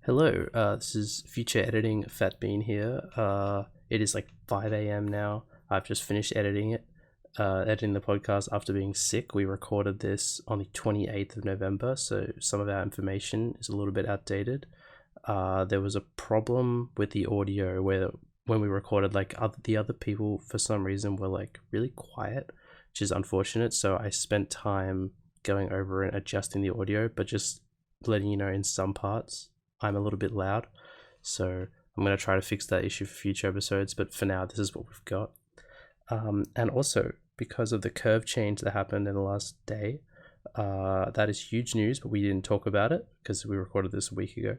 Hello, this is Future Editing Fat Bean here. It is like 5 a.m. now. I've just finished editing the podcast after being sick. We recorded this on the 28th of November, so some of our information is a little bit outdated. There was a problem with the audio where when we recorded, the other people for some reason were like really quiet, which is unfortunate. So I spent time going over and adjusting the audio, but just letting you know in some parts I'm a little bit loud, so I'm going to try to fix that issue for future episodes, but for now this is what we've got. And also, because of the curve change that happened in the last day, that is huge news, but we didn't talk about it because we recorded this a week ago.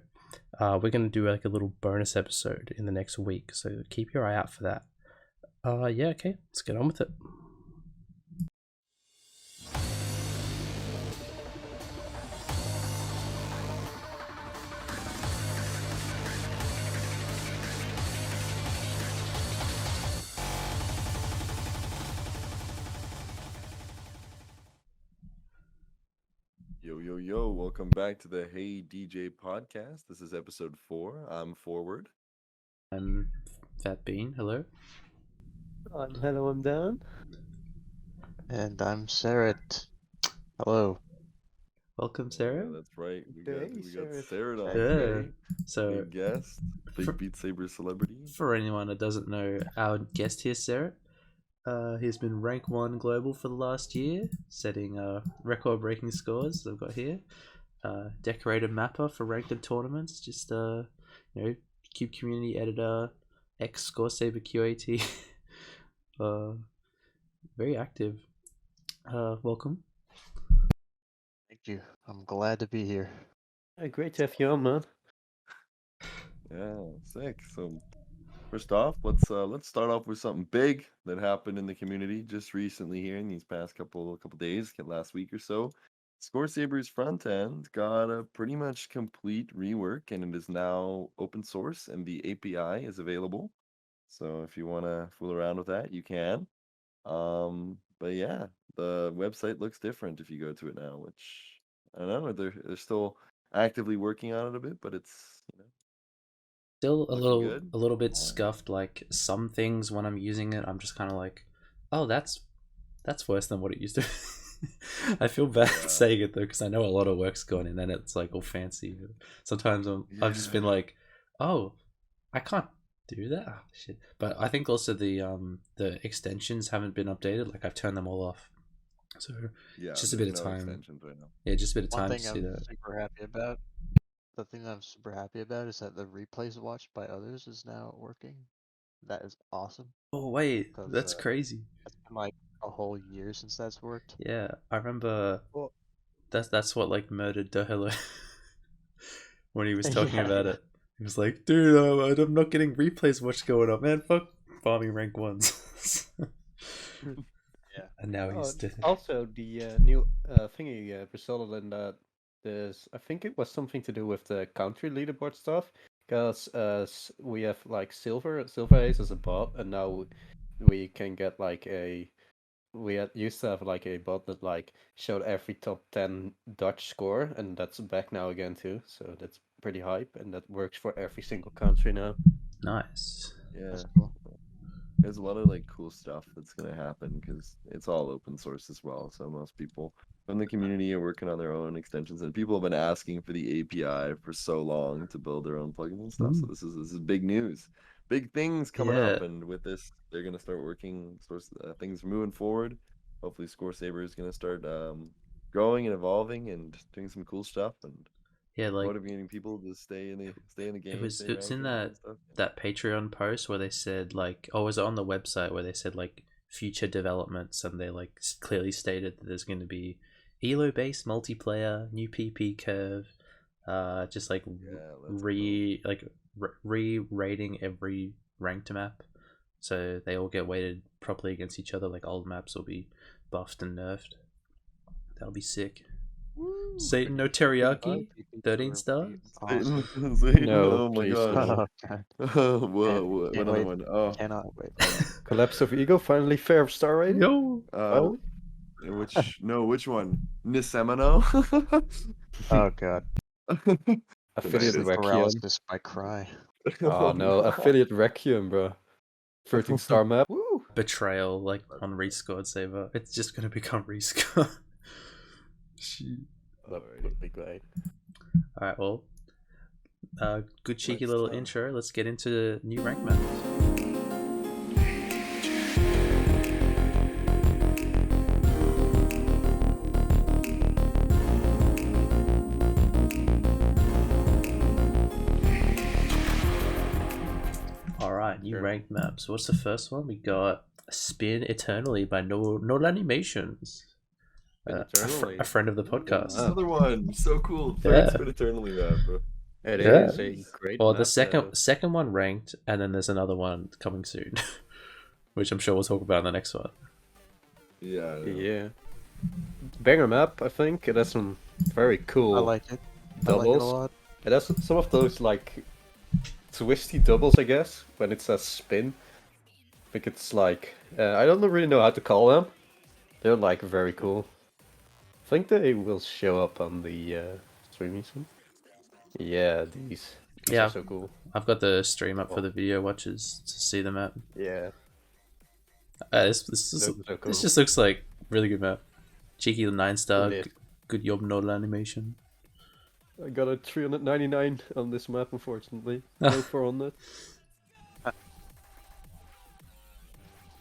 We're going to do like a little bonus episode in the next week, so keep your eye out for that. Yeah, okay, let's get on with it. Yo, welcome back to the Hey DJ podcast. This is episode 4. I'm Forward. I'm Fat Bean, hello. Hello, I'm Dan. And I'm Cerret. Hello. Welcome, Sarah. Yeah, that's right. We got Cerret. Cerret on Yeah. today. So, Big guest, big Beat Saber celebrity. for anyone that doesn't know, our guest here, Sarah, he's been rank 1 global for the last year, setting record-breaking scores I've got here. Decorated mapper for ranked tournaments, just Cube community editor, ex Scoresaber QAT. Very active. Welcome. Thank you. I'm glad to be here. Great to have you on, man. Yeah, sick. So first off, let's start off with something big that happened in the community just recently here in these past couple days, last week or so. Scoresaber's front end got a pretty much complete rework, and it is now open source, and the API is available. So if you want to fool around with that, you can. But yeah, the website looks different if you go to it now, which I don't know. They're still actively working on it a bit, but it's Still Looking a little bit good. scuffed. Like some things when I'm using it, I'm just kind of like, oh, that's worse than what it used to. I feel bad Yeah. saying it though, because I know a lot of work's gone in, and it's like all fancy. Sometimes I've just been like, oh, I can't do that. Oh, shit. But I think also the extensions haven't been updated. Like I've turned them all off. So yeah, just a there's bit of no time. extensions right now. Yeah, just a bit of One time thing to see I'm that. super happy about. The thing I'm super happy about is that the replays watched by others is now working. That is awesome. Oh wait, 'Cause, that's crazy. It's been like a whole year since that's worked. Yeah, I remember. Well, That's what like murdered Dohelo when he was talking Yeah. about it. He was like, "Dude, I'm not getting replays. What's going on, man? Fuck farming rank 1s." Yeah. And now he's dead. also, the new thingy resulted in that I think it was something to do with the country leaderboard stuff, because we have like Silver Ace as a bot, and now we can get like used to have like a bot that like showed every top 10 Dutch score, and that's back now again too. So that's pretty hype, and that works for every single country now. Nice. Yeah, That's cool. there's a lot of like cool stuff that's gonna happen because it's all open source as well. So most people from the community are working on their own extensions, and people have been asking for the API for so long to build their own plugins and stuff. So this is big news, big things coming up, Yeah. and with this, they're gonna start working. Things moving forward. Hopefully, Scoresaber is gonna start growing and evolving and doing some cool stuff and Yeah, like motivating people to stay in the game. it was stay in ranked and stuff. that Patreon post where they said like, oh, was it on the website where they said like future developments, and they like clearly stated that there's going to be Elo based multiplayer, new PP curve, just like re-rating every ranked map, so they all get weighted properly against each other. Like old maps will be buffed and nerfed. That'll be sick. Woo! Satan no teriyaki, 13 stars. Satan, Awesome. Satan, No, oh my please gosh. no. Whoa, Can't another wait. one. Oh, Cannot wait. Collapse of Ego finally fair star rating. Yo. Oh, which one? Nisemino? Oh god. Affiliate Sleep Requiem. Paralysis by cry. Oh no, Affiliate Requiem, bro. 13-star map. Woo! Betrayal, like on Scoresaber. It's just gonna become rescore. Shit. That would be great. Alright, well, good cheeky Let's little start. intro. Let's get into the new rank maps. Alright, new Sure. ranked maps. What's the first one? We got Spin Eternally by No Animations. Spin Eternally. A friend of the podcast. Another one. So cool. Yeah. Third Spin Eternally map, bro. It Yeah. is a great Well, map, the second though. second one ranked, and then there's another one coming soon, which I'm sure we'll talk about in the next one. Yeah. I know. Yeah. Banger map, I think. It has some very cool I like it. I like it a doubles. lot. It has some of those, like, twisty doubles, I guess, when it says spin. I think it's like... I don't really know how to call them. They're, like, very cool. I think they will show up on the streaming soon. Yeah, these Yeah. are so cool. I've got the stream up for the video watchers to see the map. Yeah. This So cool. this just looks like really good map. Cheeky 9-star, It is. good job nodal animation. I got a 399 on this map, unfortunately. No 400.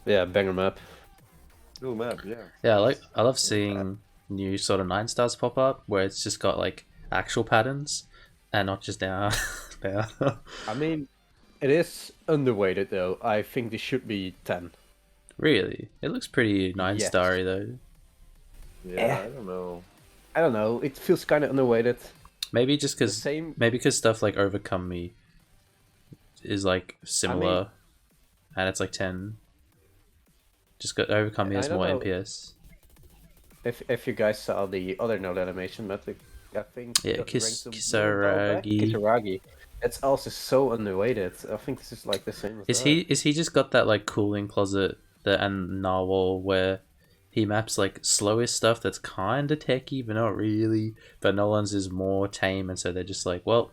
Yeah, banger map. Cool map, yeah. Yeah, I love seeing new sort of 9-stars pop up where it's just got like actual patterns and not just down. down. I mean, it is underweighted though. I think this should be 10. Really, it looks pretty 9-starry though. Yeah, Eh. I don't know. I don't know. It feels kind of underweighted. Maybe just The because same. maybe because stuff like Overcome Me is like similar, and it's like 10. Just got Overcome Me I has don't more know. MPS. If you guys saw the other node animation map, I think. Yeah, got ranked a Kisaragi. Kisaragi. It's also so underweighted. I think this is like the same as that. Is he just got that like cooling closet and Narwhal where he maps like slowest stuff that's kind of techy but not really. But Nolan's is more tame, and so they're just like, well,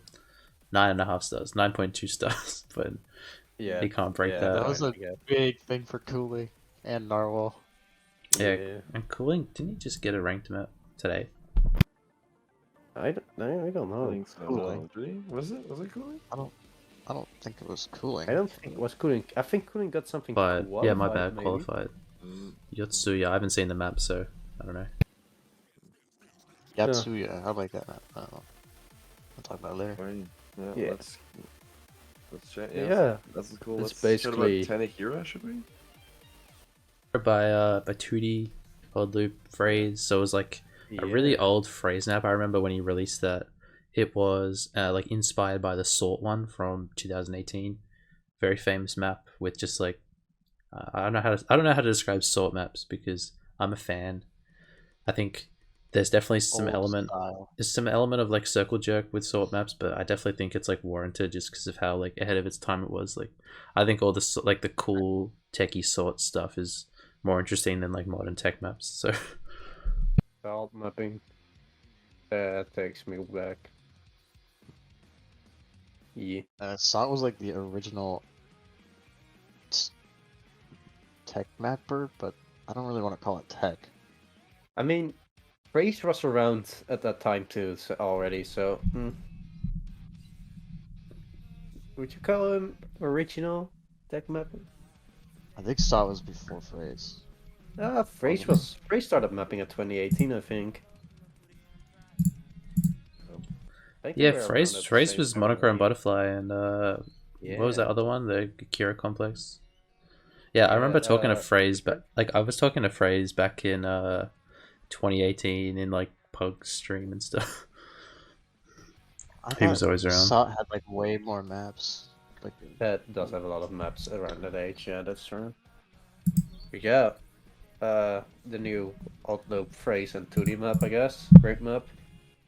9.5 stars, 9.2 stars, but Yeah. he can't break yeah, that. That was a Yeah. big thing for Cooley and Narwhal. Yeah. And cooling, didn't he just get a ranked map today? I don't I know. think so. Cooling. No. Did he? Was it cooling? I don't think it was cooling. I don't think it was Cooling. I think Cooling got something But yeah, my qualified, bad, maybe. qualified. Mm, Yotsuya, I haven't seen the map, so I don't know. Yatsuya, I like that map. I'll talk about it later. fine. Yeah, Yeah. let's check. Yeah. That's cool. It's Let's chat about basically- Tanahira, should we? By 2D old loop phrase, so it was like a really old phrase map. I remember when he released that. It was like inspired by the Sort one from 2018. Very famous map with just like I don't know how to describe Sort maps because I'm a fan. I think there's definitely some Old element style. there's some element of like circle jerk with Sort maps, but I definitely think it's like warranted just because of how like ahead of its time it was. Like I think all this like the cool techie Sort stuff is more interesting than like modern tech maps. So Alt mapping. That takes me back. Yeah. Sot was like the original tech mapper, but I don't really want to call it tech. I mean, Race was around at that time too already, so... Would you call him original tech mapper? I think Sot was before Phrase. Phrase started mapping in 2018, I think. I think they yeah, were around phrase at the phrase same was time, Monochrome maybe. Butterfly and Yeah. what was that other one? The Kira Complex. Yeah, I remember Yeah, talking to Phrase, but like I was talking to Phrase back in 2018 in like Pug stream and stuff. He was always around. Sot had like way more maps. Like That does have a lot of maps around that age, yeah, that's true. But yeah, the new Outlook Phrase and 2D map, I guess. Great map.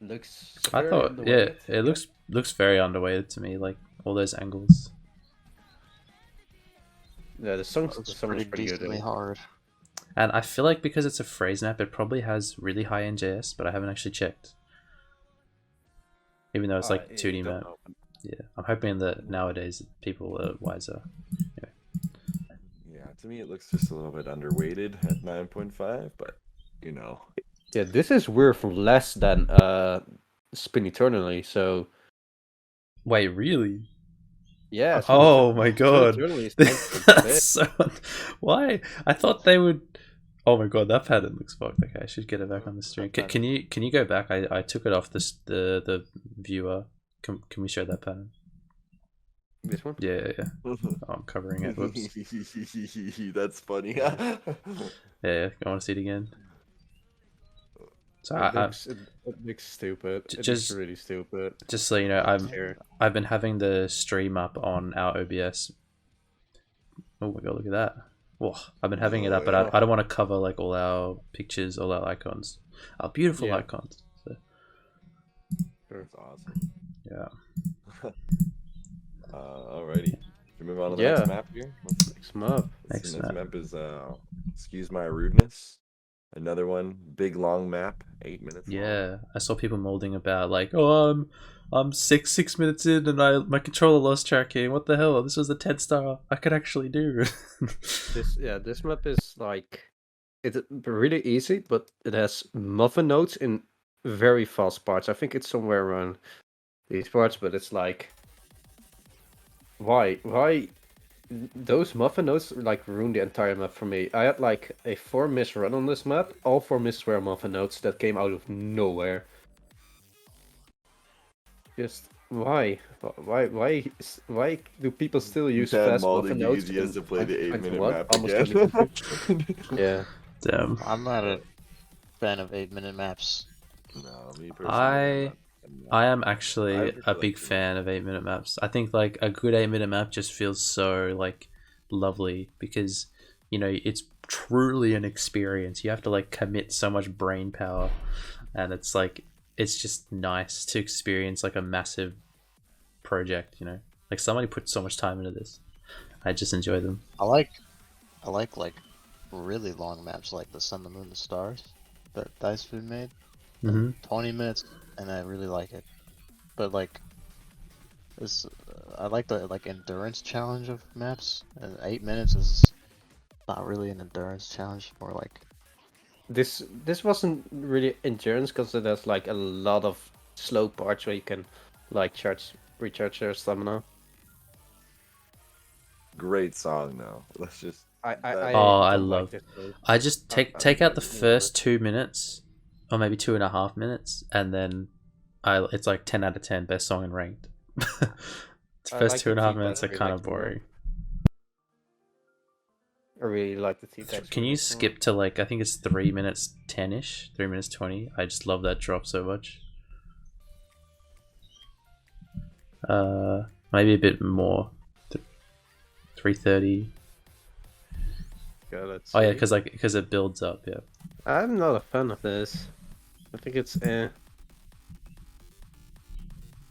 Looks I very thought, yeah, underweighted. it looks very underweighted to me, like all those angles. Yeah, the song it was was pretty pretty good. decently Though. hard. And I feel like because it's a phrase map, it probably has really high NJS, but I haven't actually checked. even though it's like I 2D don't map. know. Yeah, I'm hoping that nowadays people are wiser. Yeah, to me it looks just a little bit underweighted at 9.5, but you know. Yeah, this is weird for less than Spin Eternally. So Wait, really? yeah, Oh my Spin god. Eternally is That's 9.6. so... Why? I thought they would... Oh my god, that pattern looks fucked. Okay, I should get it back on the stream. Can you go back? I took it off the viewer. Can we show that pattern? This one? Yeah. Oh, I'm covering it. Whoops. That's funny. Yeah, I want to see it again. So It looks stupid. It just- looks really stupid. just so you know, Here. I've been having the stream up on our OBS. Oh my god, look at that. Whoa, I've been having it up, but yeah. I don't want to cover like all our pictures, all our icons, our beautiful Yeah. icons. So, That's awesome. yeah. Alrighty. Should we move on to the Yeah. next map here? Next map. Next The next map. map is excuse my rudeness. Another one, big long map, 8 minutes long. Yeah, I saw people molding about like, oh, I'm six minutes in and my controller lost tracking. What the hell? This was a 10-star. I could actually do. This map is like it's really easy, but it has muffin notes in very fast parts. I think it's somewhere around these parts, but it's like why those muffin notes like ruined the entire map for me. I had like a 4-miss run on this map. All 4 misses were muffin notes that came out of nowhere. Just why do people still use fast muffin notes? He has to play the 8-minute 2021? map Almost again. Yeah. Damn. I'm not a fan of 8-minute maps. No, me personally. I am actually I a big fan of 8-minute maps. I think like a good 8-minute map just feels so like lovely because you know it's truly an experience. You have to like commit so much brain power, and it's like it's just nice to experience like a massive project. You know, like somebody put so much time into this. I just enjoy them. I like like really long maps like the Sun, the Moon, the Stars that Dice Food made. Mm-hmm. 20 minutes, and I really like it. But like, I like the like endurance challenge of maps. And 8 minutes is not really an endurance challenge, more like This wasn't really endurance because it has like a lot of slow parts where you can like recharge your stamina. Great song though. Let's just. I I don't love- like this though. I just I take out the don't know. first 2 minutes, or maybe 2.5 minutes, and then it's like 10 out of 10 best song in ranked. The I first like two the and a half Tea minutes are Bag, I kind like of the one. boring. I really like the T-Tex. Can you skip to like I think it's 3 minutes 10ish, 3 minutes 20? I just love that drop so much. Maybe a bit more. 3:30. Oh yeah, because it builds up. Yeah. I'm not a fan of this. I think it's I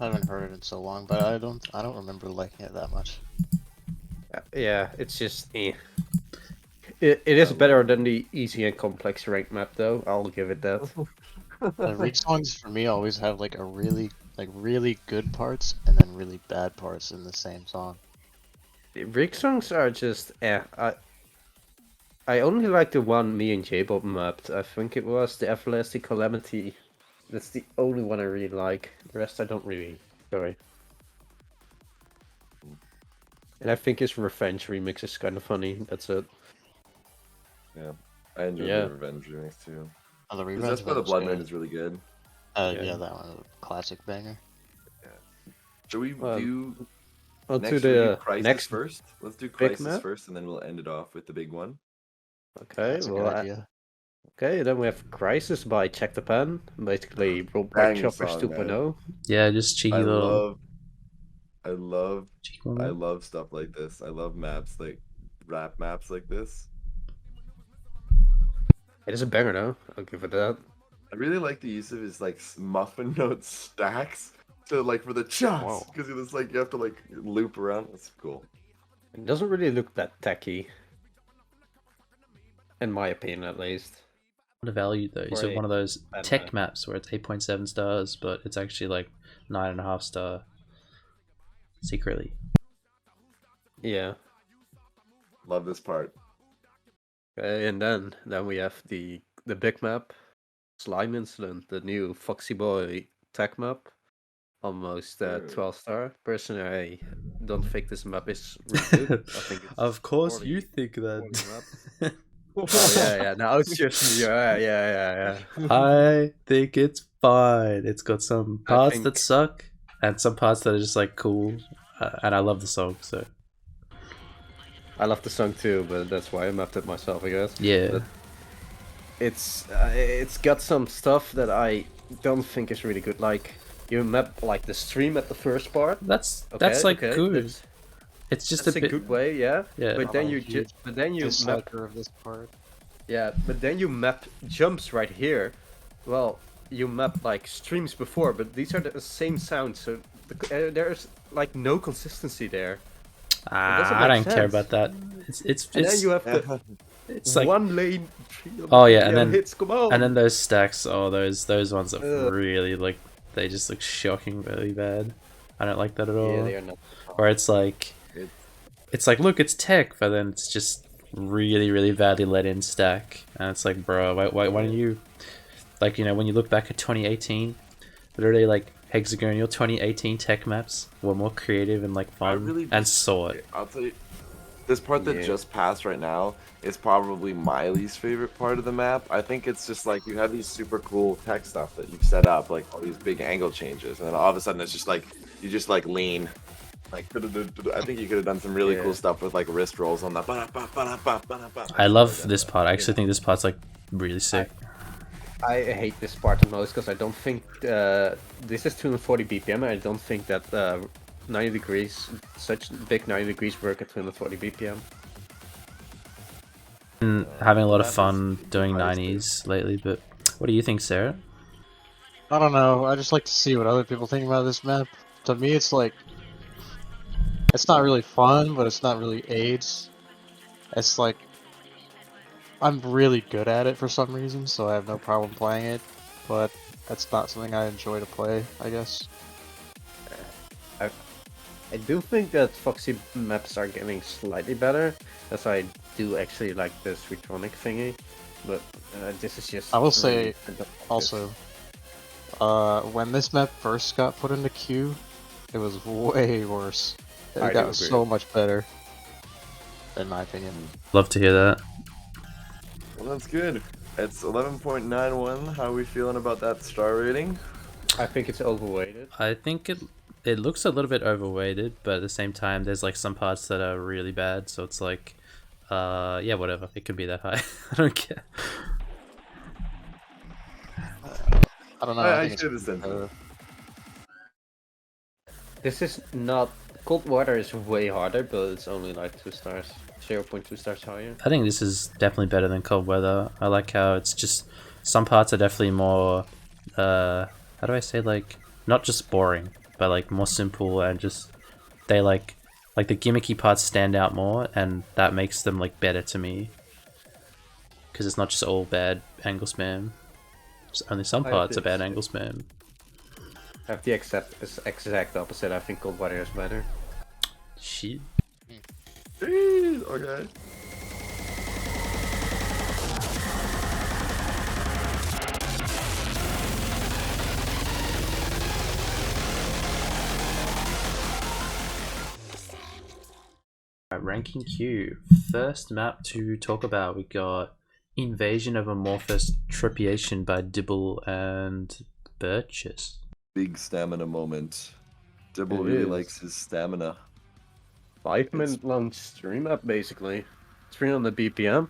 haven't heard it in so long, but I don't remember liking it that much. yeah, it's just It is better than the easy and complex ranked map though. I'll give it that. The Reach songs for me always have like a really good parts and then really bad parts in the same song. Rick songs are just I only like the one me and J-Bob mapped. I think it was the Everlasting Calamity. That's the only one I really like. The rest I don't really enjoy. And I think his Revenge remix is kind of funny. That's it. Yeah, I enjoy Yeah. the Revenge remix too. Oh, the Because Revenge that's why the one's Blood Moon good. is really good. Yeah. That one, a classic banger. Should we do On next? to Should we do the Crisis next. first. Let's do big Crisis map? first, and then we'll end it off with the big one. Okay, That's a well, good idea. okay, then we have Crisis by Check the Pan. Basically, Rollback Banger Choppers song, 2.0. Yeah, just cheeky little. I Cheeky little- love stuff like this. I love maps like rap maps like this. It is a banger though. I'll give it that. I really like the use of his like muffin note stacks to like for the shots Whoa. because it's like you have to like loop around. That's cool. It doesn't really look that tacky. In my opinion, at least. Undervalued though. Is For it a one of those bad tech map. maps where it's 8.7 stars, but it's actually like 9.5 star secretly. Yeah. Love this part. Okay, and then we have the big map, Slime Incident, the new Foxy Boy tech map, almost 12 star. Personally, I don't think this map is really good. I think it's Of course, you poorly- think poorly that. mapped. Oh yeah. Now it's just me. Yeah. I think it's fine. It's got some I parts that think- suck and some parts that are just like cool, and I love the song. So I love the song too, but that's why I mapped it myself, I guess. yeah, But it's got some stuff that I don't think is really good. Like you map like the stream at the first part. that's like Okay, good. It's just That's a a bit. good way, yeah. Yeah. But I'm then a you huge map, disliker of this part. yeah. But then you map jumps right here. Well, you map like streams before, but these are the same sounds, so there's like no consistency there. doesn't I make don't care sense. about that. It's And then you have the it's like one lane. Oh, yeah, and BPM then- hits. Come on. and then those stacks. Oh, those ones are Ugh. really like they just look shockingly bad. I don't like that at all. yeah, they are not. Or it's like it's like look, it's tech, but then it's just really badly let in stack, and it's like, bro, why don't you, like, you know, when you look back at 2018, literally like hexagonal 2018 tech maps were more creative and like fun really and saw it. I'll tell you, this part that Yeah. just passed right now is probably my least favorite part of the map. I think it's just like you have these super cool tech stuff that you've set up, like all these big angle changes, and then all of a sudden it's just like you just like lean. Like I think you could have done some really cool Yeah. stuff with like wrist rolls on that. I love this part. I actually think this part's like really sick. I hate this part the most because I don't think this is 240 BPM. I don't think that 90 degrees, such big 90 degrees work at 240 BPM. Been having a lot of that is fun doing nice, 90s lately, but what do you think, Sarah? I don't know. I just like to see what other people think about this map. To me, it's like it's not really fun, but it's not really AIDS. It's like I'm really good at it for some reason, so I have no problem playing it. But that's not something I enjoy to play, I guess. I do think that Foxy maps are getting slightly better, as I do actually like this Retronic thingy. But this is just. I will really- say I don't like this. Also, when this map first got put into queue, it was way worse. It I do got agree. so much better, in my opinion. Love to hear that. Well, that's good. It's 11.91. How are we feeling about that star rating? I think it's overweighted. I think it looks a little bit overweighted, but at the same time, there's like some parts that are really bad. So it's like, yeah, whatever. It could be that high. I don't care. I don't know. I I think it's share the sentiment. better. This is not. Cold Water is way harder, but it's only like 2 stars. 0.2 stars higher. I think this is definitely better than Cold Weather. I like how it's just some parts are definitely more, how do I say, like, not just boring, but like more simple, and just they like the gimmicky parts stand out more, and that makes them like better to me. Because it's not just all bad angle spam. Just only some I parts are think bad so. angle spam. I have the exact opposite. I think Cold Water is better. Shit. Jeez, okay. Alright, ranking Q. First map to talk about, we got Invasion of Amorphous Trepiation by Dibble and Burgess. Big stamina moment. Dibble It really is. likes his stamina. 5-minute long stream up basically. 300 BPM.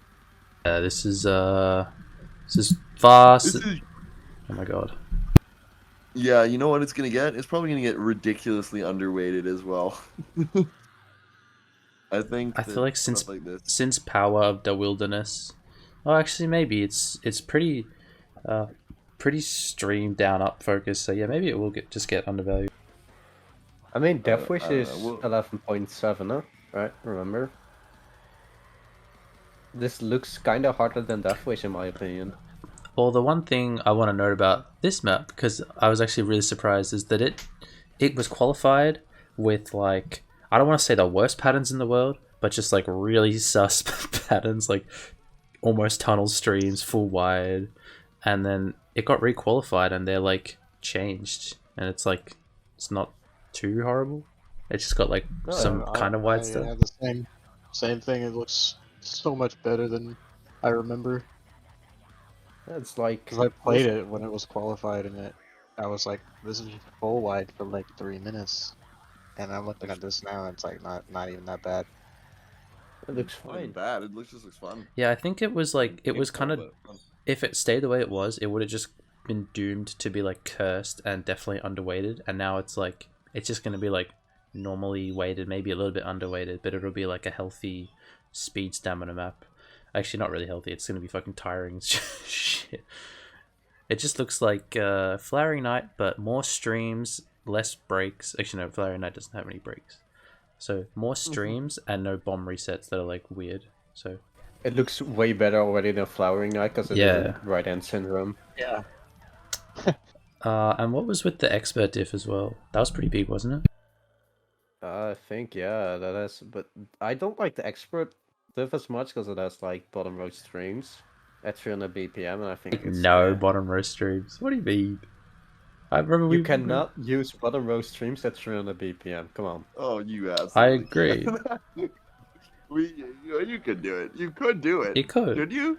This is fast. This is- Oh my god. Yeah, you know what it's gonna get? It's probably gonna get ridiculously underweighted as well. I think. I feel like stuff since like this. since Power of the Wilderness, oh, actually maybe it's pretty streamed down up focus. So yeah, maybe it will just get undervalued. I mean, Death Wish I don't is know, 11.7, huh? Right? Remember? This looks kind of harder than Death Wish in my opinion. Well, the one thing I want to note about this map, because I was actually really surprised, is that it was qualified with like, I don't want to say the worst patterns in the world, but just like really sus patterns, like almost tunnel streams, full wide, and then it got requalified and they're like changed, and it's like it's not too horrible. It just got like some kind of wide stuff. Yeah, the same thing. It looks so much better than I remember. It's like Because I played it when it was qualified, and I was like, this is full wide for like 3 minutes. And I'm looking at this now, and it's like not even that bad. it looks Not even fine. bad. It just looks fun. Yeah, I think it was like it was kind of, Fun. if it stayed the way it was, it would have just been doomed to be like cursed and definitely underweighted. And now it's like it's just gonna be like normally weighted, maybe a little bit underweighted, but it'll be like a healthy speed stamina map. Actually, not really healthy. It's gonna be fucking tiring as shit. It just looks like Flowering Night, but more streams, less breaks. Actually, no, Flowering Night doesn't have any breaks. So more streams and no bomb resets that are like weird. So It looks way better already than Flowering Night because it Yeah. isn't right hand syndrome. Yeah. and what was with the expert diff as well? That was pretty big, wasn't it? I think yeah, that is. But I don't like the expert diff as much because it has like bottom row streams at 300 BPM, and I think it's No bottom row streams. What do you mean? I remember You cannot use bottom row streams at 300 BPM. Come on. Oh, you absolutely. I agree. You could do it. You could do it. You could. Could you?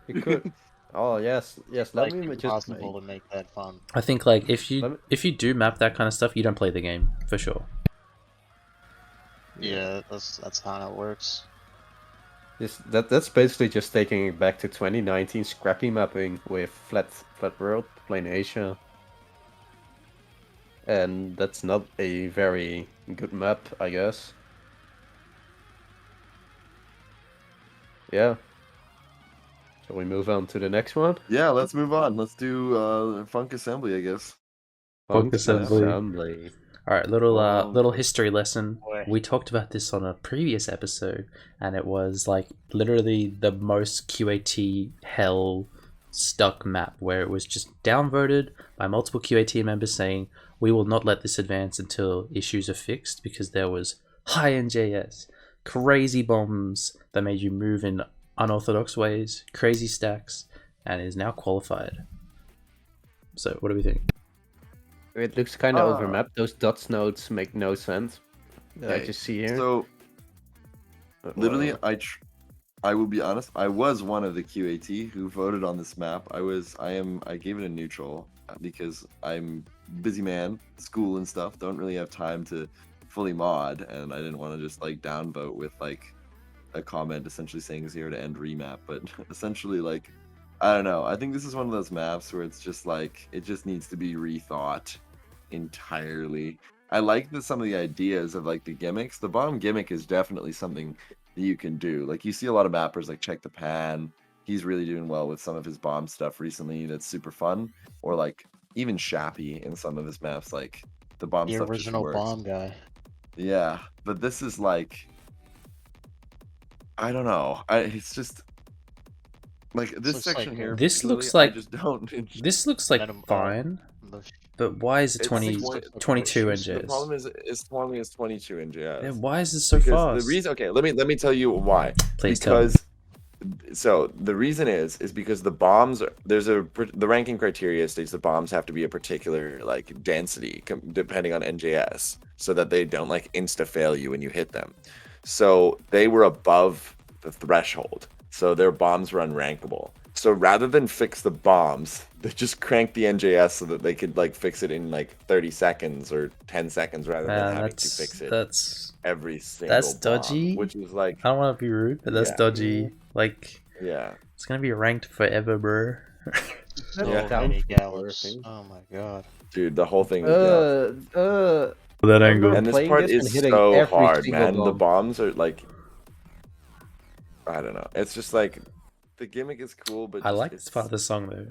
You could. Oh yes. Let Like me just impossible to make that fun. I think like if Let you do map that kind of stuff, you don't play the game for sure. Yeah, that's how it works. That's basically just taking it back to 2019 scrappy mapping with flat world, plain Asia. And that's not a very good map, I guess. Yeah. Shall we move on to the next one? Yeah, let's move on. Let's do Funk Assembly, I guess. Funk Assembly. All right, little history lesson. Boy. We talked about this on a previous episode, and it was like literally the most QAT hell stuck map where it was just downvoted by multiple QAT members saying we will not let this advance until issues are fixed because there was high NJS, crazy bombs that made you move in unorthodox ways, crazy stacks, and is now qualified. So, what do we think? It looks kind of overmapped. Those dots nodes make no sense. I Okay, just see here. So, literally, I will be honest. I was one of the QAT who voted on this map. I gave it a neutral because I'm busy man, school and stuff. Don't really have time to fully mod, and I didn't want to just like downvote with like a comment essentially saying 0 to end remap. But essentially, like, I don't know. I think this is one of those maps where it's just like it just needs to be rethought entirely. I like some of the ideas of like the gimmicks. The bomb gimmick is definitely something that you can do. Like you see a lot of mappers like Check the Pan. He's really doing well with some of his bomb stuff recently. That's super fun. Or like even Shappy in some of his maps, like the bomb The stuff original just works. bomb guy. Yeah, but this is like, I don't know. It's just like this looks like section here. This looks literally, I like- just don't. This looks like Venom, fine, The but why is it It's 20, like 22 The NJs? problem is it's telling me it's 22 NJS. Yeah, why is this so Because fast? the reason, okay, let me tell you why. Please tell me. Because so the reason is because the bombs the ranking criteria states the bombs have to be a particular like density depending on NJS so that they don't like insta fail you when you hit them. So they were above the threshold, so their bombs were unrankable. So rather than fix the bombs, they just cranked the NJS so that they could like fix it in like 30 seconds or 10 seconds rather than having to fix it that's every single that's bomb, dodgy. which is like I don't want to be rude, but that's Yeah. dodgy. Like yeah. it's gonna be ranked forever, bro. So Yeah. many Down gallops. thing. Oh my god. Dude, the whole thing is That angle. and this playing part this is and hitting so every hard, single man. The bomb. bombs are like, I don't know. It's just like the gimmick is cool, but I just, like this part of the song though.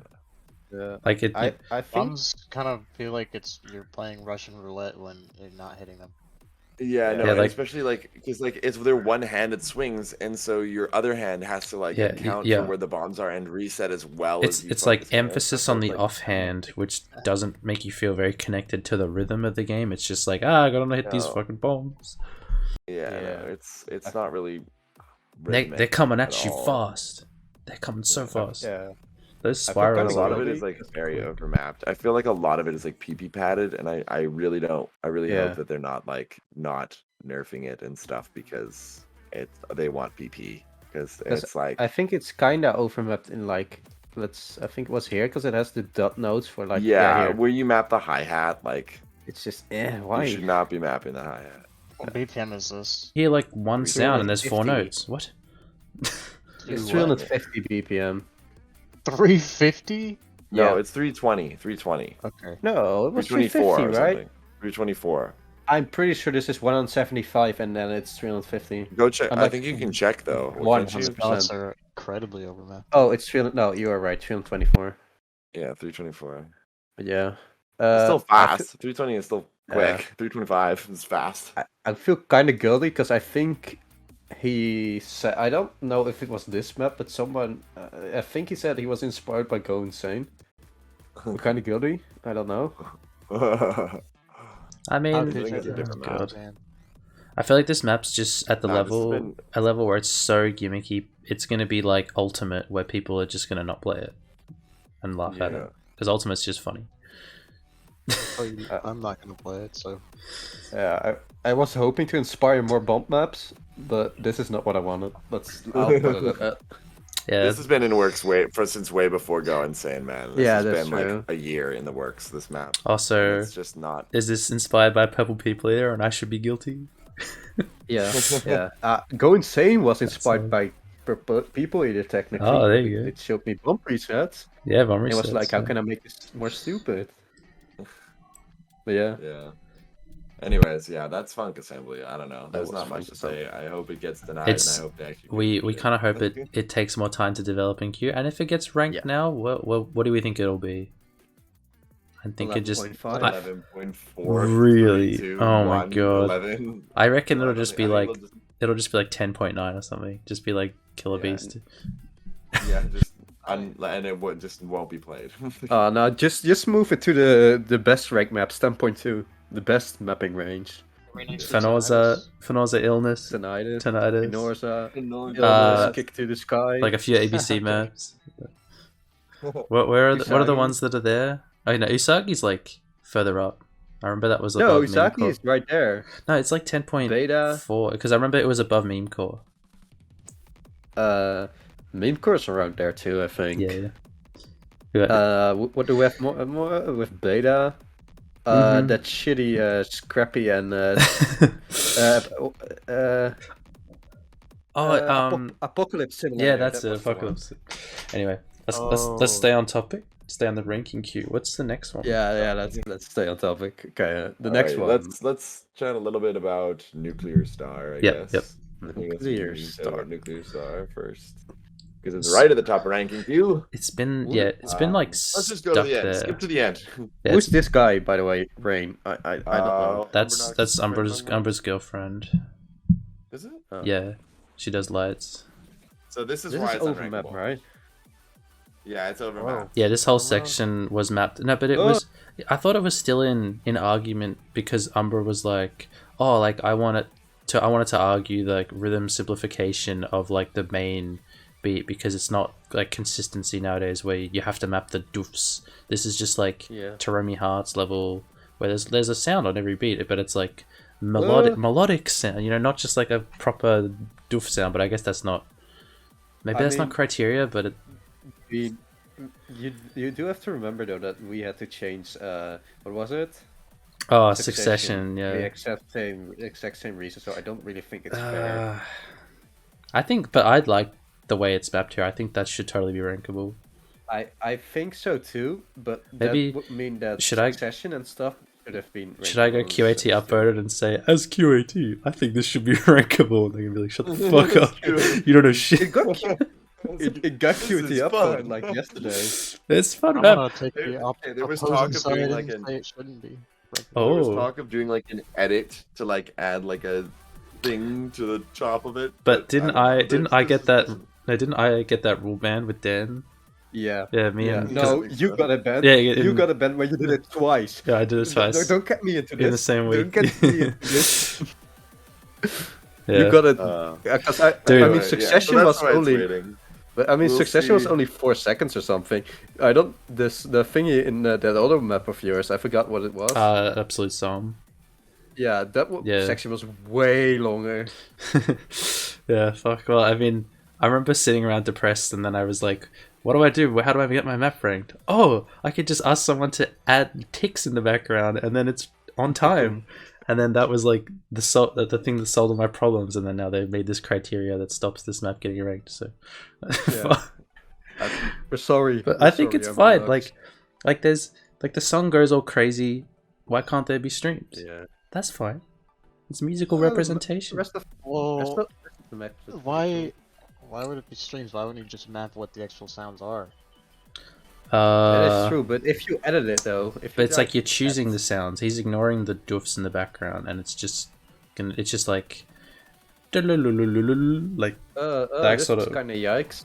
Yeah. Like it. I think Bombs kind of feel like you're playing Russian roulette when you're not hitting them. Yeah, no, Yeah, and like- especially like because like it's their one-handed swings, and so your other hand has to like Yeah, account yeah. for where the bombs are and reset as well as you It's like focusing on it. emphasis So on it's the like- offhand, which doesn't make you feel very connected to the rhythm of the game. It's just like, I gotta hit these No. fucking bombs. Yeah, no, Yeah. it's not really. They're rhythmic coming at you all. fast. They're coming so Yeah. fast. Yeah. Those I feel And kinda a spirals lot are of it guilty is like because- very overmapped. I feel like a lot of it is like PP padded, and I really don't. I really Yeah. hope that they're not nerfing it and stuff because they want PP because it's like I think it's kind of overmapped in like I think it was here because it has the dot notes for like yeah, here. where you map the hi hat, like It's just you why? should not be mapping the hi hat. What BPM is this? hear like one sound and there's 4 350. notes. What? It's Dude, what? 350 BPM. 350? No, Yeah. it's 320. 320. Okay. No, it was 324 350, or right? something. 324. I'm pretty sure this is 175 and then it's 350. Go check. I'm I like think you can check though. can't you? 100%. Odds are incredibly overmapped. Oh, it's 3. No, you are right. 324. Yeah, 324. But yeah. It's still I fast. 320 is still quick. Yeah. 325 is fast. I feel kind of guilty because I think he said, I don't know if it was this map, but someone, I think he said he was inspired by Go Insane. I'm kind of guilty. I don't know. I mean, How think did it's a you different do map. that, man? I feel like this map's just at the Nah, this has level been- a level where it's so gimmicky. It's gonna be like Ultimate, where people are just gonna not play it and laugh at Yeah. it because Ultimate's just funny. I'm not gonna play it, so Yeah, I was hoping to inspire more bump maps, but this is not what I wanted. I'll put it at that. Yeah, This has been in the works since way before Go Insane, man. This Yeah, has that's been true. like a year in the works. This map. also, It's just not. is this inspired by Purple People Eater and I should be guilty? Yeah, yeah. Go Insane was inspired That's, by People Eater, technically. Oh, there but you go. It showed me bump resets. Yeah, Bomber It was says, like, how yeah. can I make this more stupid? But yeah. Yeah. Anyways, yeah, that's Funk Assembly. I don't know. There's was not much Funk to say. I hope it gets denied, It's- and I hope they actually. We fix it. kind of hope That's it takes more time to develop in queue, and if it gets ranked Yeah. now, what do we think it'll be? I think it just 11.5. 11.4. Really? 32, Oh my 1, God. 11. I reckon it'll 11. just be I like think it'll it'll just be like 10.9 or something. Just be like Killer Yeah. Beast. yeah, just and it won't be played. No, just move it to the best rank maps, 10.2. The best mapping range. Fenosa illness, Tinnitus, tinnitus, Inorza, Uh, Kick to the Sky. like a few ABC maps. Where are what are the Usagi. ones that are there? Oh no, Usagi's like further up. I remember that was no, above meme Usaki core. is right there. No, it's like 10.4 Beta, because I remember it was above meme core. meme course around there too, I think. Yeah. Yeah. What do we have more with Beta? Mhm. That shitty, scrappy and Apocalypse Simulator. yeah, that's that it. was the one. Apocalypse. Anyway, let's Oh. stay on topic. Stay on the ranking queue. What's the next one? Yeah, let's stay on topic. Okay, the All next right, one. Let's chat a little bit about Nuclear Star. I Yep, guess. yep. I think it's Nuclear we need to Star. talk about Nuclear Star first, because it's right at the top of ranking queue. It's been What? it's been like Let's just go stuck to the end. there. Skip to the end. Yeah, Who's it's- this guy, by the way? Rain. I don't know. that's Umbra's girlfriend. Is it? Oh. Yeah, she does lights. So this is This why is it's overmap, unrankable. right? Yeah, it's over Oh. map. Yeah, this whole Oh. section was mapped. No, but it Oh. was. I thought it was still in argument because Umbra was like, oh, like I wanted to argue the like rhythm simplification of like the main beat because it's not like consistency nowadays where you have to map the doofs. This is just like Yeah. Taromi Hearts level where there's a sound on every beat, but it's like melodic sound. You know, not just like a proper doof sound. But I guess that's not. Maybe I that's not mean- criteria, but it, You do have to remember though that we had to change. What was it? oh, Succession, The yeah. exact same reason. So I don't really think it's fair. I think, but I'd like the way it's mapped here. I think that should totally be rankable. I think so too, but Maybe- that would mean that should I- Succession and stuff should have been. Should I go rankable QAT instead. upvoted and say, as QAT, I think this should be rankable? And they're gonna be like, shut the fuck up. You don't know It shit. got it got This QAT is upvoted fun. like yesterday. It's fun I'm map. gonna take There- the okay, there was opposing talk of side doing, and like, an- say it shouldn't be. There was Oh, talk of doing like an edit to like add like a thing to the top of it. but didn't don't know. I This get is that? awesome. No, didn't I get that rule ban with Dan? Yeah. Yeah, me Yeah. and No, think you so. got a ban. Yeah, You in- got a ban when you did it twice. yeah, I did it twice Don't get me into in this. the same Don't week. get me into this. Yeah. You got it. Uh, Because Dude. I mean, yeah, so Succession that's was why it's only. waiting. But I mean, We'll Succession was see. only 4 seconds or something. I don't. The thingy in that other map of yours, I forgot what it was. Absolute Psalm. Yeah, that Yeah. section was way longer. Yeah, fuck. Well, I mean, I remember sitting around depressed, and then I was like, "What do I do? How do I get my map ranked? Oh, I could just ask someone to add ticks in the background, and then it's on time." And then that was like the thing that solved all my problems. And then now they've made this criteria that stops this map getting ranked. So, Yeah. We're sorry. but We're I think sorry, it's fine. Underdogs. Like there's like the song goes all crazy. Why can't there be streams? Yeah. That's fine. It's musical The representation. rest of Well, the map was why would it be streams? Why wouldn't you just map what the actual sounds are? That is true, but if you edit it though, if But you it's like got- you're choosing the sounds. He's ignoring the doofs in the background, and it's just like like that this sort is of- kind of yikes.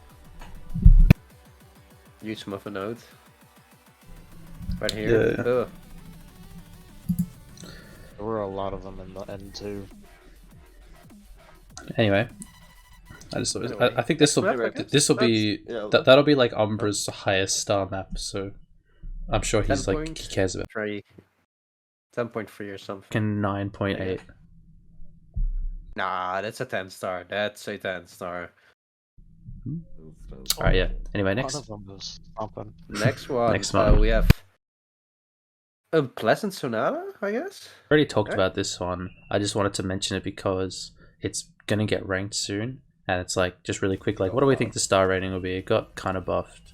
Use muffin note. Right here. Yeah. Ugh. There were a lot of them in the end too. Anyway. I just Anyway, I think this will that's- be Yeah, that'll be like Umbra's highest star map. So I'm sure he's 10 like points. he cares about 10.3 or something. 9.8. Nah, that's a 10 star. That's a 10 star. All right, yeah. Anyway, One next. of them was something. Next one. Next one. We have Unpleasant Sonata, I guess. I already talked Okay. about this one. I just wanted to mention it because it's gonna get ranked soon, and it's like just really quick. Like, what do we think the star rating will be? It got kind of buffed.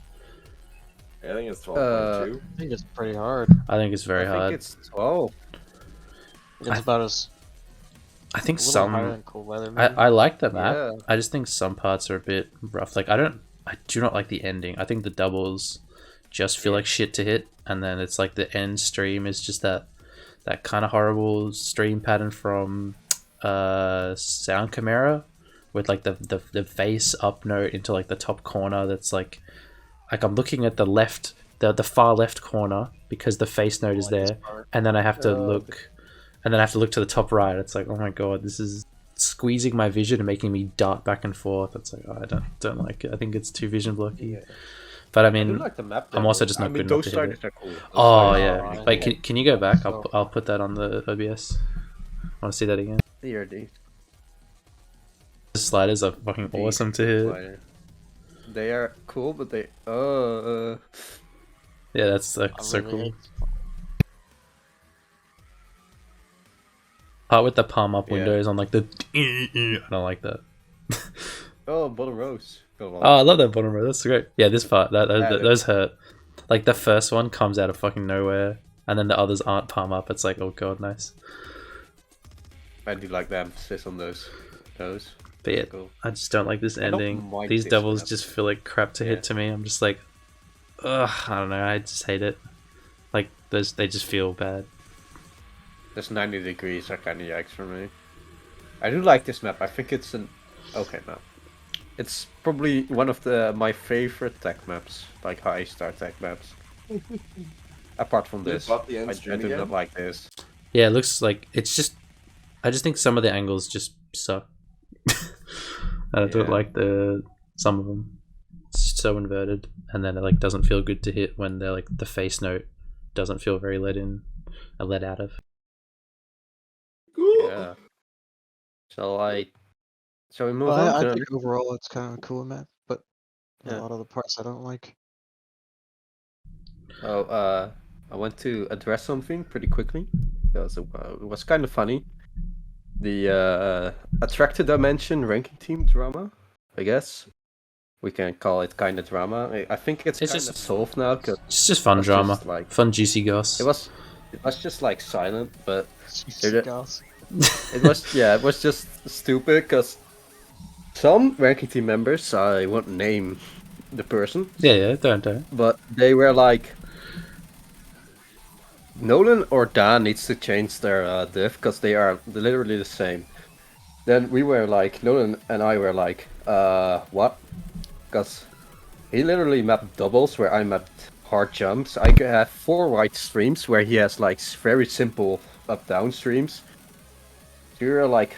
I think it's 12.2. I think it's pretty hard. I think it's very I hard. think it's 12. I- It's about as I think a little higher some. than Cool Weather. I like the map. Yeah. I just think some parts are a bit rough. Like I do not like the ending. I think the doubles just feel like shit to hit, and then it's like the end stream is just that kind of horrible stream pattern from Sound Chimera with like the face up note into like the top corner. That's like I'm looking at the left, the far left corner because the face note is there, and then I have to look. And then I have to look to the top right. It's like, oh my god, this is squeezing my vision and making me dart back and forth. It's like, oh, I don't like it. I think it's too vision blocky. Yeah. But I I do mean, like the map. I'm though. also just not I mean, good enough those to hit it. sliders are cool. Those Oh sliders yeah. are really Wait, cool. can you go back? I'll put that on the OBS. I want to see that again. Here, these The sliders are fucking awesome to hit. sliders. They are cool, but they Yeah, that's like I so really cool. hate- Part with the palm up Yeah. windows on like the. I don't like that. bottom rows. Go on. Oh, I love that bottom row. That's great. Yeah, this part Yeah, those hurt. Like the first one comes out of fucking nowhere, and then the others aren't palm up. It's like, oh god, nice. I do like the emphasis on those. But yeah, Cool. I just don't like this I don't ending. mind These this doubles map. just feel like crap to Yeah. hit to me. I'm just like, ugh, I don't know. I just hate it. Like they just feel bad. This 90 degrees are kind of yikes for me. I do like this map. I think it's an okay map. It's probably one of my favorite tech maps, like high star tech maps. Apart from Did it this, buff the end I stream do again? not like this. Yeah, it looks like it's just. I just think some of the angles just suck. I don't Yeah. like some of them. It's just so inverted, and then it like doesn't feel good to hit when they're like the face note doesn't feel very let out of. Cool. Yeah. Shall we move Well, on I to think overall it's kind of a cool map, but Yeah. a lot of the parts I don't like. I want to address something pretty quickly because it was kind of funny. The attractor dimension ranking team drama, I guess we can call it kind of drama. I think it's It's kind of just- solved now because It's just fun It's drama, just, like- fun juicy goss. it was just like silent, but Jesus, guys. it was just stupid because some ranking team members, I won't name the person, Yeah, don't. but they were like, Nolan or Dan needs to change their diff because they are literally the same. Then we were like, Nolan and I were like, what? Because he literally mapped doubles where I mapped hard jumps. I have 4 wide streams where he has like very simple up-down streams. So we were like,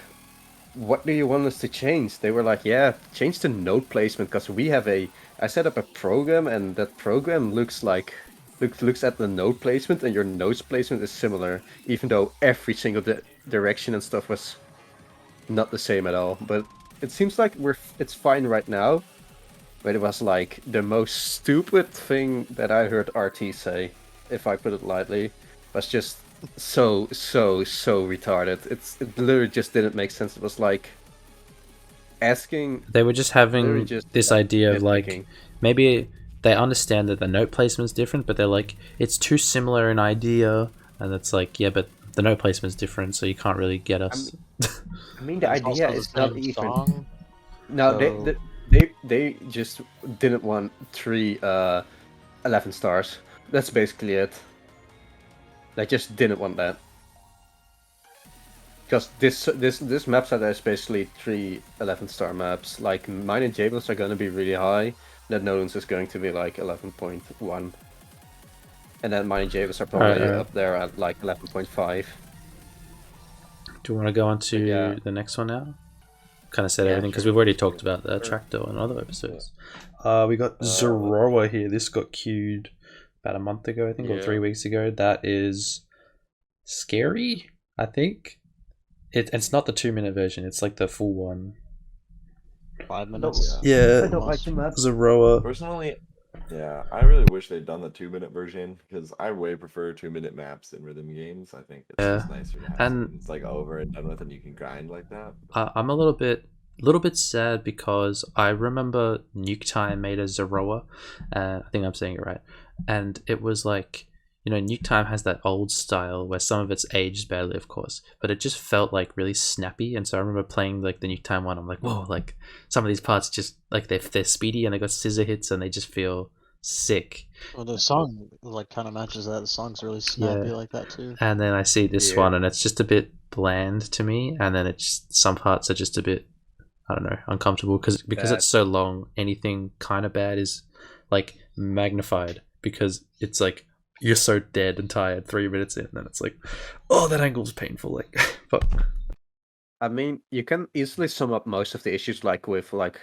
what do you want us to change? They were like, yeah, change the node placement because I set up a program and that program looks at the node placement and your node placement is similar, even though every single direction and stuff was not the same at all. But it seems like it's fine right now. But it was like the most stupid thing that I heard RT say, if I put it lightly, was just so retarded. It literally just didn't make sense. It was like asking. They were just Literally having just, this like, idea of like nitpicking. maybe they understand that the note placement's different, but they're like it's too similar in idea, and it's like yeah, but the note placement's different, so you can't really get us. I mean, the It's also idea the is not same even. song. No, so- they just didn't want 3 11 stars. That's basically it. They just didn't want that. Because this map set is basically 3 11-star maps. Like mine and Jables are going to be really high. That Nolan's is going to be like 11.1. And then mine and Jables are probably Alright. up there at like 11.5. Do you want to go on to Yeah. the next one now? Kind of said Yeah, everything because sure. we've already talked about the tractor in other episodes. We got Zoroa here. This got queued about a month ago, I think, or Yeah. 3 weeks ago. That is scary, I think. It's not the 2-minute version. It's like the full one. 5 minutes. Yeah, I don't like the map. Zoroa. Personally, yeah, I really wish they'd done the 2-minute version because I way prefer 2-minute maps in rhythm games. I think it's just nicer to have and- something it's like over and done with, and you can grind like that. I'm a little bit sad because I remember Nuke Time made a Zoroa, and I think I'm saying it right. And it was like, you know, Nuke Time has that old style where some of it's aged badly, of course, but it just felt like really snappy. And so I remember playing like the Nuke Time one. I'm like, whoa, like some of these parts just like they're speedy and they got scissor hits and they just feel sick. Well, the song like kind of matches that. The song's really snappy Yeah. like that too. And then I see this Yeah. one and it's just a bit bland to me. And then it's some parts are just a bit, I don't know, uncomfortable because Bad. it's so long. Anything kind of bad is like magnified because it's like you're so dead and tired 3 minutes in, and then it's like, oh, that angle's painful. Like, fuck. I mean, you can easily sum up most of the issues like with like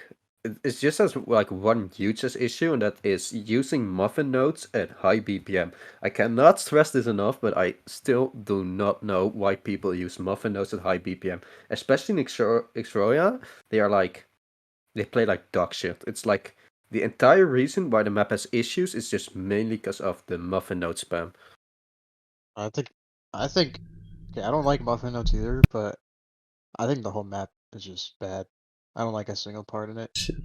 it's just as like one huge issue, and that is using muffin notes at high BPM. I cannot stress this enough, but I still do not know why people use muffin notes at high BPM, especially in Xroya. They play like dog shit. It's like the entire reason why the map has issues is just mainly because of the muffin note spam. I think okay, I don't like muffin notes either, but I think the whole map is just bad. I don't like a single part in it. Shit.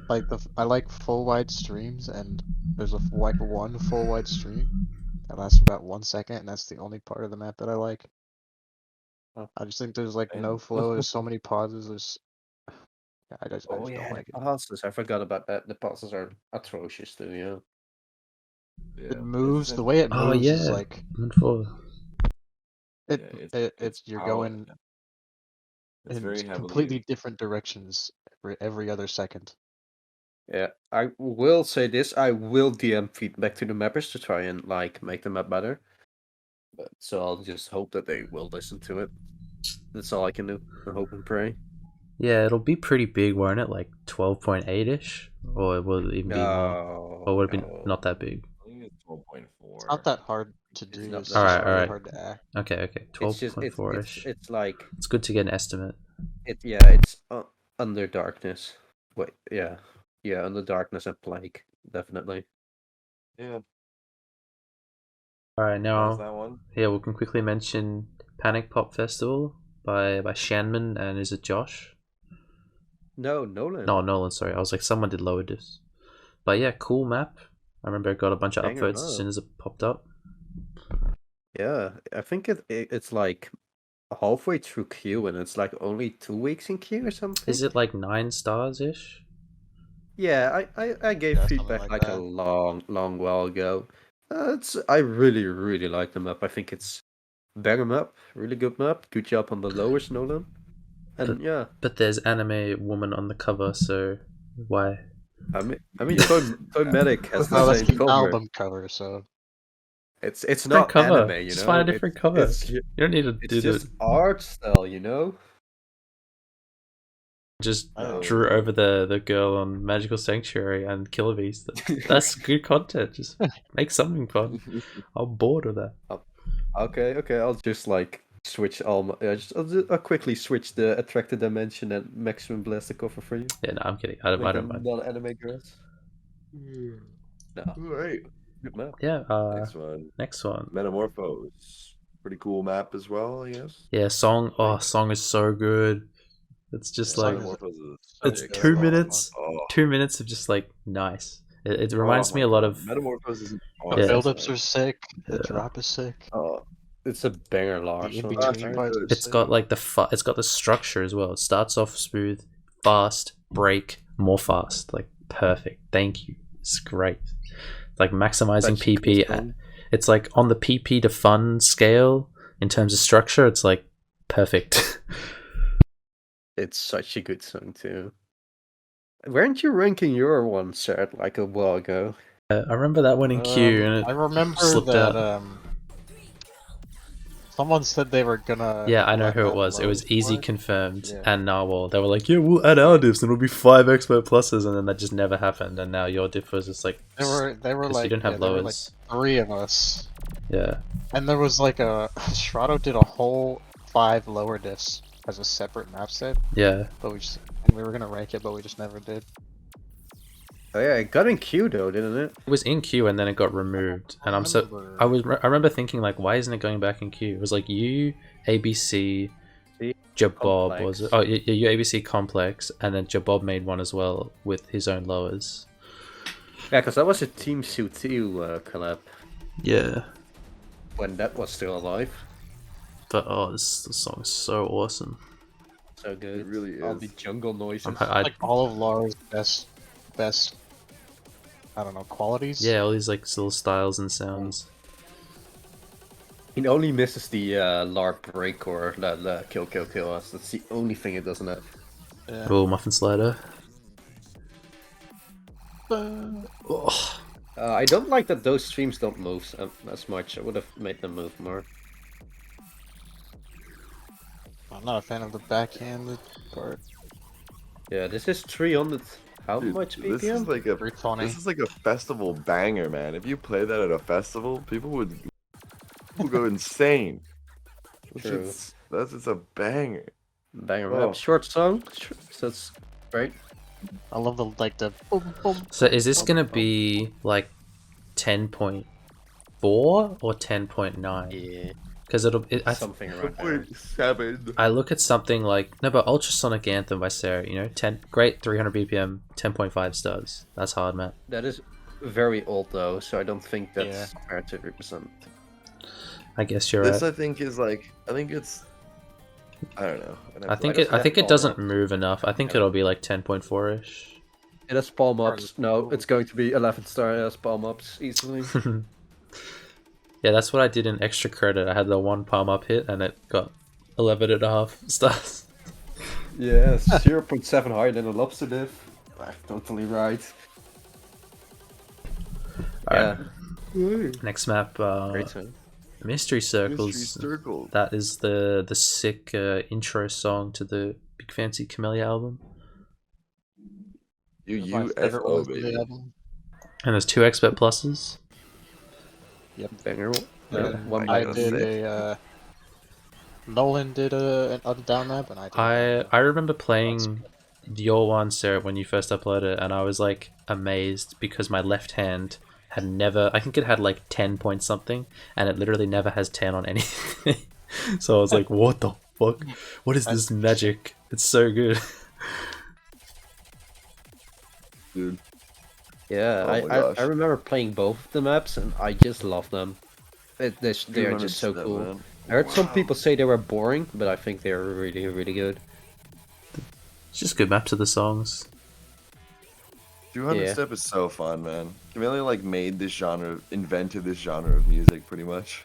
Like I like full wide streams, and there's like one full wide stream that lasts for about 1 second, and that's the only part of the map that I like. I just think there's like no flow. There's so many pauses. I just don't like it. Pauses. I forgot about that. The pauses are atrocious too. Yeah. Yeah, It moves. The way it Oh moves yeah, is like it's you're power- going It's in very heavily completely different directions every other second. Yeah, I will say this. I will DM feedback to the mappers to try and like make the map better. But so I'll just hope that they will listen to it. That's all I can do. I hope and pray. yeah. It'll be pretty big, won't it? Like 12.8ish, or will it even be more? Or would it be not that big? I think it's 12.4. It's not that hard to do. not It's that just hard. really Alright. hard to act. Okay, It's just 12.4ish. it's like It's good to get an estimate. it's under darkness. Wait, yeah, under darkness and plague, definitely. Yeah, All right, that's now that one. yeah, we can quickly mention Panic Pop Festival by Shanman and is it Josh? No, Nolan. No, Nolan. Sorry, I was like someone did lower this, but yeah, cool map. I remember it got a bunch of Banger upvotes map. as soon as it popped up. Yeah, I think it's like halfway through queue, and it's like only 2 weeks in queue or something. Is it like 9 stars ish? Yeah, I gave Yeah, something feedback like like a that. long while ago. I really, really like the map. I think it's banger map, really good map. Good job on the lowers, Nolan. And yeah, But there's anime woman on the cover, so why? I mean, Toy Medic has the No, that's same the cover. album cover, so It's Different not cover. anime, you Just know. find a different cover. It's You don't need to it's do just the. art style, you know. Just Oh. drew over the girl on Magical Sanctuary and Killer Beast. That's good content. Just make something fun. I'm bored of that. Okay. I'll just like switch all my. I'll quickly switch the attracted dimension and maximum blaster cover for you. Yeah, no, I'm kidding. I don't mind. Non-anime girls. No, Alright. good map. Yeah. Next one. Next one. Metamorphose. Pretty cool map as well, I guess. Yeah, song. Oh, song is so good. It's just Yeah, like Metamorphose is it's sick. 2 minutes. Oh. 2 minutes of just like nice. It reminds Oh me my a lot God. of. Metamorphose is the Yeah. build-ups are sick. The Yeah. drop is sick. Oh, It's a banger, The Lars. in so between very parts. good. are It's sick. got like it's got the structure as well. It starts off smooth, fast, break, more fast, like perfect. Thank you. It's great. Like maximizing Such a cool PP. song. It's like on the PP to fun scale in terms of structure. It's like perfect. It's such a good song too. Weren't you ranking your one, Cerret, like a while ago? I remember that one in queue, and I it remember slipped that out. someone said they were gonna. Yeah, I know let who it add was. It was loads easy for it. confirmed, Yeah. and Narwhal. They were like, "Yeah, we'll add our diffs, and it'll be 5 expert pluses," and then that just never happened. And now your diff was just like, They were 'cause like you didn't have there were like lowers. 3 of us, Yeah, and there was like a Shroud did a whole 5 lower diffs as a separate map set, yeah. but we were gonna rank it, but we just never did. Oh yeah, it got in queue though, didn't it? It was in queue and then it got removed, and I remember thinking like, why isn't it going back in queue? It was like you, ABC, Jabob was it? Complex. Oh, you ABC Complex, and then Jabob made one as well with his own lowers. Yeah, because that was a Team Suit 2 collab Yeah, when that was still alive. but oh, this song is so awesome. So good. It really All is. the jungle noises. I Like all of Lara's best, I don't know, qualities. yeah, all these like little styles and sounds. It only misses the LARP break or the kill. That's the only thing it doesn't have. Yeah. Oh, muffin slider. Oh, I don't like that those streams don't move as much. I would have made them move more. I'm not a fan of the backhanded part. Yeah, this is 300. How dude, much this BPM? is like a 320. this is like a festival banger, man. If you play that at a festival, people would go insane. True. That's just a banger. Banger Oh. map. Short song. So that's great. I love the boom boom. so is this gonna be like 10.4 or 10.9? Yeah. Because Something around there. 7. I look at something like no, but Ultrasonic Anthem by Cerret, 10 great 300 BPM, 10.5 stars. That's hard, map. That is very old though, so I don't think that's Yeah. fair to represent. I guess you're This right. I think is like I don't know. I think doesn't have it palm doesn't up. move enough. I think it'll be like 10.4 ish. It has palm ups. No, it's going to be 11 star. It has palm ups easily. Yeah, that's what I did in extra credit. I had the one palm up hit and it got 11.5 stars. Yeah, 0.7 higher than a lobster div. Totally right. Alright. Next map, Great song. Mystery Circles. Mystery Circle. That is the sick intro song to the Big Fancy Camellia album. My favorite one UFO is the baby. album. And there's 2 expert pluses. Banger. Yeah, One I I by gotta did say. Nolan did a down map, and I did. I remember playing your one, Sarah, when you first uploaded it, and I was like amazed because my left hand had never. I think it had like 10 point something, and it literally never has 10 on anything. So I was like, "What the fuck? What is this magic? It's so good." Dude. Yeah, Oh my gosh. I remember playing both of the maps and I just love them. They are just so 207, cool. man. I heard some Wow. people say they were boring, but I think they're really, really good. It's just good maps of the songs. 200 Yeah. Step is so fun, man. Chameleon like invented this genre of music pretty much.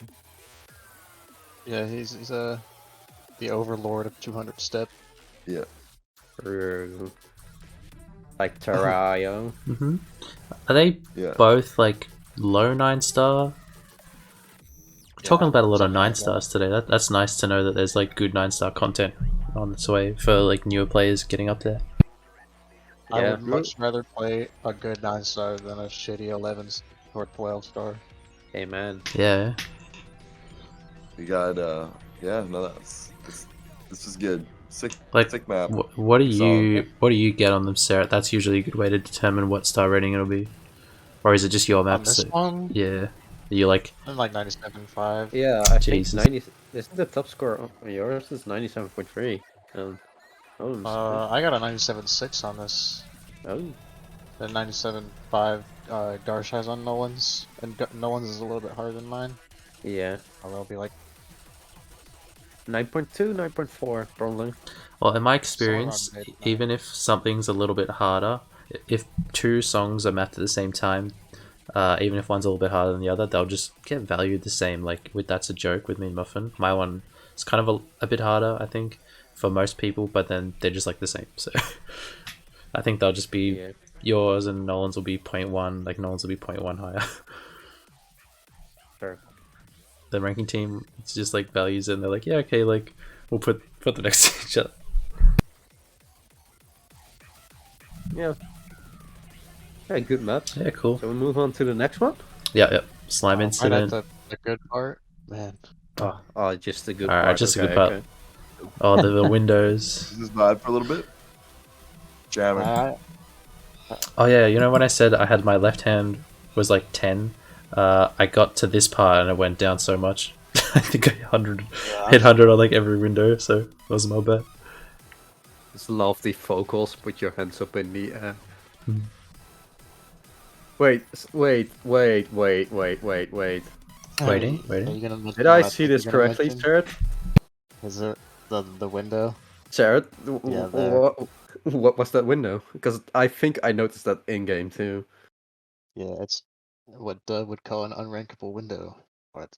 Yeah, he's the overlord of 200 step. Yeah. Like Terrario. Mm-hmm. Are they Yeah. both like low 9-star? We're talking about a lot of something like 9-stars today. That's nice to know that there's like good 9-star content on its way for like newer players getting up there. I Yeah. would much rather play a good 9-star than a shitty 11 or 12-star. Hey man. Yeah. We got this is good. Sick map. What do Solid. you get on them, Sarah? That's usually a good way to determine what star rating it'll be. Or is it just your map? On this one, Yeah. You like I'm like 97.5. Yeah, I Jesus. think 90. Isn't the top score on yours is 97.3? I got a 97.6 on this. Oh. The 97.5 Darsh has on Nolan's, and Nolan's is a little bit harder than mine. Yeah. Although it'll be like 9.2, 9.4, probably. Well, in my somewhere experience, around mid. even if something's a little bit harder, if two songs are mapped at the same time, even if one's a little bit harder than the other, they'll just get valued the same. Like with That's a Joke with Me and Muffin, my one is kind of a bit harder, I think, for most people, but then they're just like the same. So I think they'll just be yours, and Nolan's will be 0.1. Like Nolan's will be 0.1 higher. Sure. The ranking team, it's just like values, and they're like, yeah, okay, like we'll put them next to each other. Yeah. Yeah, good map. Yeah, cool. So we move on to the next one? Yeah. Slime Right incident. at the good part, man. Oh, just the good Alright, part. just a okay, good part. okay. Oh, the windows. This is bad for a little bit. Jamming. Oh yeah, you know when I said I had my left hand was like 10, I got to this part and it went down so much. I think I hit 100 on like every window, so it wasn't my bad. Just love the vocals. Put your hands up in the air. Hmm. Wait. Waiting. Are you gonna Did I see this correctly, Cerret? Is it the window? Cerret, Yeah, there. what was that window? Because I think I noticed that in game too. Yeah, it's what Doug would call an unrankable window, but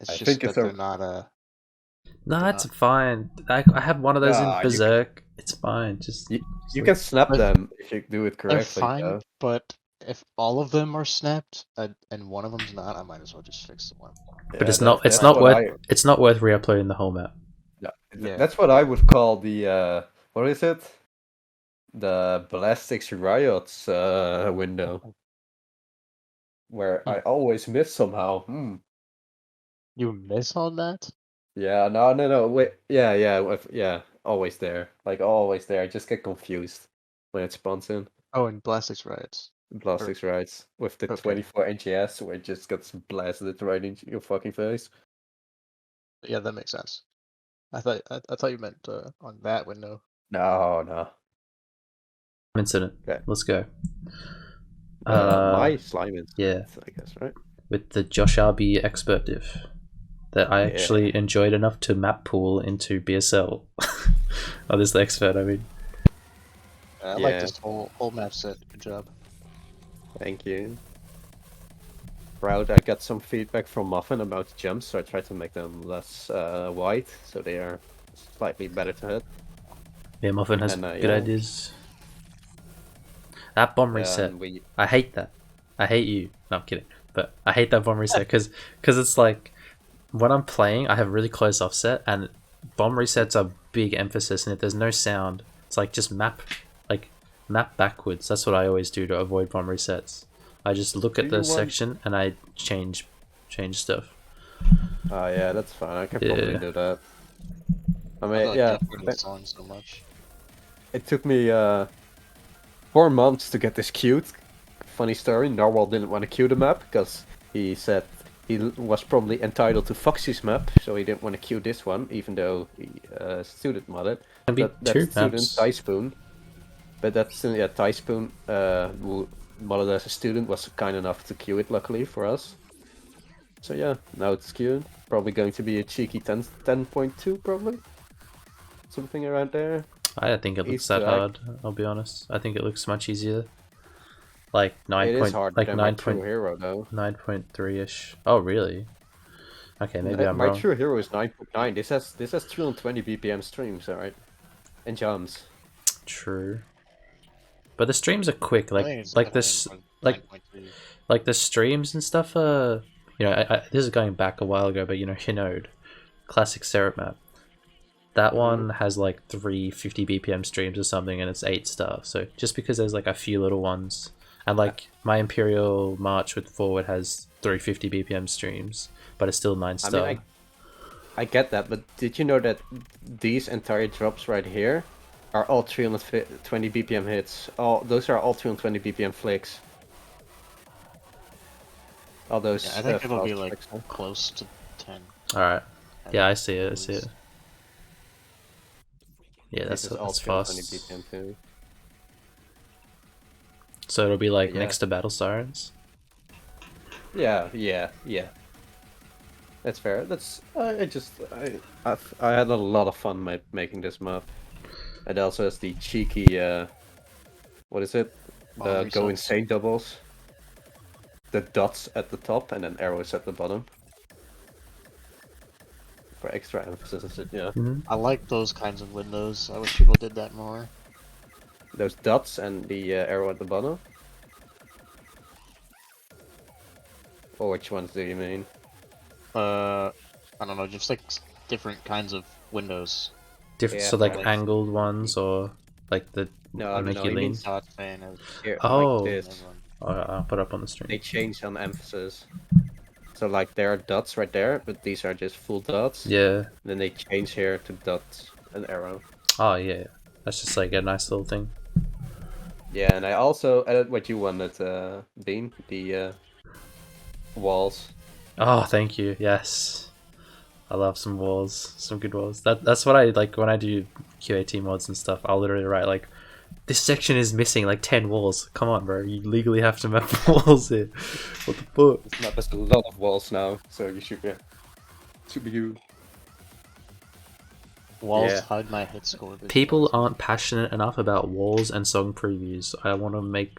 it's I just think that it's a- they're not Nah, it's fine. I had one of those in Ah, you Berserk. It's fine. Just You can snap But them if you do it they're correctly. fine. though. But if all of them are snapped and one of them's not, I might as well just fix the one. but Yeah, it's not that's not what worth it's not worth re-uploading the whole map. Yeah. That's what I would call the what is it? The Blastics Riots window, where I always miss somehow. You miss on that? Yeah, no. Wait, yeah. Always there, like always there. I just get confused when it spawns in. Oh, and Blastix Riots. Plastics Riots with the Okay. 24 NGS, where it just gets blasted right into your fucking face. Yeah, that makes sense. I thought you meant on that window. No. Incident. Okay. Let's go. My slime is, yeah. I guess, right? With the Josh RB expert diff that I actually enjoyed enough to map pool into BSL. Oh, this is the expert, I mean. I like this whole map set. Good job. Thank you. Proud. I got some feedback from Muffin about the jumps, so I tried to make them less wide, so they are slightly better to hit. Yeah, Muffin has good ideas. That bomb reset. I hate that. I hate you. No, I'm kidding. But I hate that bomb reset because it's like when I'm playing, I have really close offset, and bomb resets are big emphasis. And if there's no sound, it's like just map backwards. That's what I always do to avoid bomb resets. I just look at the section and I change stuff. Oh yeah, that's fine. I can probably do that. I mean, Song so much. It took me 4 months to get this queued. Funny story, Narwhal didn't want to queue the map because he said he was probably entitled to Foxy's map, so he didn't want to queue this one, even though he student modded. That student, Tyspoon. But that student, Tyspoon, who modded as a student, was kind enough to queue it, luckily for us. So yeah, now it's queued. Probably going to be a cheeky 10.2, probably. Something around there. I don't think it looks that hard, I'll be honest. I think it looks much easier. like 9 It is point, harder like than my true hero though. 9.3ish. Oh really? Okay, maybe I'm My wrong. true hero is 9.9. This has 320 BPM streams, alright, and jumps. True. But the streams are quick. I think it's Like definitely this, more than like 9.3. like the streams and stuff are. This is going back a while ago, but classic cerret map. That one has like 350 BPM streams or something, and it's 8 stars. So just because there's like a few little ones, and like my Imperial March with Forward has 350 BPM streams, but it's still 9 star. I mean, I get that, but did you know that these entire drops right here are all 320 BPM hits? Those are all 320 BPM flicks. All those. Yeah, I think it'll be fast like flicks, huh? close to 10. All right. Yeah, I see it. I At see it. least. Yeah, This that's is all that's 320 fast. BPM too. So it'll be like Yeah. next to Battle Sirens. Yeah. That's fair. I had a lot of fun making this map. It also has the cheeky what is it? The go resets. insane doubles. The dots at the top and then arrows at the bottom. For extra emphasis, yeah. I like those kinds of windows. I wish people did that more. Those dots and the arrow at the bottom. Or which ones do you mean? I don't know, just like different kinds of windows. Different, Yeah, so like like- angled ones or like the No, make no, you he lean. means- Not fan of Here, Oh. like this. everyone. I'll put up on the stream. They change on emphasis. So like there are dots right there, but these are just full dots. Yeah. Then they change here to dots and arrow. Oh yeah. That's just like a nice little thing. Yeah, and I also added what you wanted, Bean, the walls. Oh, thank you. Yes. I love some walls, some good walls. That's what I like when I do QAT mods and stuff. I'll literally write like, this section is missing like 10 walls. Come on, bro. You legally have to map walls here. What the fuck? This map has a lot of walls now, so you should be good. Walls Yeah. hide my hit score. People aren't passionate enough about walls and song previews. I want to make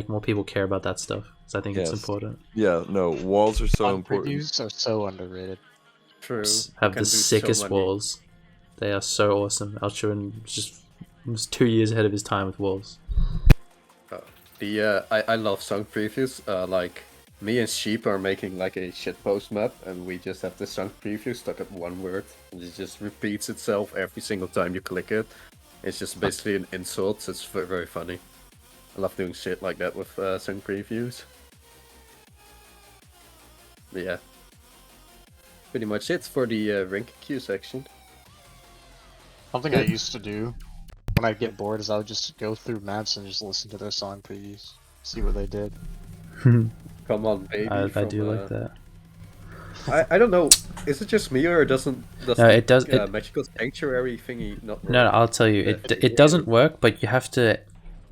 more people care about that stuff because I think it's Yes. important. Yeah, no, walls are so Song important. previews are so underrated. True. Have the sickest walls. They are so awesome. Alchuin was 2 years ahead of his time with walls. I love song previews. Like me and Sheep are making like a shitpost map, and we just have the song preview stuck at one word, and it just repeats itself every single time you click it. It's just basically an insult. So it's very, very funny. I love doing shit like that with song previews. But yeah, pretty much it for the rank queue section. Something I used to do when I'd get bored is I would just go through maps and just listen to their song previews, see what they did. Come on, baby. I do like that. I don't know. Is it just me or does No, it does. Magical Sanctuary thingy not work? No, I'll tell you, it doesn't work, but you have to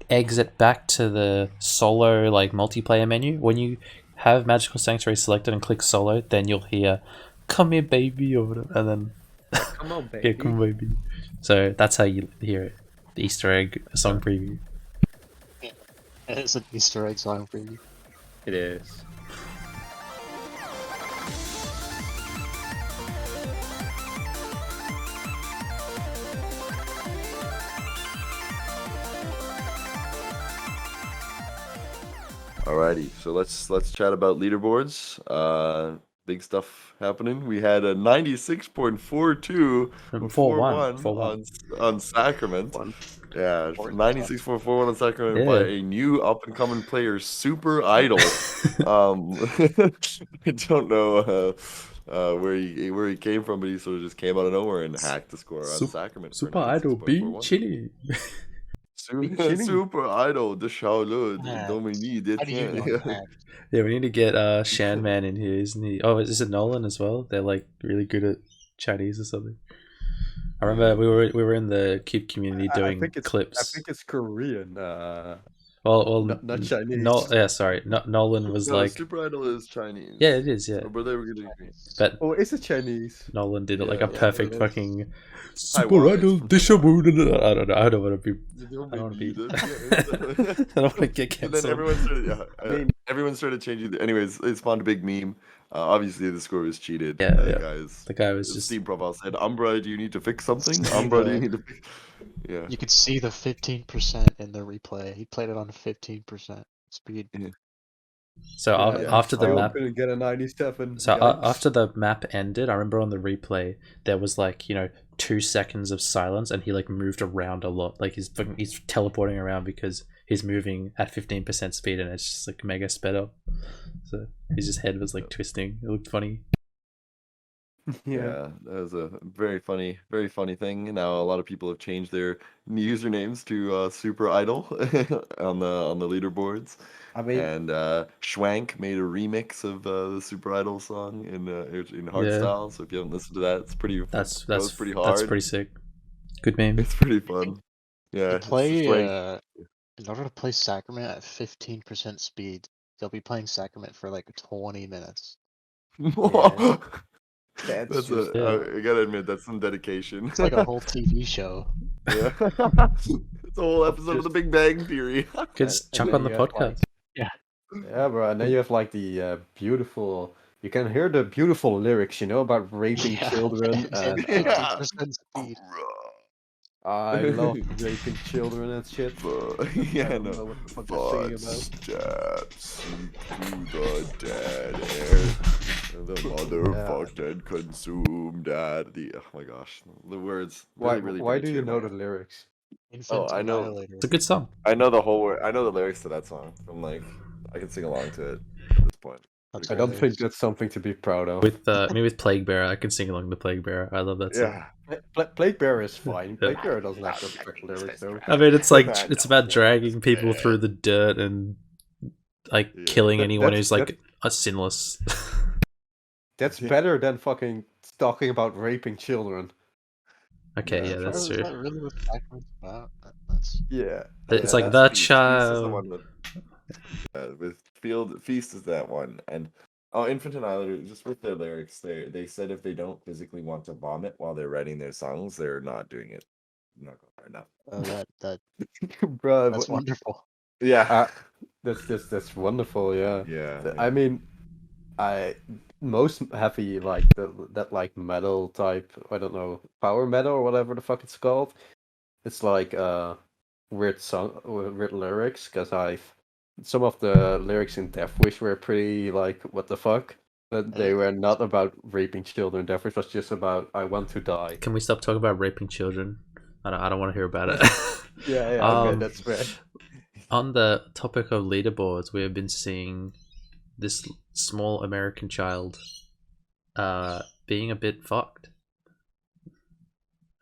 exit back to the solo like multiplayer menu. When you have Magical Sanctuary selected and click solo, then you'll hear "Come here, baby," or whatever, and then Come on, baby. yeah, come on, baby. So that's how you hear it. The Easter egg song preview. It's an Easter egg song preview. It is. Alrighty, so let's chat about leaderboards. Big stuff happening. We had a 96.42 4-1 on Sacrament. Yeah, 96.41 on Sacrament Yeah. by a new up and coming player, Super Idol. I don't know where he came from, but he sort of just came out of nowhere and hacked the score on Sacrament. for Super Idol, be 96.41. chilly. Super Idol, the Shaolin, Yeah. Dominique, How do you know that? Yeah, we need to get Shanman in here, isn't he? Oh, is it Nolan as well? They're like really good at Chinese or something. I remember we were in the Cube community doing clips. I think it's Korean. Well, Well, Not Chinese. sorry. Nolan was No, like, Super Idol is Chinese. yeah, it is, yeah. But they were gonna agree. But Oh, is it Chinese? Nolan did it like Yeah, a yeah, perfect it is. fucking Super Taiwan, it's Idol from Dishabu. I don't know. I don't want to be. You don't I don't make want to me be. either. I don't want to get And then cancelled. everyone started, I mean- everyone started changing. Anyways, it spawned a big meme. Obviously, the score was cheated. Yeah, yeah. Guys, The guy was his just. Steam profile said, "Umbra, do you need to fix something? See Umbra, do you the- need to fix?" Yeah. You could see the 15% in the replay. He played it on 15% speed. So Yeah, after the still map, couldn't get a 97. so yikes. after the map ended, I remember on the replay there was like 2 seconds of silence, and he like moved around a lot. Like he's teleporting around because he's moving at 15% speed, and it's just like mega sped up. So his head was like twisting. It looked funny. Yeah, that was a very funny thing. Now a lot of people have changed their usernames to Super Idol on the leaderboards. I mean, And Schwank made a remix of the Super Idol song in hardstyle. So if you haven't listened to that, it's pretty. That's goes pretty hard. That's pretty sick. Good meme. It's pretty fun. Yeah, To it's play, Schwank. in order to play Sacrament at 15% speed, they'll be playing Sacrament for like 20 minutes. That's just- I gotta admit, that's some dedication. It's like a whole TV show. Yeah, it's a whole episode of The Big Bang Theory. Just and chuck then on the you have, like- podcast. Yeah, bro. And then you have like the beautiful. You can hear the beautiful lyrics, about raping Yeah, children. and And, 15% speed. I love raping children and shit. Yeah, I don't no. know what the fuck they're singing about. Steps into the dead air. The motherfucked and consumed at the. Oh my gosh, the words. Why? Really Why did do you cheer know me the up. lyrics? Infant I know. Annihilator. It's a good song. I know the whole word. I know the lyrics to that song. I'm like, I can sing along to it at this point. That's I all don't there think is. that's something to be proud of. With me with Plague Bearer, I can sing along to Plague Bearer. I love that song. Yeah. Plague Bearer is fine. Yeah. Plague Bearer doesn't have the correct lyrics though. I mean, it's like I it's know. about dragging people through the dirt and like Yeah. killing anyone That's- who's like a sinless. That's Yeah. better than fucking talking about raping children. Okay, Yeah, yeah, that's Is true. that really what Sacrament's about? That's Yeah. It's Yeah, like that's the Feast. Feast is the child. one with Feast is that one, and Infant Annihilator, just with their lyrics, they said if they don't physically want to vomit while they're writing their songs, they're not doing it. I'm not going far enough. Bro, that's wonderful. Yeah, that's wonderful. Yeah. yeah. I mean, most heavy like that like metal type. I don't know, power metal or whatever the fuck it's called. It's like weird song, weird lyrics. Because some of the lyrics in Death Wish were pretty like what the fuck. But they were not about raping children. Death Wish was just about I want to die. Can we stop talking about raping children? I don't want to hear about it. Yeah, okay, that's fair. On the topic of leaderboards, we have been seeing this small American child being a bit fucked.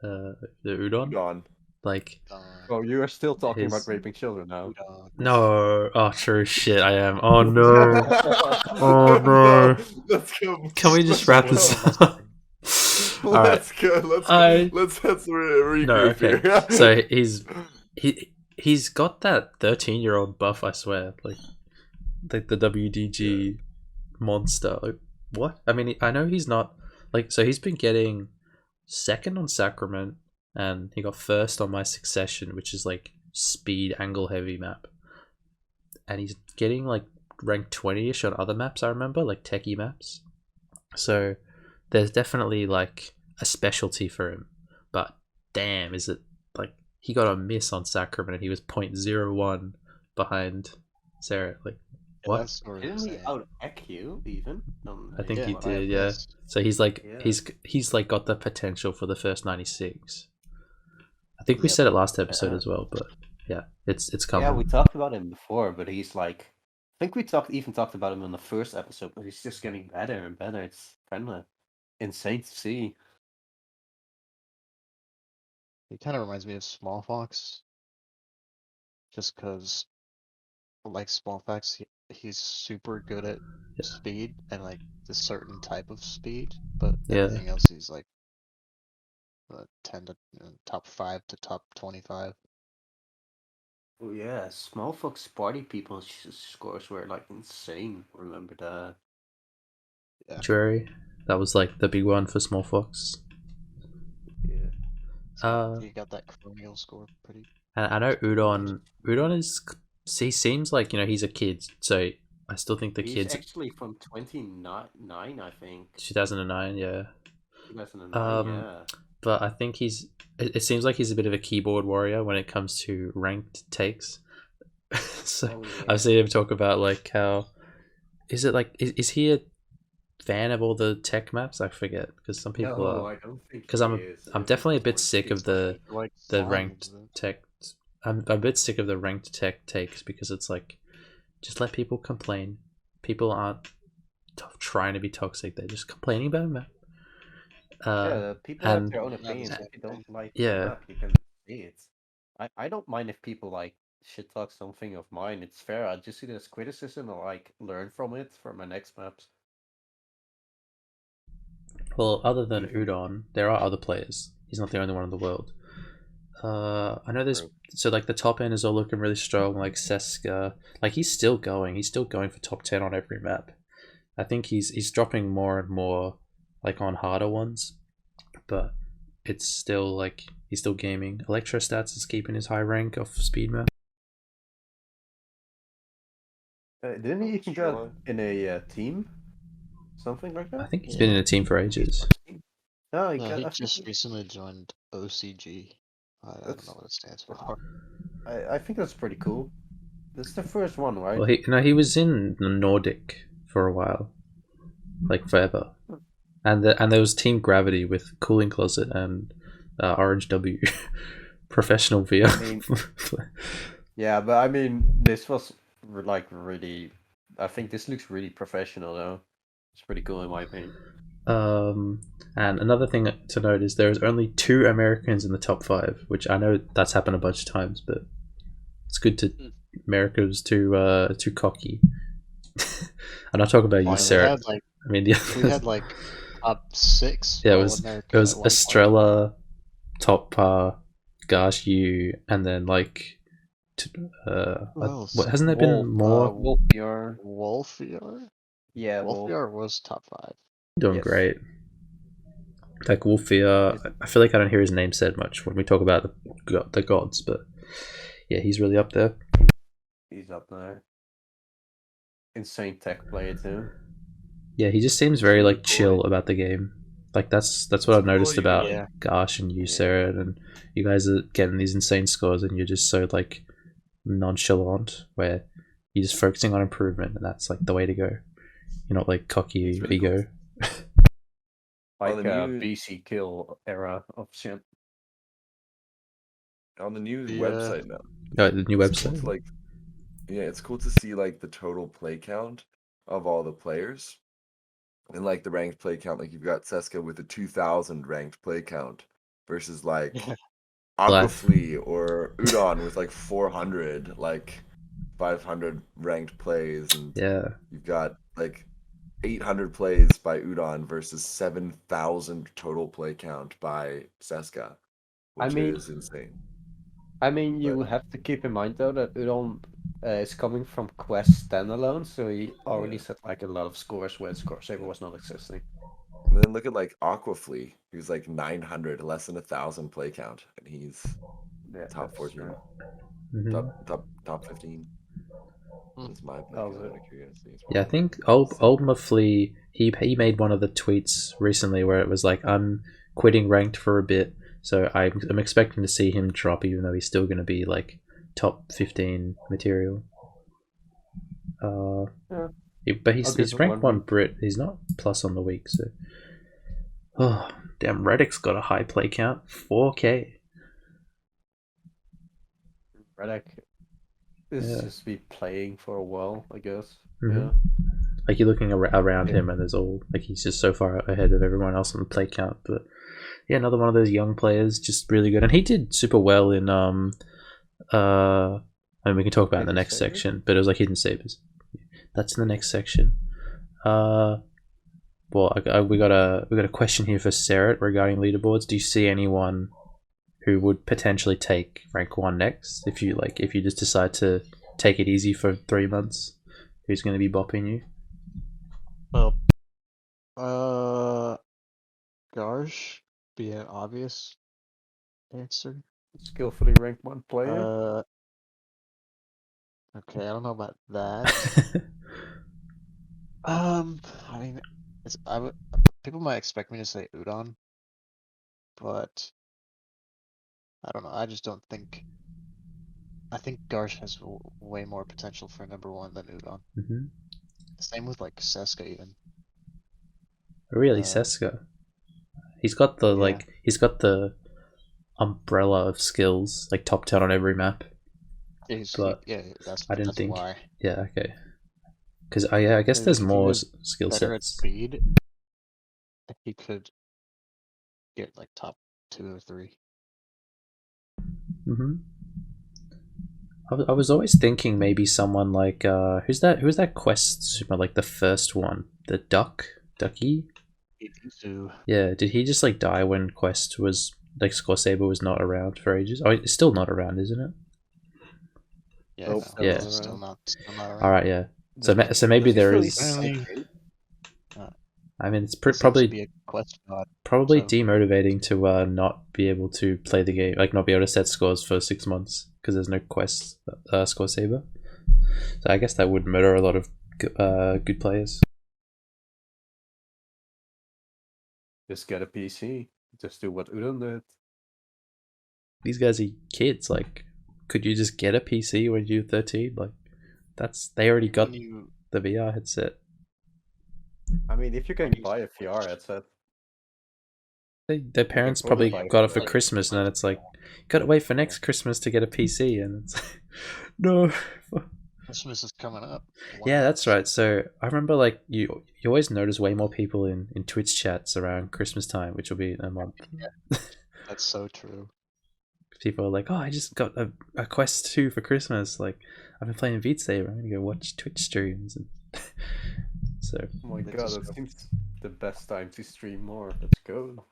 The Udon? Gone. Like, Oh, you are still talking His- about raping children now. no. Oh, true shit, I am. Oh, no. Oh, no. Let's go. Can we just wrap this up? Alright. Let's go. Let's regroup No, okay. here. So he's got that 13-year-old buff, I swear. Like the WDG monster. Like, what? I mean, I know he's not like, so he's been getting second on Sacrament, and he got first on my Succession, which is like speed angle heavy map. And he's getting like ranked 20ish on other maps, I remember, like techie maps. So there's definitely like a specialty for him. But damn, is it like he got a miss on Sacrament and he was 0.01 behind Cerret. Like, what? That's sort of Didn't he insane. out you even? I think he what did, I've yeah. read. So he's like Yeah. he's like got the potential for the first 96. I think we Yep. said it last episode Yeah. as well, but yeah, it's coming. Yeah, we talked about him before, but he's like, I think we talked about him in the first episode, but he's just getting better and better. It's kind of insane to see. He kind of reminds me of Small Fox. Just because, like Small Fox, he's super good at Yeah. speed and like this certain type of speed, but Yeah. everything else he's like 10 to top 5 to top 25. Oh yeah, Small Fox Party People scores were like insane. Remember that? Sanctuary. That was like the big one for Small Fox. Yeah. Uh, You got that Chromial score pretty. and I know Udon. Udon is. He seems like he's a kid, so I still think the He's kids. actually from 29, I think. 2009, yeah. 2009, Um, yeah. but I think he's. It seems like he's a bit of a keyboard warrior when it comes to ranked takes. So Oh, yeah. I've seen him talk about like how. Is it like is he a fan of all the tech maps? I forget because some people No, are. I don't think Because he I'm is. I'm I think definitely a he's bit more sick of into the Like the songs, ranked tech. I'm a bit sick of the ranked tech takes because it's like, just let people complain. People aren't trying to be toxic; they're just complaining about a map. Yeah, people have And their own Not the opinions. same If you don't thing. like the yeah, map, you can say it. I don't mind if people like shit talk something of mine. It's fair. I just see it as criticism and like learn from it for my next maps. well, other than Udon, there are other players. He's not the only one in the world. I know there's True. so like the top end is all looking really strong. Like Seska, like he's still going. He's still going for top 10 on every map. I think he's dropping more and more, like on harder ones, but it's still like he's still gaming. Electrostats is keeping his high rank off speed map. Didn't he even get in a team? Something like I that? think he's been in a team for ages. No, No, he I think just recently joined OCG. I don't that's know what it stands for. I think that's pretty cool. That's the first one, right? Well, he was in the Nordic for a while, like forever, and there was Team Gravity with Cooling Closet and Orange W, professional VR. I mean, yeah, but I mean, this was like really. I think this looks really professional, though. It's pretty cool in my opinion. And another thing to note is there is only 2 Americans in the top 5, which I know that's happened a bunch of times, but it's good to. America's too cocky. I'm not talking about you, Why, Sarah. I mean, the we had like top 6. yeah, it All was America at one point. Estrella, top Gosh, you, and then like, Who else? what hasn't there been more? Wolfiar. Wolfiar? Yeah, Wolfiar was top 5. Doing yes. great. Like Wolfia, I feel like I don't hear his name said much when we talk about the gods, but yeah, he's really up there. He's up there. Insane tech player too. Yeah, he just seems very like chill about the game. Like that's what I've noticed about Yeah. Gosh and you, Yeah. Sarah, and you guys are getting these insane scores, and you're just so like nonchalant, where you're just focusing on improvement, and that's like the way to go. You're not like cocky It's really ego. Like the new- BC kill era of shit. On the new Yeah. website now. The new It's cool website. to, yeah, it's cool to see like the total play count of all the players. And like the ranked play count, like you've got Seska with a 2,000 ranked play count versus like Black. Aquaflea or Udon with like 400, like 500 ranked plays, and Yeah, you've got like 800 plays by Udon versus 7,000 total play count by Seska, which is insane. I mean, you But- have to keep in mind though that Udon is coming from Quest standalone, so he already Yeah. set like a lot of scores where Scoresaber was not existing. And then look at like Aquaflea, who's like 900, less than 1,000 play count, and he's Yeah, top that's 14, true. Mhm. top 15. That's my pick. Oh, Out of curiosity. It's Yeah, I probably think like Old Maflea, he made one of the tweets recently where it was like, I'm quitting ranked for a bit, so I'm expecting to see him drop, even though he's still going to be like top 15 material. Yeah. But I'll he's give it ranked 1 1 Brit. He's not plus on the week, so. Oh, damn, Reddick's got a high play count, 4K. Reddick is Yeah. just be playing for a while, I guess. Mhm. Yeah. Like you're looking around Yeah. him, and there's all like he's just so far ahead of everyone else on the play count. But yeah, another one of those young players, just really good, and he did super well in I mean, we can talk about it in the Hidden next Saber? section, but it was like Hidden Sabers. That's in the next section. Well, we got a question here for cerret regarding leaderboards. Do you see anyone who would potentially take rank 1 next if you just decide to take it easy for 3 months? Who's going to be bopping you? Well, Garsh be an obvious answer. Skillfully ranked 1 player. Okay, I don't know about that. I mean, people might expect me to say Udon, but I don't know. I just don't think. I think Garsh has way more potential for number 1 than Udon. Mm-hmm. Same with like Seska even. Really, Seska. He's got the umbrella of skills, like top 10 on every map. But that's I didn't think. Why. Yeah, okay. Because I guess there's more skill better at sets. speed. He could get like top 2 or 3. Mm-hmm. I was always thinking maybe someone like who's that quest swimmer, like the first one, the Ducky. Yeah, did he just like die when Quest was like Scoresaber was not around for ages? Oh, it's still not around, isn't it? Yeah, Nope. no, Yeah. still not around. All right, yeah. So maybe there is. I mean, it's probably be a quest god, probably so. demotivating to not be able to play the game, like not be able to set scores for 6 months because there's no quest Scoresaber. So I guess that would murder a lot of good players. Just get a PC. Just do what Udon did. These guys are kids. Like, could you just get a PC when you're 13? Like, they already got the VR headset. I mean, if you can buy a VR headset. Their parents probably got it for Christmas, and then it's like, gotta wait for next Christmas to get a PC, and it's like, no. Christmas is coming up. Yeah, that's right. So I remember, like, you always notice way more people in Twitch chats around Christmas time, which will be in a month. Yeah. That's so true. People are like, oh, I just got a Quest 2 for Christmas. Like, I've been playing Beat Saber. I'm gonna go watch Twitch streams. And so. Oh my god, that seems the best time to stream more. Let's go.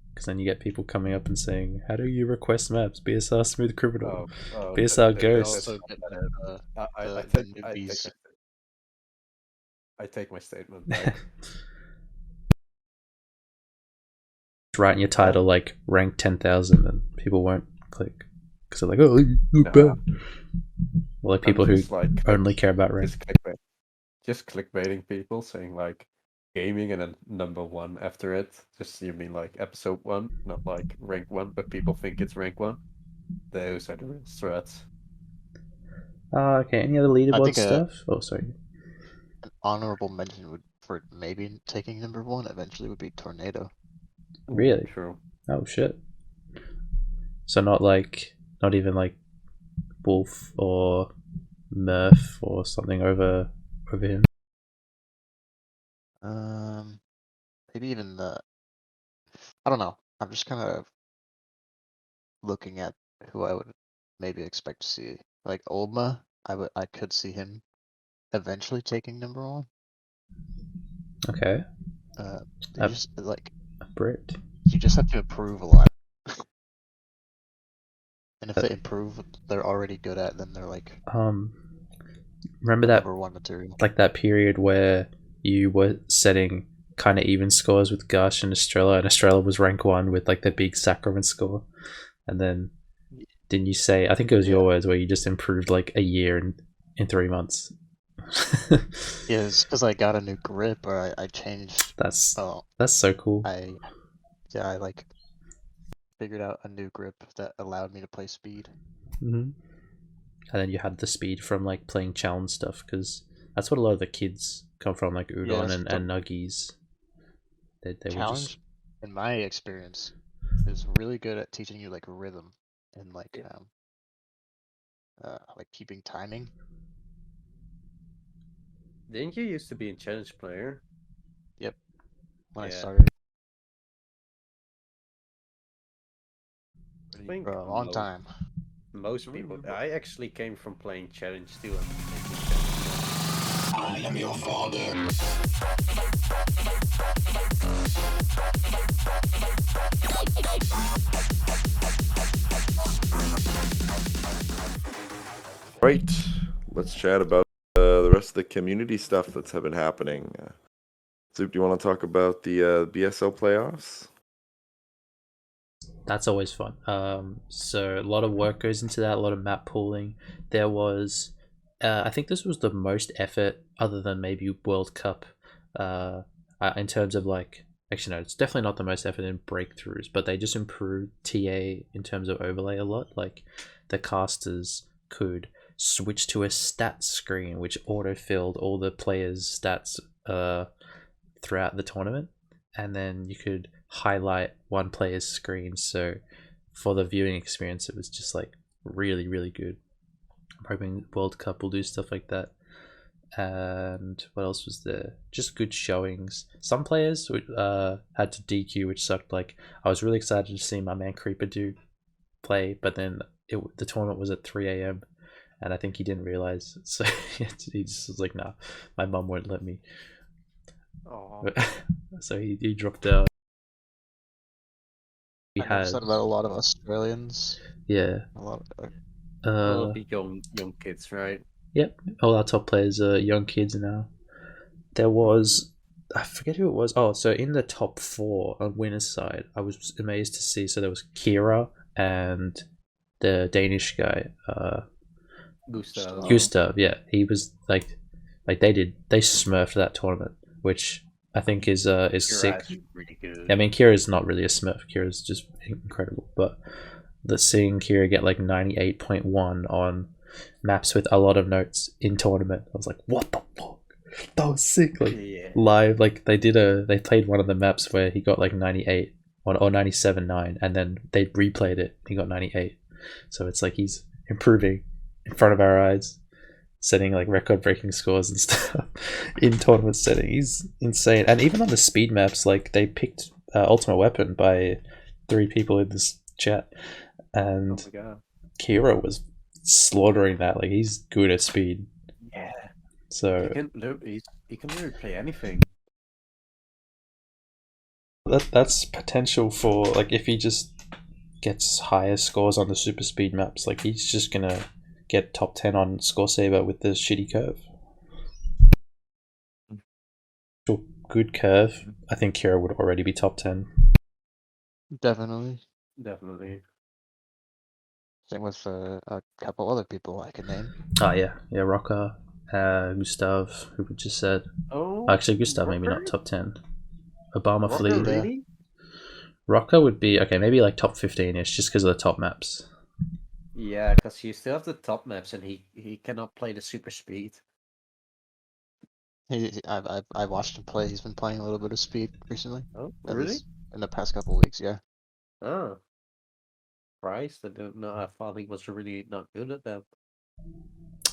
Because then you get people coming up and saying, how do you request maps? BSR Smooth Criminal. BSR They Ghost. also get I take my statement back. Write in your title like rank 10,000 and people won't click. Because they're like, oh, you bad. Well, like people who only care about rank. Just clickbaiting people saying like gaming and then number 1 after it. Just you mean like episode 1, not like rank 1, but people think it's rank 1. Those are the real threats. Okay, any other leaderboard stuff? Oh, sorry. An honorable mention for maybe taking number 1 eventually would be Tornado. Really? True. Oh shit. So not even like Wolf or Murph or something over him. Maybe even I don't know. I'm just kind of looking at who I would maybe expect to see. Like Olma, I could see him eventually taking number 1. Okay. Just like a Brit. You just have to improve a lot. And if they improve they're already good at, then they're like remember that number 1 material. Like that period where you were setting kind of even scores with Gush and Estrella was rank 1 with like the big Sacrament score, and then didn't you say, I think it was your words, where you just improved like a year in 3 months? Yeah, it's because I got a new grip, or I changed. That's so cool. I like figured out a new grip that allowed me to play speed. Mm-hmm. And then you had the speed from like playing challenge stuff, because that's what a lot of the kids come from, like Udon and Nuggies. They challenge, were just... in my experience, is really good at teaching you like rhythm and like keeping timing. Didn't you used to be a challenge player? Yep. When I started. For a long time. Most people. I actually came from playing challenge too. I am your father. Right. Let's chat about the rest of the community stuff that's been happening. Zoop, do you want to talk about the BSL playoffs? That's always fun. So a lot of work goes into that, a lot of map pooling. There was, I think this was the most effort, other than maybe World Cup, in terms of like, actually no, it's definitely not the most effort in breakthroughs, but they just improved TA in terms of overlay a lot. Like the casters could switch to a stats screen, which auto-filled all the players' stats throughout the tournament, and then you could highlight one player's screen, so for the viewing experience it was just like really really good. I'm hoping World Cup will do stuff like that. And what else was there? Just good showings. Some players had to DQ, which sucked. Like I was really excited to see my man Creeper do play, but then the tournament was at 3 a.m. and I think he didn't realize, so he just was like, nah, my mum won't let me. So he dropped out. We I know had said about a lot of Australians. yeah, A lot of, All of the young kids, right? yep, all our top players are young kids now. There was, I forget who it was. Oh, so in the top 4 on winners side, I was amazed to see. So there was Kira and the Danish guy, Gustav. Gustav. Yeah, he was like they smurfed that tournament, which I think is sick. Really good. I mean, Kira's not really a smurf. Kira's just incredible, but seeing Kira get like 98.1 on maps with a lot of notes in tournament, I was like, what the fuck? That was sick. Like live, like they played one of the maps where he got like 98 or 97.9, and then they replayed it. He got 98. So it's like he's improving in front of our eyes, setting like record-breaking scores and stuff in tournament setting. He's insane. And even on the speed maps, like they picked Ultimate Weapon by 3 people in this chat, and Kira was slaughtering that. Like he's good at speed. Yeah. So he can really play anything. that's potential for like if he just gets higher scores on the super speed maps, like he's just gonna get top 10 on Scoresaber with the shitty curve. Good curve. I think Kira would already be top 10. definitely. Same with a couple other people I could name. Oh yeah, Rocker, Gustav, who we just said. Oh, Actually, Gustav maybe Rocker? not top 10. Obama Rocker, Flea. really? Rocker would be okay, maybe like top 15ish, just because of the top maps. Yeah, because you still have the top maps, and he cannot play the super speed. I watched him play. He's been playing a little bit of speed recently. Oh, At really? least in the past couple of weeks, yeah. Oh, Christ! I don't know. I thought he was really not good at that.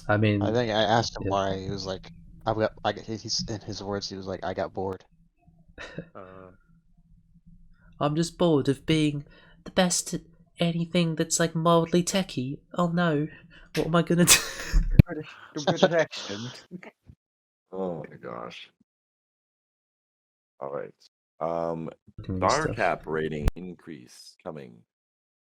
I mean, I think I asked him yeah. why. He was like, he's in his words. He was like, I got bored. I'm just bored of being the best at anything that's like mildly techie. Oh no, what am I gonna do? The British accent. Oh my gosh. All right. New Star stuff. cap rating increase coming.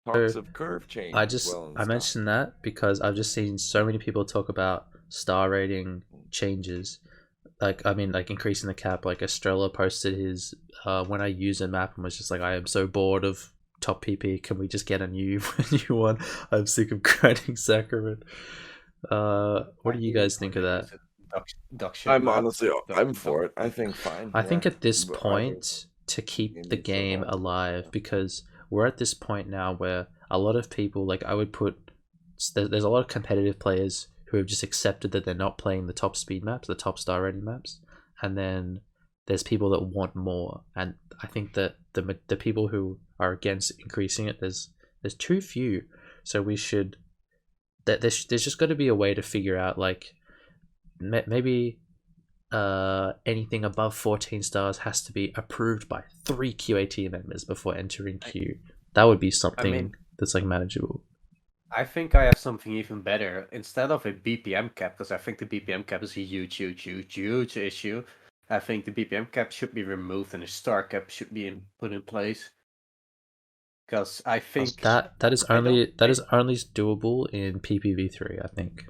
Talks of curve change. I mentioned that because I've just seen so many people talk about star rating changes. Like I mean, like increasing the cap. Like Estrella posted his when I use a map and was just like, I am so bored of top PP. Can we just get a new one? I'm sick of grinding Sacrament. What do you guys think of that? I'm honestly, I'm for it. I think fine. I think at this point, to keep the game alive, because we're at this point now where a lot of people, like I would put, there's a lot of competitive players who have just accepted that they're not playing the top speed maps, the top star rating maps, and then there's people that want more. And I think that the people who are against increasing it, there's too few. So we should, there's just got to be a way to figure out like maybe anything above 14 stars has to be approved by 3 QAT members before entering queue. That would be something that's like manageable. I think I have something even better. Instead of a BPM cap, because I think the BPM cap is a huge issue. I think the BPM cap should be removed and a star cap should be put in place. Because I think that is I don't only think- doable in PPV3, I think.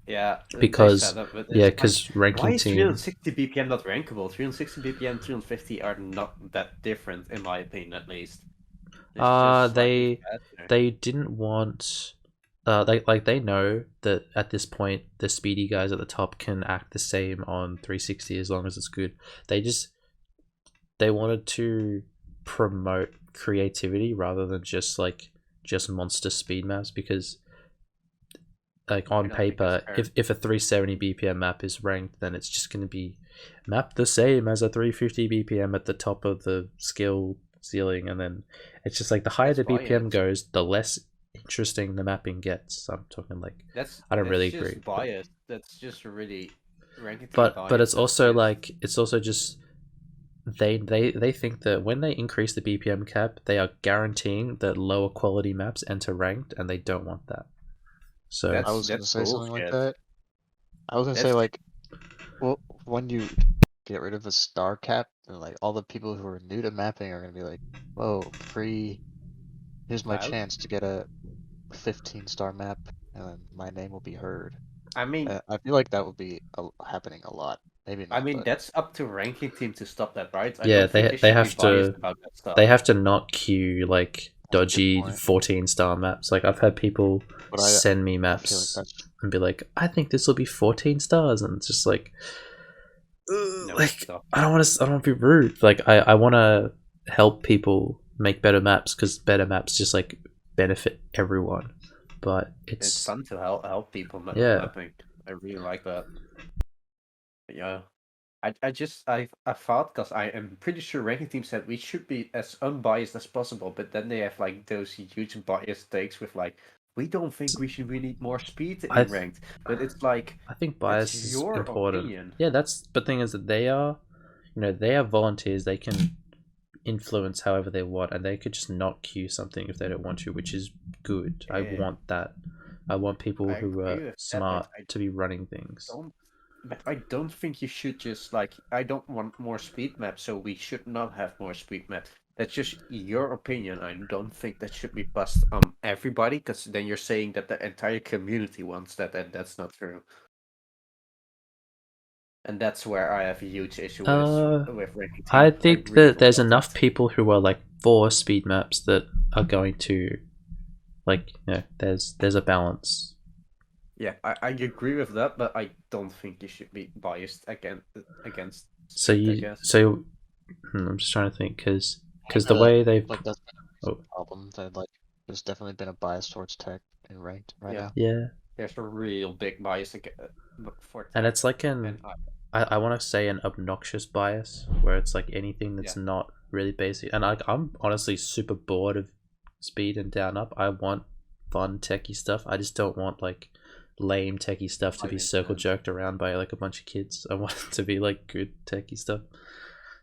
yeah, Because they said that, but yeah, it's because like, ranking why is team. 360 BPM not rankable? 360 BPM, 350 are not that different, in my opinion, at least. It's just slightly faster. They didn't want. They know that at this point the speedy guys at the top can act the same on 360 as long as it's good. They wanted to promote creativity rather than just monster speed maps, because like on I don't think that's paper, fair. if a 370 BPM map is ranked, then it's just going to be mapped the same as a 350 BPM at the top of the skill ceiling, and then it's just like the higher That's the BPM biased. goes, the less interesting the mapping gets. I'm talking like I don't really agree, Just biased. That's just really ranking team but bias. it's That's also just- it's also just they think that when they increase the BPM cap, they are guaranteeing that lower quality maps enter ranked, and they don't want that. So That's- I was gonna say something like bullshit. that. I was gonna say That's- like, well, when you get rid of a star cap, then like all the people who are new to mapping are gonna be like, whoa, here's my Wow. chance to get a 15-star map, and then my name will be heard. I mean, I feel like that would be happening a lot. Maybe not. But that's up to ranking team to stop that, right? I yeah, don't think they should have be biased to about that stuff. they have to not queue like That's a good dodgy point. 14-star maps. Like I've had people But send me I feel like maps that's and be like, I think this will be 14 stars, and it's just like, No, like stop. I don't want to be rude. Like I want to help people make better maps, because better maps just like benefit everyone. But It's it's fun to help people Yeah. mapping. I really like that. But yeah. I thought, because I am pretty sure ranking team said we should be as unbiased as possible, but then they have like those huge biased takes with like, we don't think we need more speed I in th- ranked, but it's like, I think that's bias is your important. opinion. Yeah, that's the thing, is that they are volunteers. They can influence however they want, and they could just not queue something if they don't want to, which is good. I Yeah. want that. I want people I who agree are with that, but smart I to be running things. But I don't think you should just like, I don't want more speed maps, so we should not have more speed maps. That's just your opinion. I don't think that should be passed on everybody, because then you're saying that the entire community wants that, and that's not true. And that's where I have a huge issue with ranking team. I think really that there's don't want enough people who are like for speed maps that are going to, like, there's a balance. Yeah, I agree with that, but I don't think you should be biased against So speed, I guess. I'm just trying to think, because Maybe the way they've like that's Oh. a problem. That like there's definitely been a bias towards tech in ranked right Yeah. now. yeah, There's a real big bias for and tech, it's like and I want to say an obnoxious bias, where it's like anything that's not really basic. And I'm honestly super bored of speed and down up. I want fun techie stuff. I just don't want like lame techie stuff to be circle jerked around by like a bunch of kids. I want it to be like good techie stuff.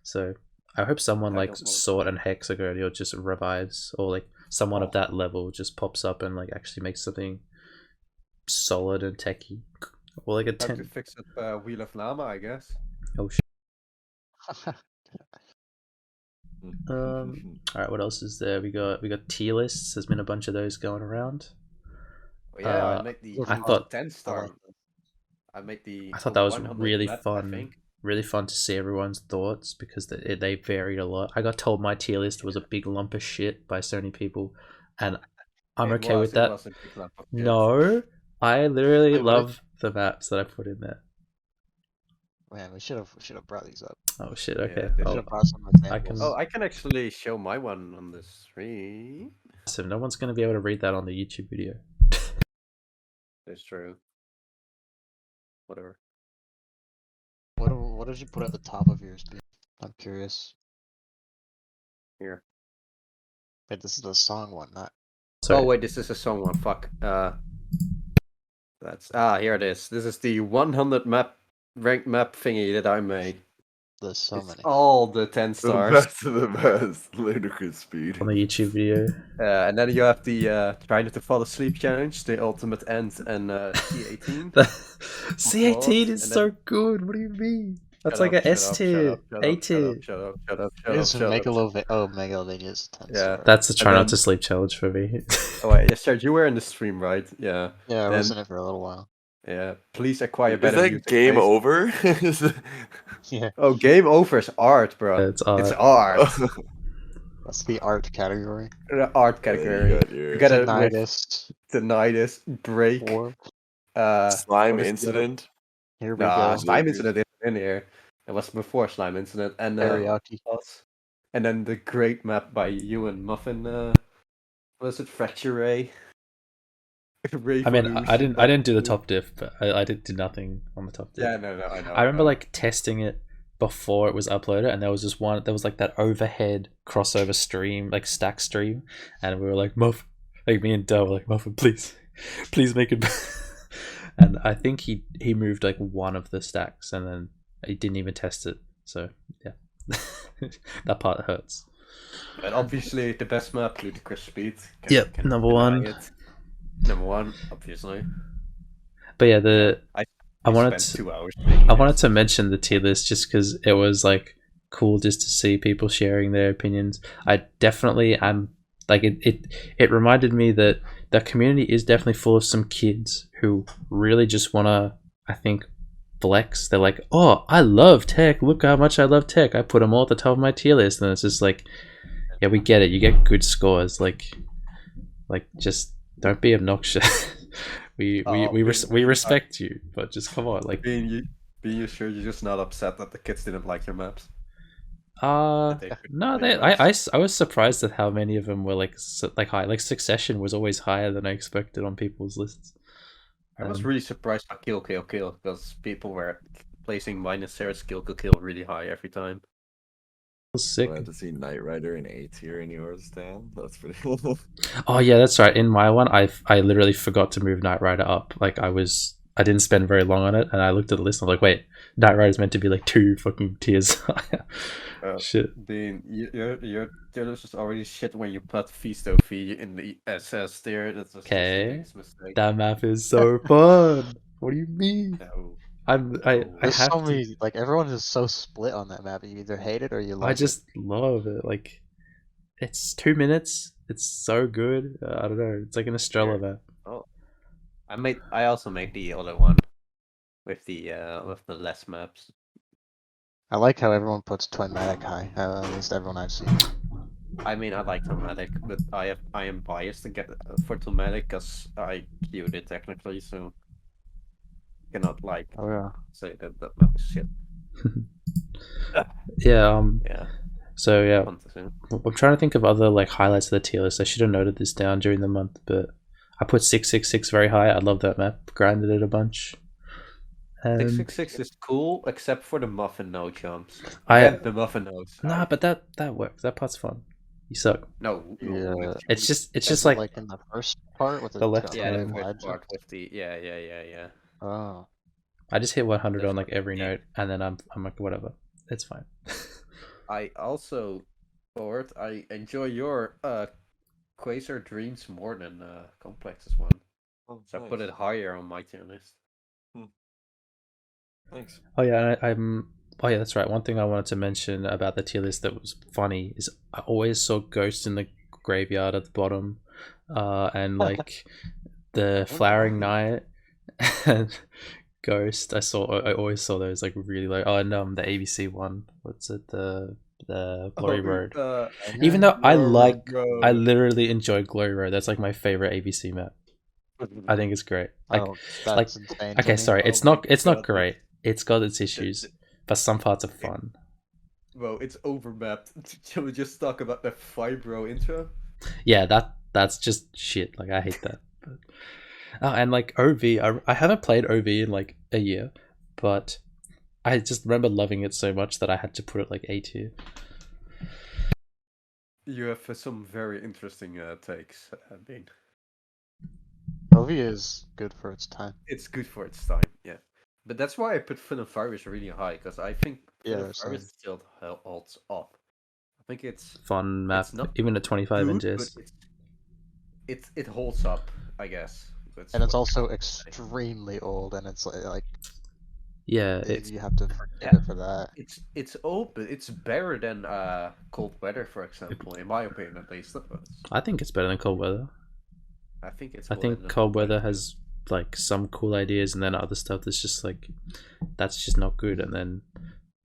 So I hope someone like Sword and Hexagon just revives, or like someone of that level just pops up and like actually makes something solid and techie. Or like a Time to 10. fix up Wheel of Lama, I guess. Oh shit. All right, what else is there? We got tier lists. There's been a bunch of those going around. Oh, yeah, I made the I thought 10-star. I made the. I thought that was 100 really map, I fun. think. Really fun to see everyone's thoughts, because they varied a lot. I got told my tier list was a big lump of shit by so many people, and I'm okay with that. It was a big lump of shit. No, I literally Wait, what? love the maps that I put in there. Man, we should have brought these up. Oh shit! Yeah, Okay. they We Oh, should have brought some I examples. can. Oh, I can actually show my one on the screen. So no one's gonna be able to read that on the YouTube video. That's true. Whatever. What did you put at the top of yours? Dude? I'm curious. Here. Wait, this is the song one, not. Sorry. Oh wait, this is a song one. Fuck. That's here it is. This is the 100 map ranked map thingy that I made. There's so It's many. all the 10 The stars. best of the best. Ludicrous speed. On the YouTube video. And then you have the try not to fall asleep challenge, the ultimate end, and C18. C18 is And so good. What do you mean? That's Shut like up, a shut S up, tier, shut A up, shut up, tier. shut up, shut up, It shut up, is shut up. Megalovania is 10. Yeah. Sorry. That's the try And not then- to sleep challenge for me. Oh wait, yeah, Serge, you were in the stream, right? Yeah. Yeah, I Then- was in it for a little while. Yeah. Please acquire Is better that music game taste. over? Yeah, Oh, game over is art, bro. It's art. It's art. that's the art category. The art And then category. you got your You gotta with Tinnitus, tinnitus, break, warp. slime what is the other- incident. Here we Nah, go. slime Bloopers. incident isn't in here. It was before slime incident, and Teriyaki. and then the great map by you and Muffin. Was it Fracture Ray? I mean, I didn't do the top diff, but I did do nothing on the top diff. Yeah, no, I know. I remember like testing it before it was uploaded, and there was just one. There was like that overhead crossover stream, like stack stream, and we were like, "Muff," like me and Dell were like, "Muffin, please make it." And I think he moved like one of the stacks, and then he didn't even test it. So yeah, that part hurts. But obviously, the best map, Ludicrous Speed. Yep, number one. Number one, obviously. But yeah, I wanted spent to, 2 hours. I wanted to mention the tier list just because it was like cool just to see people sharing their opinions. I definitely am like it reminded me that the community is definitely full of some kids who really just want to, I think, flex. They're like, oh, I love tech, look how much I love tech, I put them all at the top of my tier list. And it's just like, yeah, we get it, you get good scores, like just don't be obnoxious. we respect you, but just come on, like Being you sure you're just not upset that the kids didn't like your maps? no, Pretty I was surprised at how many of them were like high. Like Succession was always higher than I expected on people's lists. I was really surprised by kill because people were placing minus Sarah's kill really high every time. It was sick. Glad to see Knight Rider in A tier in yours, Dan. That's pretty. Oh yeah, that's right. In my one, I literally forgot to move Knight Rider up. Like I didn't spend very long on it, and I looked at the list and I'm like, wait, Knight Rider's meant to be like 2 fucking tiers higher. Shit. Dean, your tier list is already shit when you put Fisto V in the SS tier. That's just Okay. the biggest mistake. That map is so fun. What do you mean? No. I There's have so to. many, like everyone is so split on that map. You either hate it or you like I just love it. Like, it's 2 minutes. It's so good. I don't know. It's like an Estrella map. I also made the other one with the less maps. I like how everyone puts Twinmatic high. At least everyone I've seen. I mean, I like Tomatic, but I am biased to get for Tomatic because I queued it technically, so cannot like Oh yeah. say that map is shit. Yeah. Yeah. So yeah, Fun to say. I'm trying to think of other like highlights of the tier list. I should have noted this down during the month, but I put 666 very high. I love that map. Grinded it a bunch. 666 is cool, except for the muffin node jumps. I And the muffin nodes. nah, but that works. That part's fun. You suck. No. Yeah. It's just Is it like in the first part with the left yeah, the hand. first part with the yeah. Oh. I just hit 100 on like every Yeah. note, and then I'm like whatever. It's fine. I also, Lord, I enjoy your Quasar Dreams more than Complex's one. Oh, So I put it higher on my tier list. Thanks. Oh yeah, oh yeah, that's right. One thing I wanted to mention about the tier list that was funny is I always saw Ghost in the graveyard at the bottom, and like the Flowering Night and Ghost. I always saw those like really low. Oh, and the ABC one. What's it? The Glory Road. Even though I literally enjoy Glory Road. That's like my favorite ABC map. I think it's great. Like, That's insane to okay, me. sorry, it's not great. It's got its issues, but some parts are fun. Well, it's overmapped. Shall we just talk about the Fibro intro? Yeah, that's just shit. Like I hate that. But, and like OV, I haven't played OV in like a year, but I just remember loving it so much that I had to put it like A tier. You have some very interesting takes, Bean. Ovi is good for its time. It's good for its time, yeah. But that's why I put Fun and Virus really high, because I think Fun and same. Virus still holds up. I think it's Fun map, It's not even at 25 good, inches. but it holds up, I guess. And it's also extremely old, and it's like Yeah, it's You have to forgive it for that. It's open. It's better than cold weather, for example, in my opinion at least. I think it's better than cold weather. I think it's. I better think than cold weather too. has like some cool ideas, and then other stuff that's just like that's just not good. And then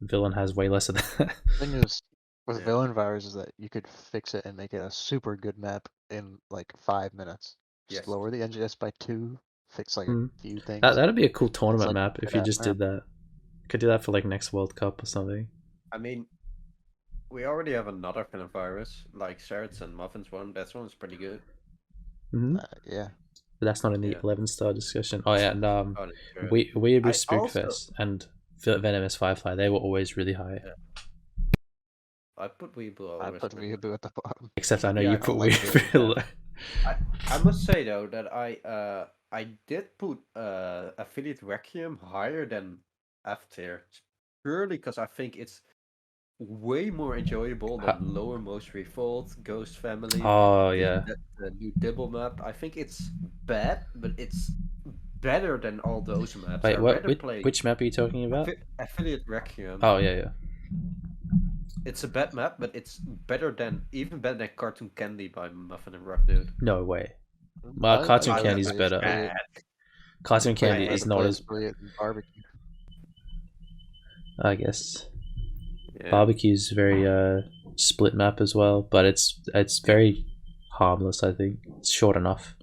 Villain has way less of that. The thing is, with Yeah. Villain Virus is that you could fix it and make it a super good map in like 5 minutes. Just Yes. lower the NGS by 2, fix like Mm. a few things. That'd be a cool tournament like map a if you good-ass just did that. Could do that for like next World Cup or something. I mean, we already have another kind of virus, like cerrets and muffins one. That one's pretty good. Mm-hmm. Yeah. But that's not in the Yeah. 11-star discussion. Oh yeah, and Oh, that's true. Weeaboo I Spookfest and Venomous Firefly, they were always really high. Yeah. I put Weeble. I put Weeaboo at the bottom. Except I know Yeah, you I put don't like Weeaboo. I must say though that I did put Affiliate Requiem higher than F tier, purely because I think it's way more enjoyable than Lowermost Revolt, Ghost Family. Oh yeah. The new Dibble map. I think it's bad, but it's better than all those maps. Wait, I'd what? rather play Which map are you talking about? Affiliate Requiem. Oh yeah. It's a bad map, but it's even better than Cartoon Candy by Muffin and Rock Dude. No way. Well, Cartoon I Candy's like better. bad. Cartoon Candy I'd is not as. Barbecue. I guess Yeah. Barbecue's very split map as well, but it's very harmless. I think it's short enough.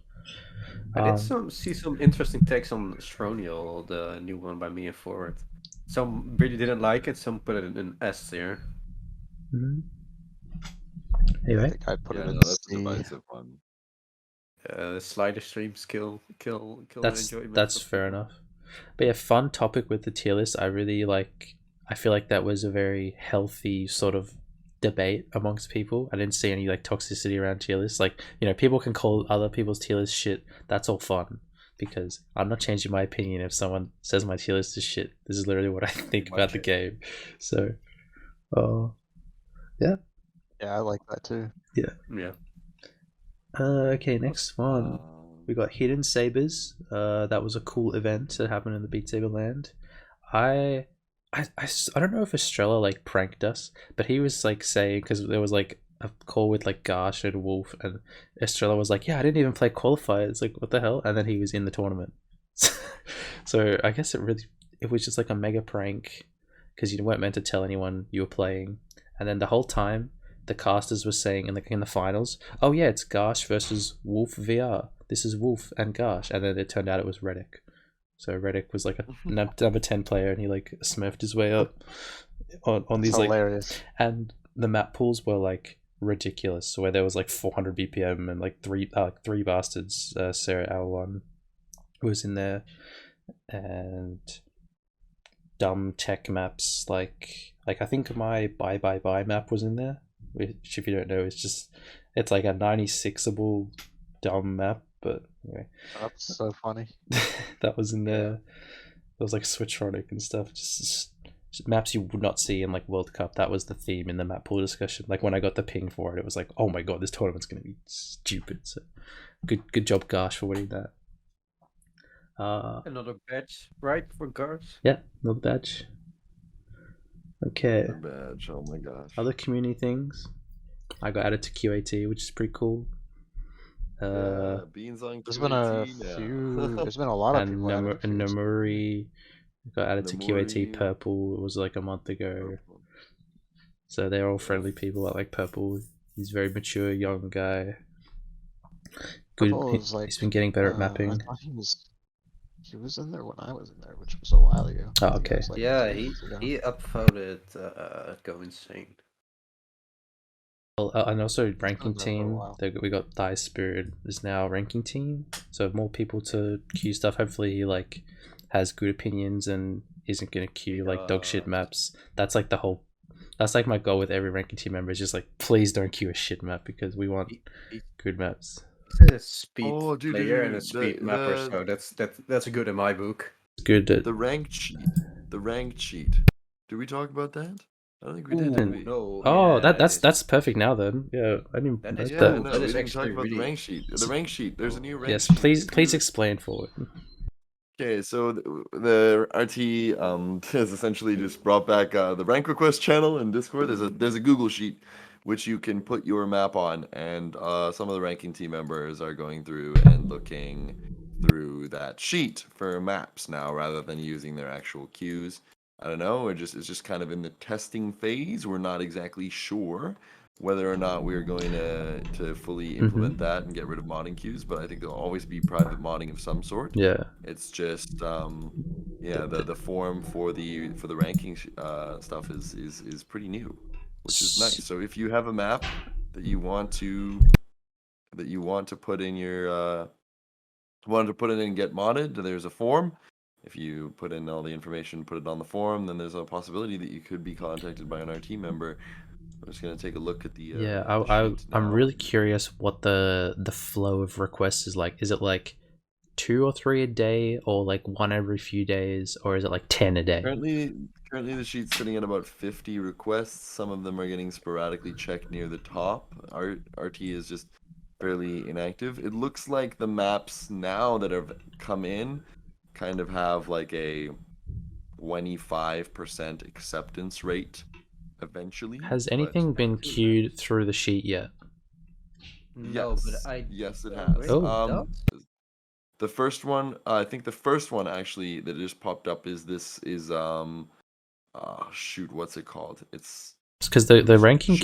I did see some interesting takes on Stronial, the new one by me and Forward. Some really didn't like it. Some put it in S tier. Mhm. I Anyway, think I'd put Yeah, it in no, that's a C. divisive one. Slider streams kill that's enjoyment. that's fair enough. But yeah, fun topic with the tier list. I really like. I feel like that was a very healthy sort of debate amongst people. I didn't see any like toxicity around tier lists. Like, you know, people can call other people's tier list shit. That's all fun because I'm not changing my opinion if someone says my tier list is shit. This is literally what I think about the game. So, yeah. Yeah, I like that too. Yeah. Okay, next one. We got Hidden Sabers. That was a cool event that happened in the Beat Saber land. I don't know if Estrella like pranked us, but he was like saying, because there was like a call with like Gash and Wolf, and Estrella was like, yeah, I didn't even play qualifier. It's like, what the hell? And then he was in the tournament. So I guess it was just like a mega prank, because you weren't meant to tell anyone you were playing. And then the whole time the casters were saying in the finals, oh yeah, it's Gash versus Wolf VR. This is Wolf and Gash. And then it turned out it was Reddick. So Reddick was like a number 10 player, and he like smurfed his way up on these hilarious. like, and the map pools were like ridiculous. So where there was like 400 BPM and like three bastards, Sarah L1 was in there, and dumb tech maps like I think my bye map was in there, which if you don't know, it's like a 96able dumb map. But anyway, That's so funny. that was in there. There was like Switchronic and stuff. Just maps you would not see in like World Cup. That was the theme in the map pool discussion. Like when I got the ping for it was like, oh my god, this tournament's gonna be stupid. So good job, Gash, for winning that. Another badge, right, for Gars? Yeah, another badge. Okay. The badge. Oh my gosh. Other community things. I got added to QAT, which is pretty cool. Beans on There's been a QAT, few. There's been a lot of people. added to and QAT. Nomuri got added to QAT Nomuri. Purple. It was like a month ago. So they're all friendly people. I like Purple. He's a very mature young guy. Good. Purple is like, He's been getting better at mapping. I thought he was in there when I was in there, which was a while ago. Oh, I think it okay. was, like, Yeah, 2 years ago. he upvoted Go Insane. Well, and also ranking been there for a team. while. We got Thy Spirit is now ranking team. So more people to queue stuff. Hopefully he like has good opinions and isn't gonna queue like dog shit maps. That's like that's like my goal with every ranking team member, is just like, please don't queue a shit map because we want good maps. He's a speed dude, player and a the- speed mapper, so that's good in my book. It's good that The ranked sheet. The ranked sheet. Did we talk about that? I don't think we did. Ooh, we? No. Oh, yeah, that's perfect now then. Yeah, I didn't. That is Yeah, cool. no, That we is didn't talk actually about really- the rank sheet. The rank sheet. There's a new rank Yes, sheet. please explain for it. Okay, so the RT has essentially just brought back the rank request channel in Discord. There's a Google sheet which you can put your map on, and some of the ranking team members are going through and looking through that sheet for maps now, rather than using their actual queues. I don't know. It's just kind of in the testing phase. We're not exactly sure whether or not we're going to fully implement that and get rid of modding queues, but I think there'll always be private modding of some sort. Yeah. It's just the form for the ranking stuff is pretty new, which is nice. So if you have a map that you want to put in your and get modded, there's a form. If you put in all the information, put it on the forum, then there's a possibility that you could be contacted by an RT member. I'm just gonna take a look at the I'm really curious what the flow of requests is like. Is it like 2 or 3 a day, or like one every few days, or is it like 10 a day? Currently the sheet's sitting at about 50 requests. Some of them are getting sporadically checked near the top. RT is just fairly inactive. It looks like the maps now that have come in kind of have like a 25% acceptance rate eventually. Has anything been queued through the sheet yet? No, yes. but Yes, it has. Oh. The first one, I think the first one actually that just popped up is shoot, what's it called? It's because the ranking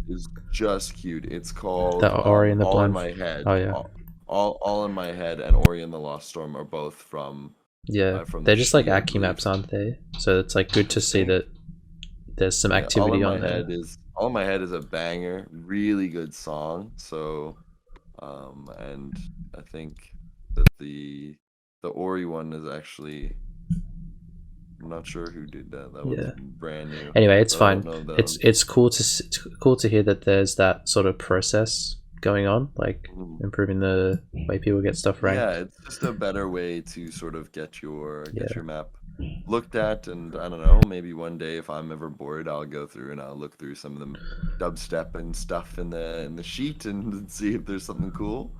is just queued. It's called the Ori and the All in Blind. My Head. Oh yeah. All in My Head and Ori and the Lost Storm are both from they're just like sheet, I Aki believe. maps, aren't they? So it's like good to see that there's some activity on there. All in My Head is a banger, really good song. So and I think that the Ori one is actually, I'm not sure who did that. That was brand new. Anyway, it's fine. It's cool to hear that there's that sort of process going on, like improving the way people get stuff ranked. Yeah, it's just a better way to sort of get your map looked at, and I don't know, maybe one day if I'm ever bored, I'll go through and I'll look through some of the dubstep and stuff in the sheet and see if there's something cool.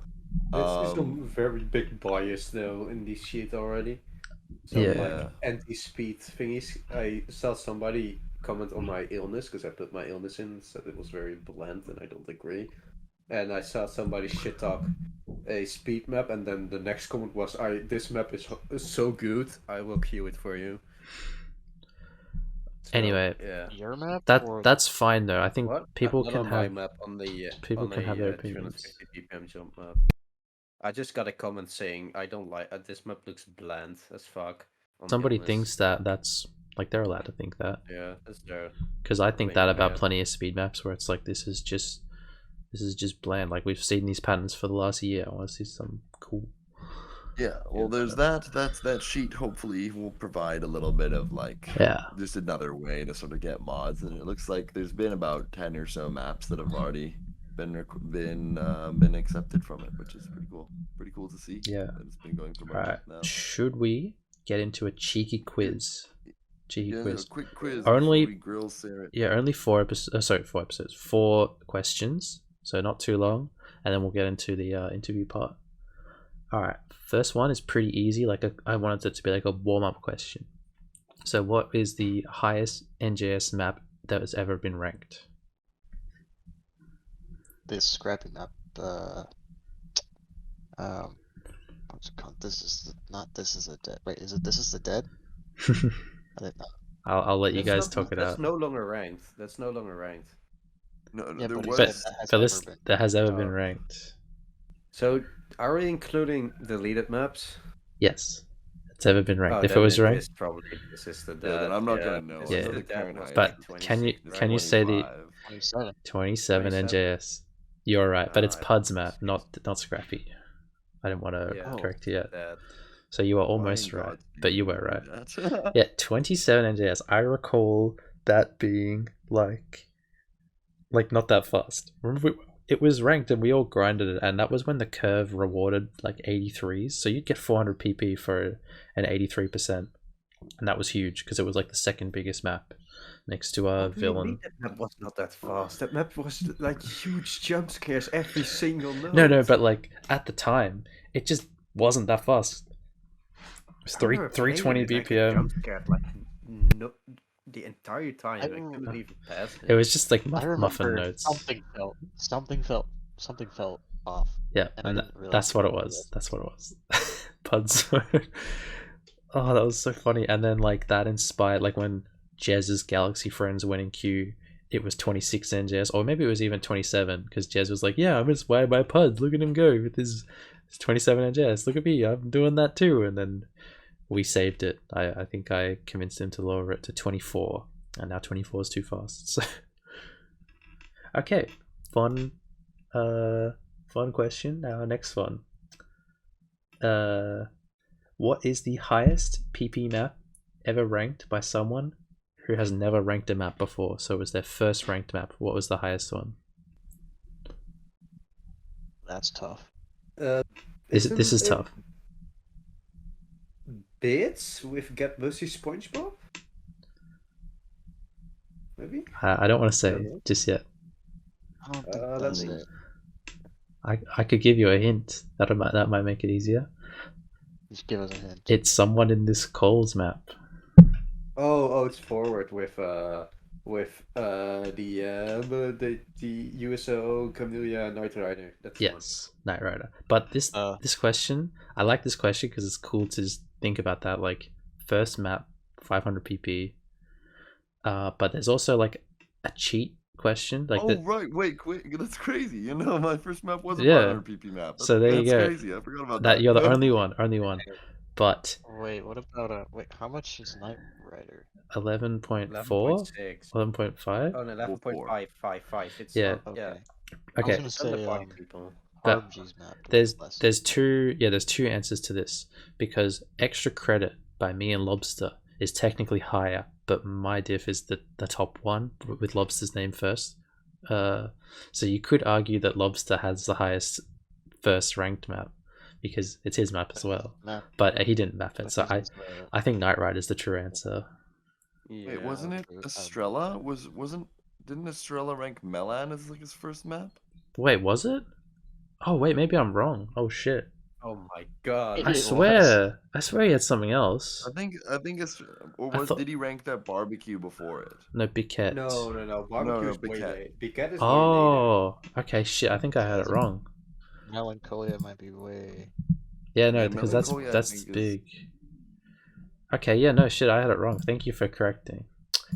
There's some very big bias though in this sheet already. So like anti-speed thingies. I saw somebody comment on my illness because I put my illness in, said it was very bland, and I don't agree. And I saw somebody shit talk a speed map, and then the next comment was, "This map is so good, I will queue it for you." So, anyway, your map. That's fine though. I think people Not can on have my map on the people can have their opinions. 350 BPM jump map. I just got a comment saying I don't like this map looks bland as fuck. Somebody thinks that's like they're allowed to think that. Yeah, that's there. Because I think that about plenty of speed maps where it's like this is just bland. Like we've seen these patterns for the last year. I want to see some cool. Yeah, well, there's that sheet. Hopefully, will provide a little bit of like just another way to sort of get mods, and it looks like there's been about 10 or so maps that have already been accepted from it, which is pretty cool. Pretty cool to see. Yeah, that it's been going for months now. Should we get into a cheeky quiz? A quick quiz. Only grill cerret. Yeah, only 4 episodes. 4 episodes. 4 questions. So not too long, and then we'll get into the interview part. All right. First one is pretty easy. I wanted it to be like a warm-up question. So, what is the highest NJS map that has ever been ranked? This scrappy map. What's it called? This is the dead. Wait, is it This Is the Dead? I didn't know. I'll let you guys talk it out. That's no longer ranked. No, yeah, there was. That has ever been ranked. So, are we including deleted maps? Yes, it's ever been ranked. If it was ranked, This Is the Dead. Then I'm not gonna know. Yeah, but can you say the 27 NJS? You're right, but it's Pud's map, not Scrappy. I didn't want to correct you yet. So you are almost right, but you were right. Yeah, 27 NJS. I recall that being like not that fast. Remember, it was ranked and we all grinded it, and that was when the curve rewarded like 83s. So you'd get 400 PP for an 83%, and that was huge because it was like the second biggest map next to our villain. That map was not that fast. That map was like huge jump scares every single note. No, but like at the time, it just wasn't that fast. was I remember playing 320 with it, I got BPM. jump scared like no, the entire time. I don't- couldn't even pass It it. was just like I muffin remember notes. something felt off. Yeah, And I and didn't realize that's what it what it was. was. That's what it was. Puds. Oh, that was so funny. And then like that inspired like when Jez's Galaxy Friends went in queue, it was 26 NJS, or maybe it was even 27, because Jez was like, "Yeah, I'm inspired by Puds. Look at him go with his 27 NJS. Look at me, I'm doing that too." And then we saved it. I think I convinced him to lower it to 24, and now 24 is too fast. So okay, fun question. Our next one. What is the highest PP map ever ranked by someone who has never ranked a map before? So it was their first ranked map. What was the highest one? That's tough. This is tough. Bits with Get Busy SpongeBob? Maybe? I don't want to say Yeah. just yet. I don't think That's that's it. I could give you a hint. That might make it easier. Just give us a hint. It's someone in this Coles map. Oh, it's forward with the USO Camellia Knight Rider. That's the one. Yes, Knight Rider. But this question, I like this question because it's cool to just think about that. Like first map, 500 PP. But there's also like a cheat question. Like right, wait, that's crazy. You know, my first map was a Yeah. 500 PP map. So there you that's go. crazy. I forgot about that. that. You're the Yeah. only one. But Wait, what about how much is Knight Rider? 11.4, 11.6. 11.5. Oh, no, 11.555. It's Yeah. yeah. Okay. I was Okay. gonna It's on the say party people. But Harbg's map. there's two answers to this, because extra credit by me and Lobster is technically higher, but my diff is the top one with Lobster's name first. So you could argue that Lobster has the highest first ranked map because it's his map as well, but he didn't map it. So I think Knight Rider is the true answer. Yeah. Wait, wasn't it Estrella? Didn't Estrella rank Melan as like his first map? Wait, was it? Oh wait, maybe I'm wrong. Oh shit! Oh my god. I swear he had something else. I think it's did he rank that barbecue before it? No, Biquette. No. Barbecue is way Biquette. late. Biquette is way Oh, okay, shit. I think I had it wrong. Melancholia might be way. Yeah, no, Yeah, because Melancholia, I that's think, is- big. Okay, yeah, no shit, I had it wrong. Thank you for correcting.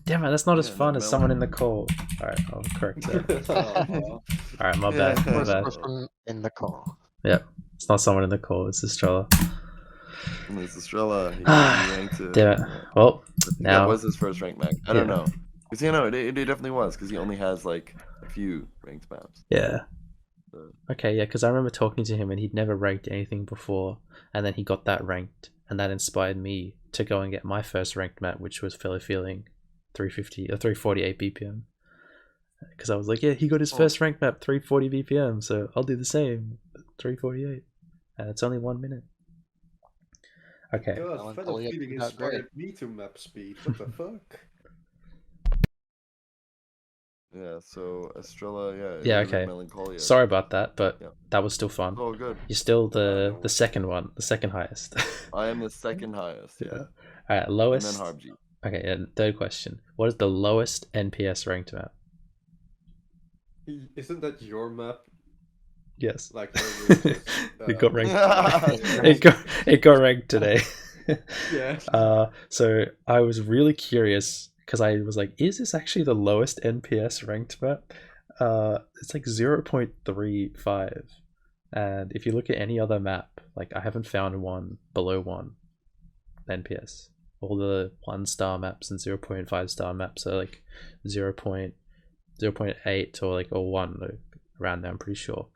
Damn it, that's not as Yeah, fun no, as someone in the call. Alright, I'll correct that. later. Oh. Alright, my Yeah. bad, my First bad. person in the call. Yeah, it's not someone in the call, it's Estrella. It's Estrella. He ranked it. Damn it. Well, That now. was his first ranked map. I don't Yeah. know. Because it definitely was, because he only has like a few ranked maps. Yeah. So- Okay, yeah, because I remember talking to him and he'd never ranked anything before, and then he got that ranked, and that inspired me to go and get my first ranked map, which was Fellow Feeling 350 or 348 BPM. Because I was like, yeah, he got his first ranked map 340 BPM, so I'll do the same 348, and it's only 1 minute. Okay. God, Melancholia Fellow Feeling not great. inspired me to map speed. What the fuck? Yeah, so Estrella, Yeah, it was okay. Melancholia. Sorry about that, but Yeah. that was still fun. Oh, good. You're still no the second one, the second highest. I am the second highest. Yeah. Alright, And lowest. then Harbg. Okay, and third question. What is the lowest NPS ranked map? Isn't that your map? Yes. Like where you just, It got ranked. Yeah. it got ranked today. Yeah. So I was really curious because I was like, is this actually the lowest NPS ranked map? It's like 0.35. And if you look at any other map, like I haven't found one below 1 NPS. All the 1-star maps and 0.5-star maps are like 0.8 or 1 around there, I'm pretty sure.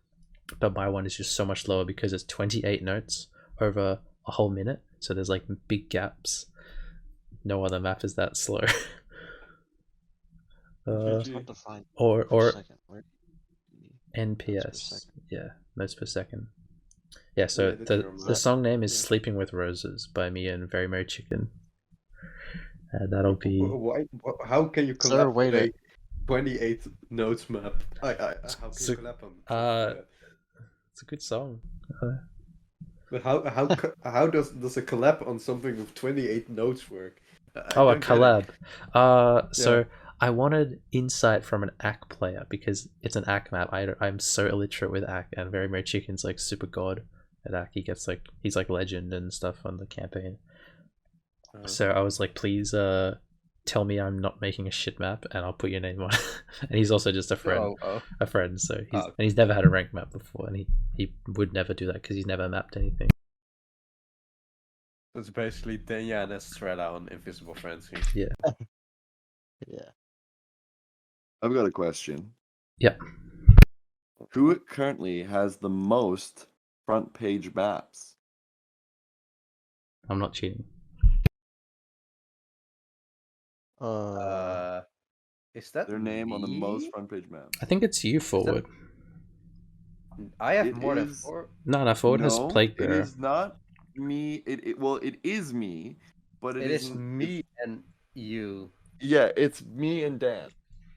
But my one is just so much lower because it's 28 notes over a whole minute. So there's like big gaps. No other map is that slow. It's hard to find or per second. Where- NPS. second. Yeah, notes per second. Yeah, so Yeah, that's your the map. song name is Yeah. Sleeping with Roses by me and Very Merry Chicken. That'll be... Why? How can you Is there a collab way with to- a 28 notes map? How can So- you collab them? It's a good song. But how does a collab on something with 28 notes work? I Oh, a don't get it. collab. So I wanted insight from an ACK player because it's an ACK map. I'm so illiterate with ACK, and Very Merry Chicken's like super god at ACK. He's like legend and stuff on the campaign. So I was like, please tell me I'm not making a shit map, and I'll put your name on it. And he's also just a friend. A friend. So he's never had a ranked map before, and he would never do that because he's never mapped anything. It's basically Denya and Estrella on Invisible Frenzy. Yeah. Yeah. I've got a question. Yeah. Who currently has the most front page maps? I'm not cheating. Is that Their name on the most me? front page maps. I think it's you, Forward. I have It more than is- 4. No, Forward has No, Plague it Bearer. is not me. It is me, but It is isn't- me and you. Yeah, it's me and Dan.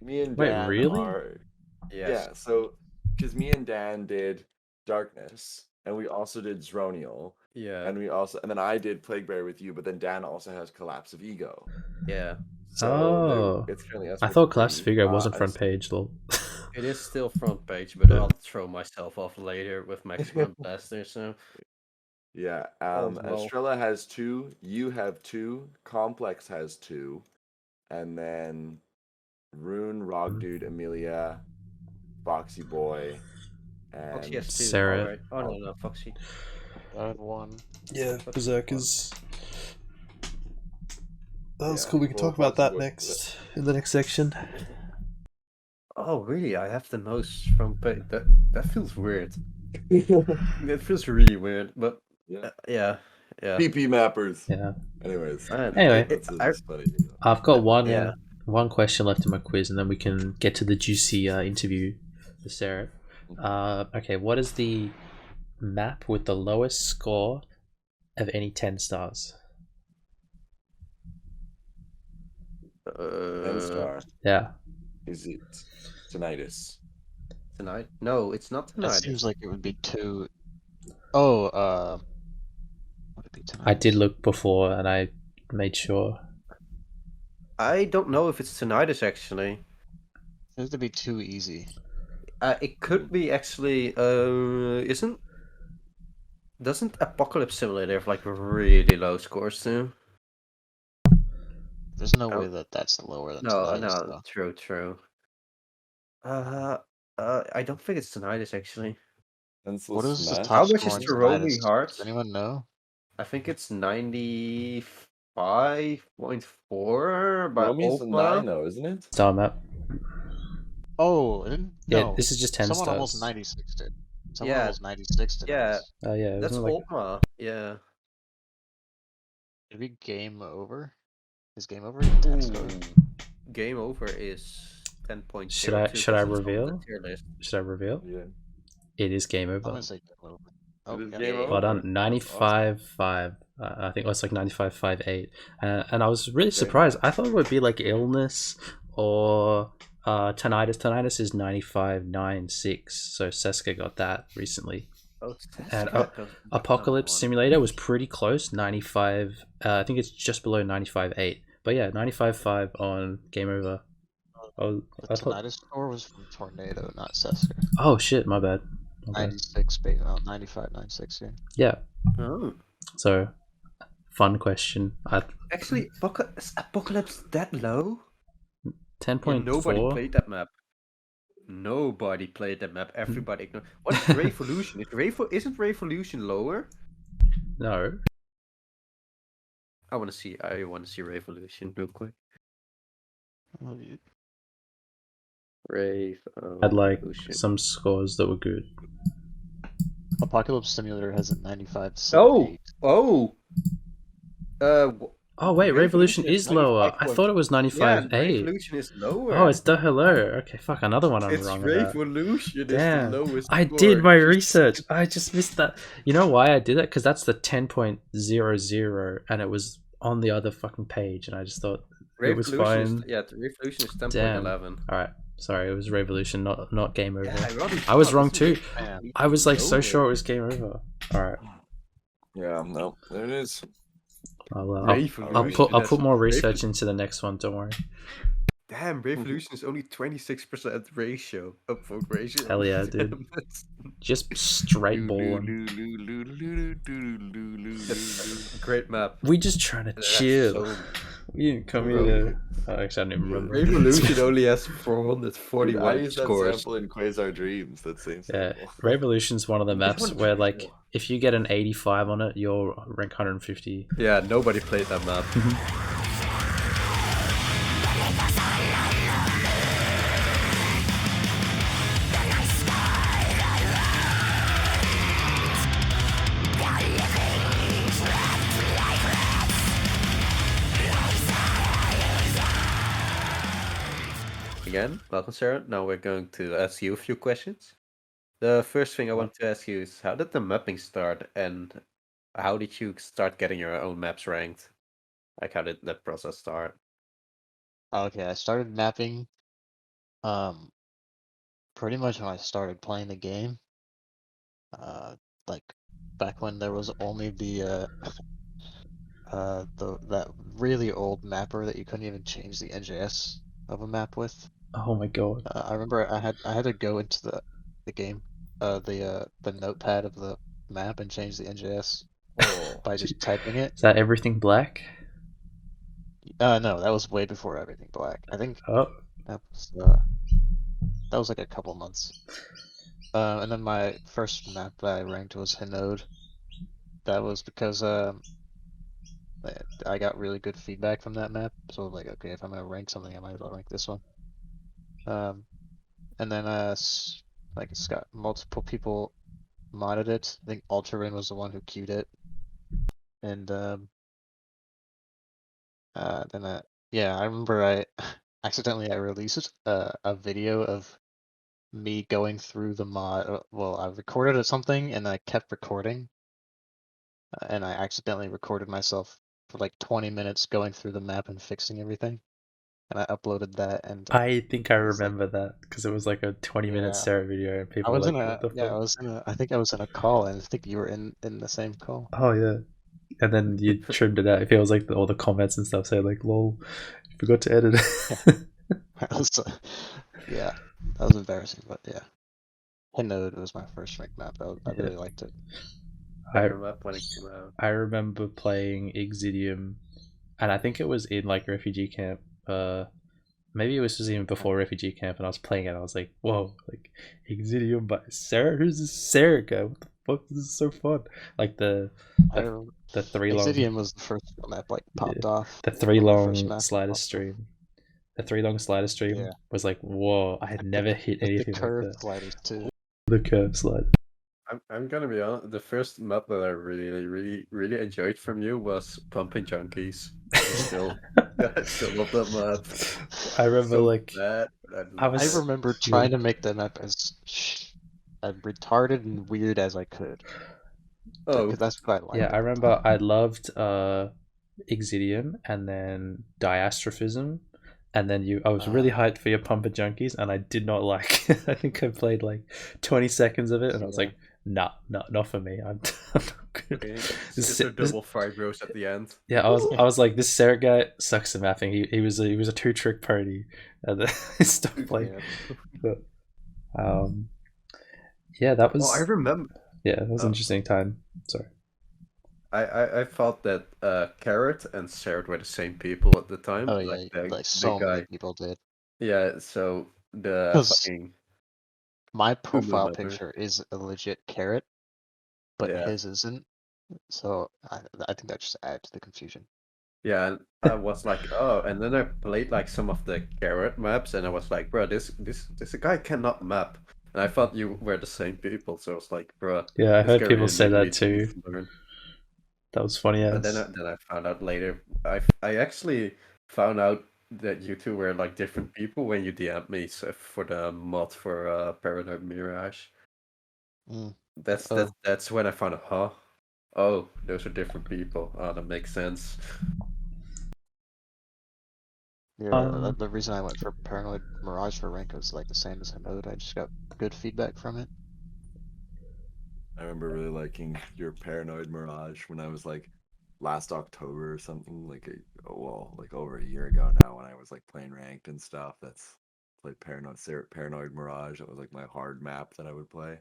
Me and Wait, Dan really? are. Yes. Yeah, so because me and Dan did Darkness, and we also did Zronial, Yeah. and then I did Plague Bearer with you, but then Dan also has Collapse of Ego. Yeah. So it's currently us. I with thought Collapse 3. Figure wasn't I front s- page, lol. It is still front page, but Yeah. I'll throw myself off later with Maximum Blaster, so Yeah, well. Estrella has 2, you have 2, Complex has 2, and then Rune, Rogdude, Amelia, Foxy Boy, and Foxy has 2. Cerret. Alright. Oh no, Foxy. I had one. Yeah, Berserkers. That's Yeah, cool. We can well, talk about that Foxy Boy- next in the next section. Oh really? I have the most front page. That feels weird. It feels really weird, but Yeah. yeah. PP mappers. Yeah. Anyways, Anyway. it's funny. I've got Yeah. one question left in my quiz, and then we can get to the juicy interview for Sarah. Okay, what is the map with the lowest score of any 10 stars? 10 star. Yeah. Is it Tinnitus? Tonight? No, it's not That tonight. seems like it would be too. Oh, would it be tonight? I did look before, and I made sure. I don't know if it's tinnitus actually. Seems to be too easy. It could be actually. Doesn't Apocalypse Simulator have like really low scores too? There's no Oh. way that that's lower than No, tinnitus, no, though. true. I don't think it's tinnitus actually. What is the Smash? top How much score is on Taromi tinnitus? Heart? Does anyone know? I think it's 95.4 by Romi's a Opa. 9 though, isn't it? Star map. Oh, it didn't? Yeah, No. this is just 10 Someone stars. almost 96 did. Someone Yeah. almost 96 did. Yeah. Oh yeah, That's wasn't it like Opa. Yeah. Did we game over? Is game over 10 star? Game over is 10.02. Should I because it's on the reveal? tier list. Should I reveal? Yeah. It is game I'm over. gonna say game over. Oh, It is yeah. game over. Well done, That's 95.5. I think it was like 95.58, and I was really Okay. surprised. I thought it would be like illness or tinnitus. Tinnitus is 95.96, so Seska got that recently. Oh, And, Seska does Apocalypse one. Simulator was pretty close, 95. I think it's just below 95.8. But yeah, 95.5 on Game Over. The I thought, tinnitus score was from Tornado, not Seska. oh shit, my bad. My bad. 96, 95, 96, yeah. Yeah, Oh. so fun question. Actually, is Apocalypse that low? 10.4. Nobody played that map. Nobody played that map. Everybody ignored. What is Revolution? Isn't Revolution lower? No. I want to see Revolution real quick. Had like Revolution. some scores that were good. Apocalypse Simulator has a 95. Oh. Oh wait, Revolution is lower. I 95 thought it was Yeah, 95.8. Revolution is lower. Oh, it's the hello. Okay, fuck, another one I'm It's wrong about. Revolution is Damn. the lowest. I score. did my research. I just missed that. You know why I did that? Because that's the 10.00, and it was on the other fucking page, and I just thought it was Revolution fine. the Revolution is 10.11. Damn. All right, sorry, it was Revolution, not Game Over. Yeah, I was wrong this is- too. Man. I was like so Over. sure it was Game Over. All right. Yeah, no, there it is. Revolution I'll has- put more research into the next one. Don't worry. Damn, Revolution is only 26% ratio, upvote ratio. Hell yeah, dude. Damn, that's Just straight balling. a great map. We just trying to And it has chill. so- We didn't come Bro. here to. Oh, actually, I don't even remember. Revolution only has Dude, 441 I used that scores. sample in Quasar Dreams. That same Yeah, sample. Revolution's one of the maps one's where, pretty like, cool. if you get an 85 on it, you're rank 150. Yeah, nobody played that map. Again, welcome, Sarah. Now we're going to ask you a few questions. The first thing I want to ask you is, how did the mapping start, and how did you start getting your own maps ranked? Like, how did that process start? Okay, I started mapping pretty much when I started playing the game. Like back when there was only the that really old mapper that you couldn't even change the NJS of a map with. Oh my god. I remember I had to go into the game, the notepad of the map and change the NJS Oh, by just typing it. Is that everything black? No, that was way before everything black. I think Oh, that was like a couple months. And then my first map that I ranked was Hinode. That was because I got really good feedback from that map, so I was like, okay, if I'm gonna rank something, I might as well rank this one. And then like it's got multiple people modded it. I think Ultrarin was the one who queued it, and then yeah, I remember I accidentally I released a video of me going through the mod. Well, I recorded something and I kept recording, and I accidentally recorded myself for like 20 minutes going through the map and fixing everything, and I uploaded that. And I think I it was like, remember that because it was like a 20-minute yeah, cerret video and I people were was like, in what the fuck? I was in I think I was in a call, and I think you were in the same call. Oh yeah. And then you trimmed it out. It feels like all the comments and stuff say like, lol, you forgot to edit it. That was, yeah, that was embarrassing, but yeah. Hinode was my first ranked map. I really liked it. better map when it came out. I remember playing Exidium, and I think it was in like refugee camp. Maybe it was just even before refugee camp, and I was playing it. I was like, "Whoa!" Like Exidium by Sarah. Who's this Sarah guy? What the fuck? This is so fun. Like the three long Exidium was the first map like popped off. the three One of the first long maps slider popped off. stream. The 3 long slider stream Yeah. was like, whoa! I had never hit With the anything like curved that. sliders too. The curve slide. I'm gonna be honest. The first map that I really enjoyed from you was Pumping Junkies. I still love that map. I remember So like bad. I was- I remember trying to make the map as retarded and weird as I could. Oh, Because that's what I liked. Yeah, at I the remember time. I loved Exidium and then Diastrophism, and then I was really hyped for your Pumper Junkies, and I did not like it. I think I played like 20 seconds of it, and I was Yeah. like, nah, not for me. I'm not good. okay. This- It's a double fibros at the end. Yeah, I was like, this Sarah guy sucks at mapping. He was a 2-trick pony, and then I stopped playing. Yeah. But, yeah, that was Oh, I remember. yeah, that was an interesting time. Sorry. I thought that Carrot and Sarah were the same people at the time. Oh yeah, the, like the so guy. many people did. Yeah, so the 'Cause fucking My profile mapper. picture is a legit carrot, but Yeah. his isn't. So I think that just adds to the confusion. Yeah, and I was like, oh, and then I played like some of the Carrot maps, and I was like, bro, this guy cannot map. And I thought you were the same people, so I was like, bro. Yeah, I this heard guy people really say that needs too. to learn. That was funny But as. then I found out later. I actually found out that you two were like different people when you DM'd me for the mod for Paranoid Mirage. Mm. That's when I found out, huh? Oh, those are different people. Oh, that makes sense. Yeah, the reason I went for Paranoid Mirage for rank was like the same as Hinode. I just got good feedback from it. I remember really liking your Paranoid Mirage when I was like last October or something, like like over a year ago now when I was like playing ranked and stuff. That's played Paranoid Mirage. That was like my hard map that I would play.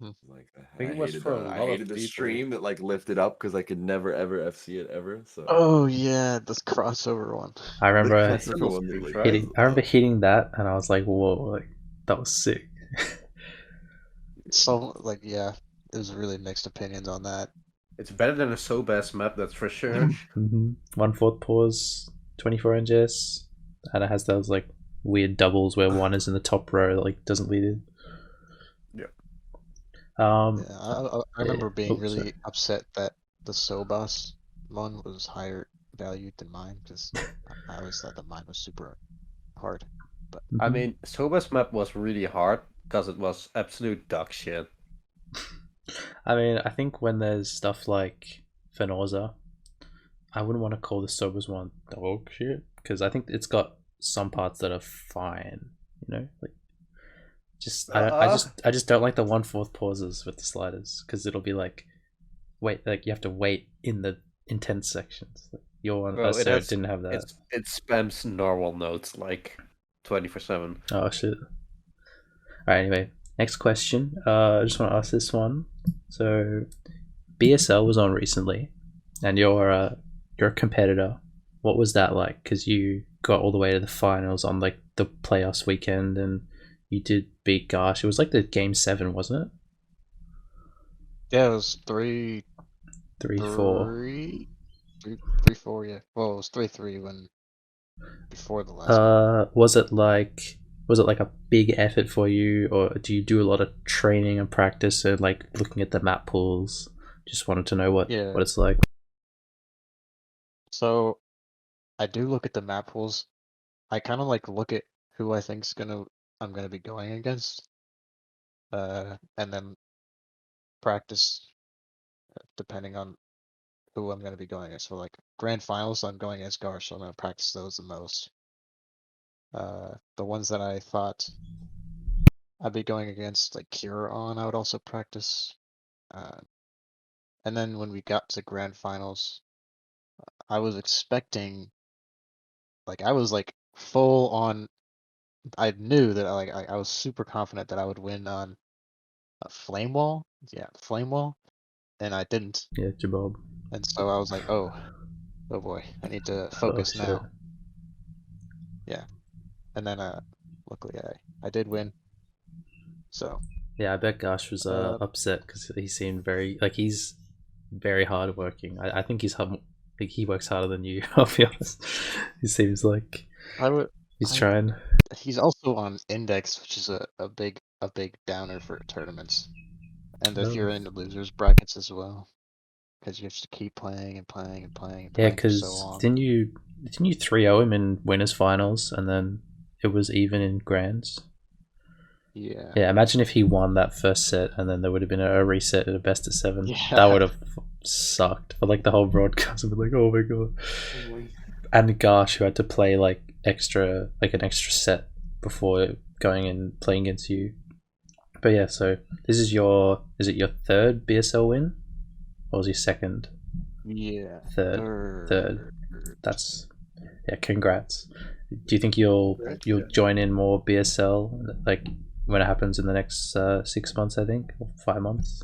Hmm. Like think I it was hated for a the lot of people. stream that like lifted up because I could never ever FC it ever. So Oh yeah, this crossover one. I the remember crossover one that, like, hitting. was I remember up. hitting that, and I was like, "Whoa! Like that was sick." So like yeah, there's really mixed opinions on that. It's better than a Sobas map, that's for sure. 1/4 pause, 24 NGS, and it has those like weird doubles where one is in the top row, like doesn't lead in. Yeah. Um, Yeah, I yeah. remember being Oh, really sorry. upset that the Sobas one was higher valued than mine because I always thought that mine was super hard. But I Mhm. mean, Sobas map was really hard because it was absolute dog shit. I mean, I think when there's stuff like Fenosa, I wouldn't want to call the Sobers one dog shit because I think it's got some parts that are fine. You know, like just I just don't like the 1/4 pauses with the sliders because it'll be like wait, like you have to wait in the intense sections. Like your one, Bro, so it didn't have that. it spams normal notes like 24/7. Oh shit. Alright, anyway. Next question. I just want to ask this one. So BSL was on recently and you're a competitor. What was that like? Because you got all the way to the finals on like the playoffs weekend and you did beat Gosh. It was like the game 7, wasn't it? yeah, it was 3-4. 3-4. 3-4, yeah. Well, it was 3-3 when before the last one. Was it like a big effort for you, or do you do a lot of training and practice and like looking at the map pools? Just wanted to know what Yeah. it's like. So I do look at the map pools. I kind of like look at who I think's I'm gonna be going against, and then practice depending on who I'm gonna be going against. So like grand finals, I'm going against Garsh, so I'm gonna practice those the most. The ones that I thought I'd be going against, like Kira on, I would also practice. And then when we got to grand finals, I was expecting, like I was like full on. I knew that I was super confident that I would win on a flame wall. Yeah, flame wall, and I didn't. Yeah, Jabob. And so I was like, oh boy, I need to Oh focus shit. now. Yeah, and then luckily I did win. So Yeah, I bet Gosh was upset because he seemed he's very hardworking. I think like he works harder than you. I'll be honest. He seems like I would. he's trying. He's also on index, which is a big downer for tournaments. And if Oh. you're in the losers brackets as well, because you have to keep playing and playing and playing and Yeah, playing for so because long. didn't you 3-0 him in winners finals and then it was even in grands? Yeah. Yeah, imagine if he won that first set and then there would have been a reset at a best of 7. Yeah. That would have sucked for like the whole broadcast. Would be like, oh my god. And Gosh, who had to play like an extra set before going and playing against you. But yeah, so is it your third BSL win, or was your second? Yeah. Third. That's congrats. Do you think you'll join in more BSL like when it happens in the next 6 months? I think, or 5 months.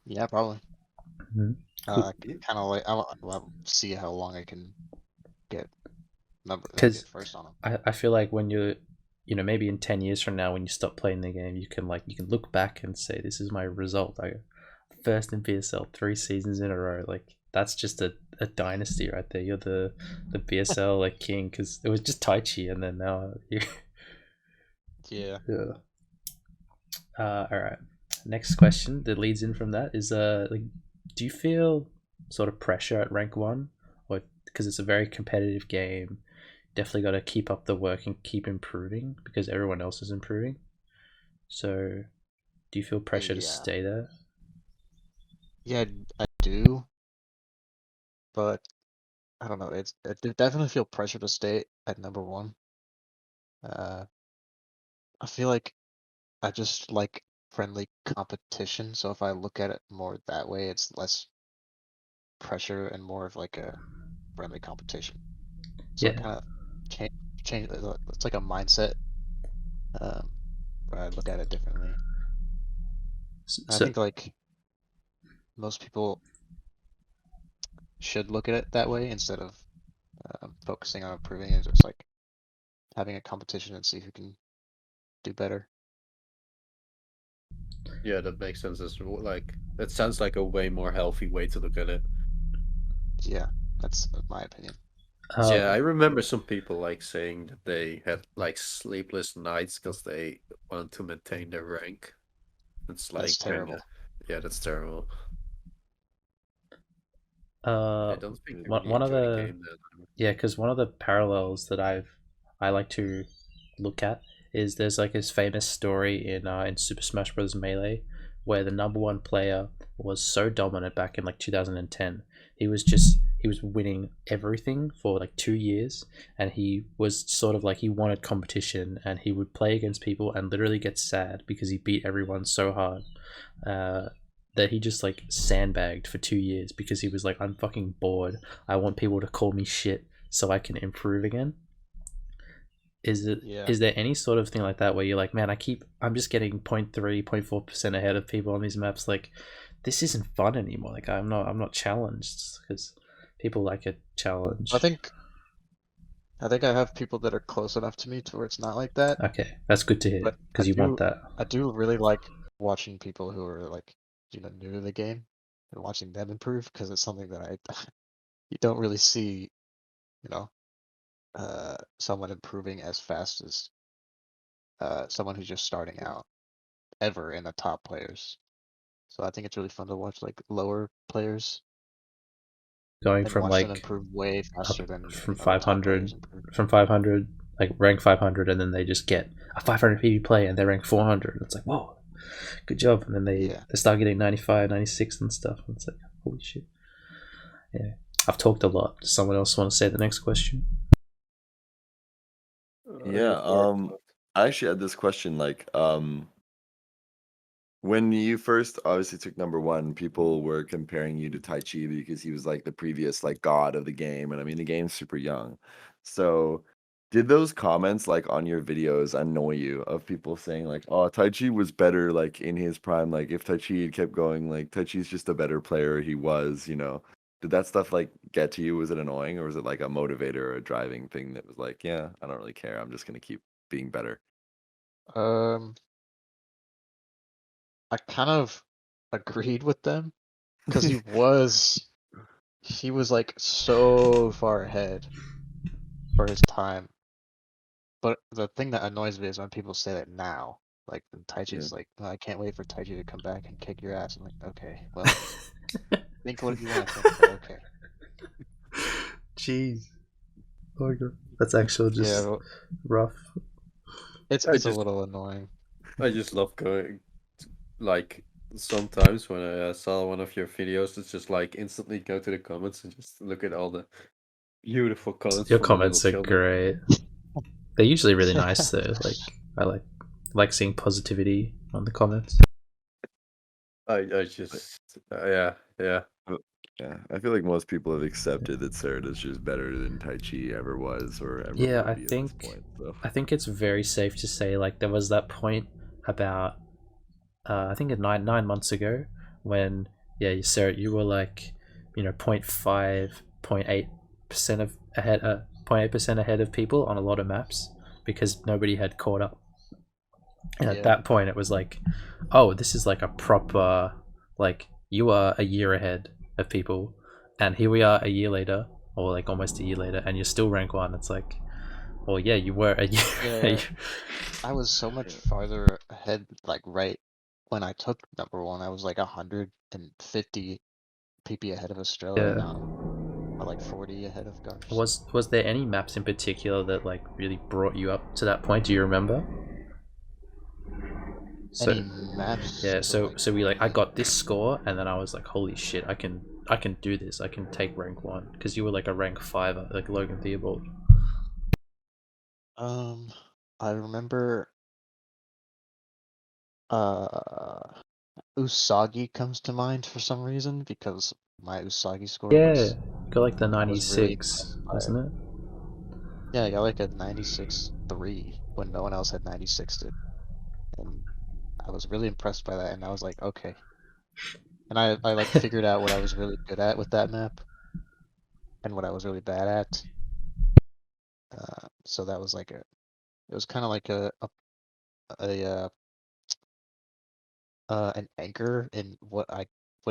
Yeah, probably. Mm-hmm. Cool. Kind of like I'll see how long I can get first on them. I feel like when you're maybe in 10 years from now when you stop playing the game, you can look back and say this is my result. I first in BSL 3 seasons in a row. Like that's just a dynasty right there. You're the BSL like king because it was just Taichi and then now you. Yeah. All right. Next question that leads in from that is do you feel sort of pressure at rank 1, or because it's a very competitive game? Definitely got to keep up the work and keep improving because everyone else is improving. So, do you feel pressure to stay there? Yeah, I do. But I don't know. I definitely feel pressure to stay at number 1. I feel like I just like friendly competition. So if I look at it more that way, it's less pressure and more of like a friendly competition. So I Yeah. kind of change. It's like a mindset. Where I look at it differently. I So think like most people should look at it that way instead of focusing on improving it, just like having a competition and see who can do better. Yeah, that makes sense as well. Like that sounds like a way more healthy way to look at it. Yeah, that's my opinion. Yeah, I remember some people like saying that they had like sleepless nights because they wanted to maintain their rank. It's like That's terrible. yeah, that's terrible. I don't think I really one of enjoy the the game then. yeah, because one of the parallels that I like to look at is there's like this famous story in Super Smash Bros. Melee where the number one player was so dominant back in like 2010. He was winning everything for like 2 years, and he was sort of like he wanted competition, and he would play against people and literally get sad because he beat everyone so hard. That he just like sandbagged for 2 years because he was like, I'm fucking bored. I want people to call me shit so I can improve again. Yeah. Is there any sort of thing like that where you're like, man, I'm just getting 0.3, 0.4% ahead of people on these maps, like this isn't fun anymore. Like I'm not challenged because people like a challenge. I think I have people that are close enough to me to where it's not like that. Okay, that's good to hear But because you want that. I do really like watching people who are like, new to the game and watching them improve because it's something that you don't really see, someone improving as fast as someone who's just starting out ever in the top players. So I think it's really fun to watch like lower players Going and from watch them like improve way up faster than from the top players 500 improve. from 500 like rank 500, and then they just get a 500 PV play and they rank 400. It's like, whoa, good job. And then they start getting 95, 96 and stuff, and it's like, holy shit. Yeah, I've talked a lot. Does someone else want to say the next question? Yeah, I actually had this question, like, when you first obviously took number one, people were comparing you to Tai Chi because he was like the previous like god of the game, and I mean the game's super young. So did those comments like on your videos annoy you of people saying like, oh, Tai Chi was better like in his prime, like if Tai Chi had kept going, like Tai Chi's just a better player, he was, you know. Did that stuff like get to you? Was it annoying, or was it like a motivator or a driving thing that was like, yeah, I don't really care, I'm just gonna keep being better? I kind of agreed with them because he was like so far ahead for his time. But the thing that annoys me is when people say that now. Like when Taichi's like, "Oh, I can't wait for Taichi to come back and kick your ass." I'm like, okay, well, think what you want to think, but okay. Jeez. Oh my god. That's actually just rough. It's a little annoying. I just love going, like, sometimes when I saw one of your videos, it's just like instantly go to the comments and just look at all the beautiful comments. Your from the comments are little children. great. They're usually really nice though. Like I like seeing positivity on the comments. I just yeah. Yeah, I feel like most people have accepted that cerret is just better than Tai Chi ever was or ever Yeah, will be at this point. So. I think it's very safe to say like there was that point about I think 9 months ago when cerret, you were like 0.5 0.8% of ahead 0.8% ahead of people on a lot of maps because nobody had caught up. And at that point, it was like, oh, this is like a proper, like, you are a year ahead of people, and here we are a year later, or like almost a year later, and you're still rank 1. It's like, well, yeah, you were a year. Yeah, I was so much farther ahead, like right when I took number 1, I was like 150 PP ahead of Australia now. Or like 40 ahead of Garsh. Was there any maps in particular that like really brought you up to that point? Do you remember? Any maps? Yeah, so we like I got this score, and then I was like, holy shit, I can do this. I can take rank 1 because you were like a rank 5, like Logan Theobald. I remember Usagi comes to mind for some reason because my Usagi score Yeah, was got like the I was really 96, impressed by it. wasn't it? Yeah, I got like a 96.3 when no one else had 96 it, and I was really impressed by that. And I was like, okay. And I like figured out what I was really good at with that map and what I was really bad at. So that was like it was kind of like a an anchor in what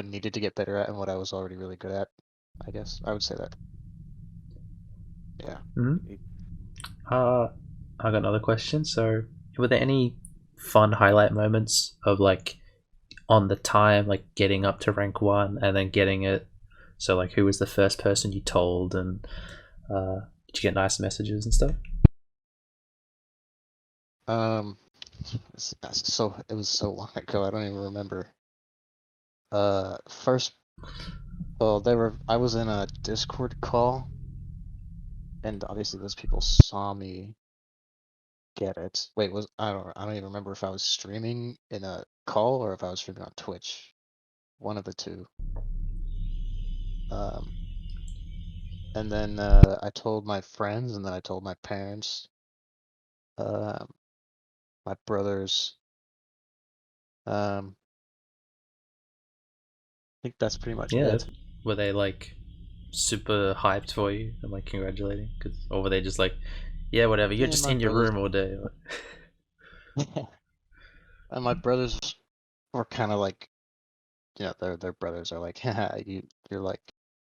needed to get better at and what I was already really good at. I guess I would say that. Yeah. I got another question. So, were there any fun highlight moments of like on the time, like getting up to rank 1 and then getting it? So, like, who was the first person you told, and did you get nice messages and stuff? So it was so long ago, I don't even remember. First, well, I was in a Discord call, and obviously those people saw me get it. Wait, I don't even remember if I was streaming in a call or if I was streaming on Twitch. One of the two. And then I told my friends, and then I told my parents, my brothers. I think that's pretty much Yeah. it. Were they like super hyped for you and like congratulating? Or were they just like, yeah, whatever, you're Yeah, just my in your brothers. room all day? And my brothers were kind of like, their brothers are like, haha, you're like,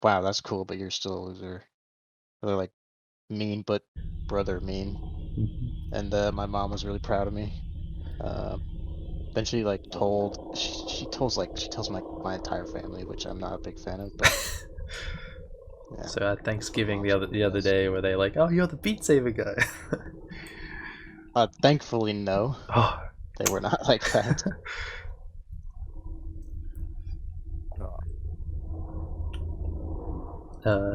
wow, that's cool, but you're still a loser. They're like mean, but brother mean. And my mom was really proud of me. Then she like she tells my entire family, which I'm not a big fan of, but yeah. So at Thanksgiving Mom's the other best. day, were they like, oh, you're the Beat Saber guy? Thankfully, no, Oh, they were not like that.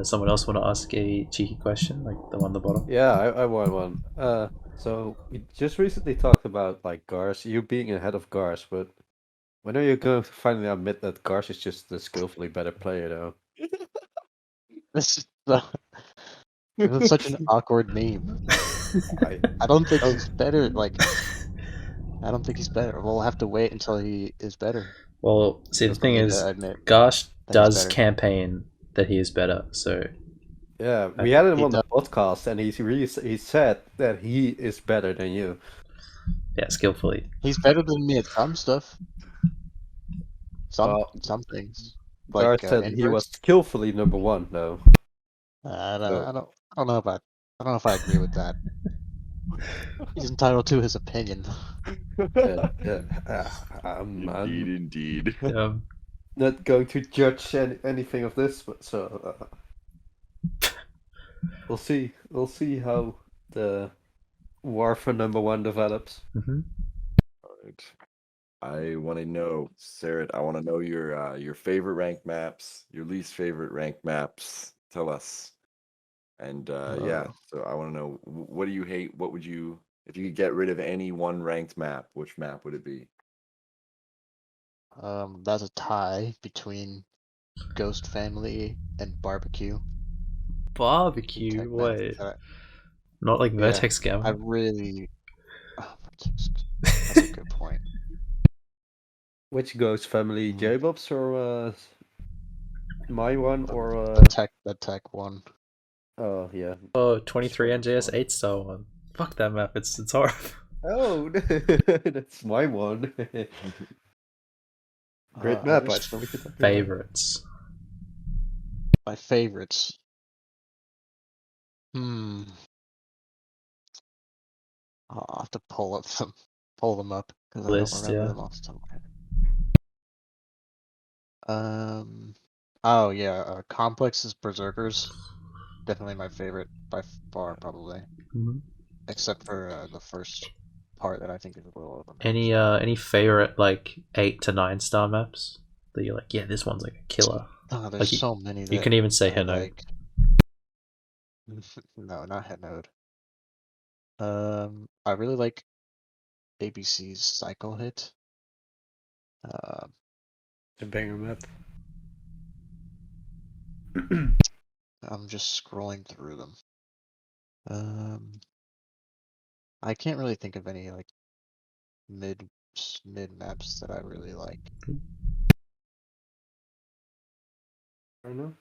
someone else want to ask a cheeky question, like the one at the bottom? Yeah, I want one. So we just recently talked about like Gars, you being ahead of Gars, but when are you going to finally admit that Gars is just the skillfully better player, though? This is it's such an awkward meme. I I don't think don't. he's better. Like, I don't think he's better. We'll have to wait until he is better Well, see, the for thing me is, to admit Gosh that he's does better. campaign that he is better, so Yeah, we had him He on the does. podcast, and he said that he is better than you. yeah, skillfully. He's better than me at some stuff. Some Well, things Gars like said he was inverse. skillfully number one, though. So I don't know about. I don't know if I agree with that. He's entitled to his opinion. I'm Indeed. not going to judge anything of this, but we'll see. We'll see how the war for number one develops. Mm-hmm. All right. I want to know, cerret, I want to know your favorite ranked maps, your least favorite ranked maps. Tell us. And yeah, so I want to know, what do you hate? What would you, if you could get rid of any one ranked map, which map would it be? That's a tie between Ghost Family and Barbecue. Barbecue? Tech maps Wait, that not like yeah, Vertex I Gamma? really. Oh, that's a good point. Which Ghost Family, J-Bobs or my one or The tech one. Oh yeah. Oh, 23 Strange NJS one. 8 star one. Fuck that map. It's horrible. Oh, that's my one. Great map. I don't know what you're talking about. Favorites. My favorites. I'll have to pull them up because I don't List, remember yeah. them off the top of my head. Oh yeah, Complex's Berserkers. Definitely my favorite by far, probably. Mm-hmm. Except for the first part that I think is a little over. Any favorite like 8 to 9 star maps that you're like, yeah, this one's like a killer? Oh, there's Like so many. You can even say I Heno. like. No, not Head I really like ABC's Cycle Hit. The banger map. I'm just scrolling through them. I can't really think of any like mid maps that I really like. I don't know.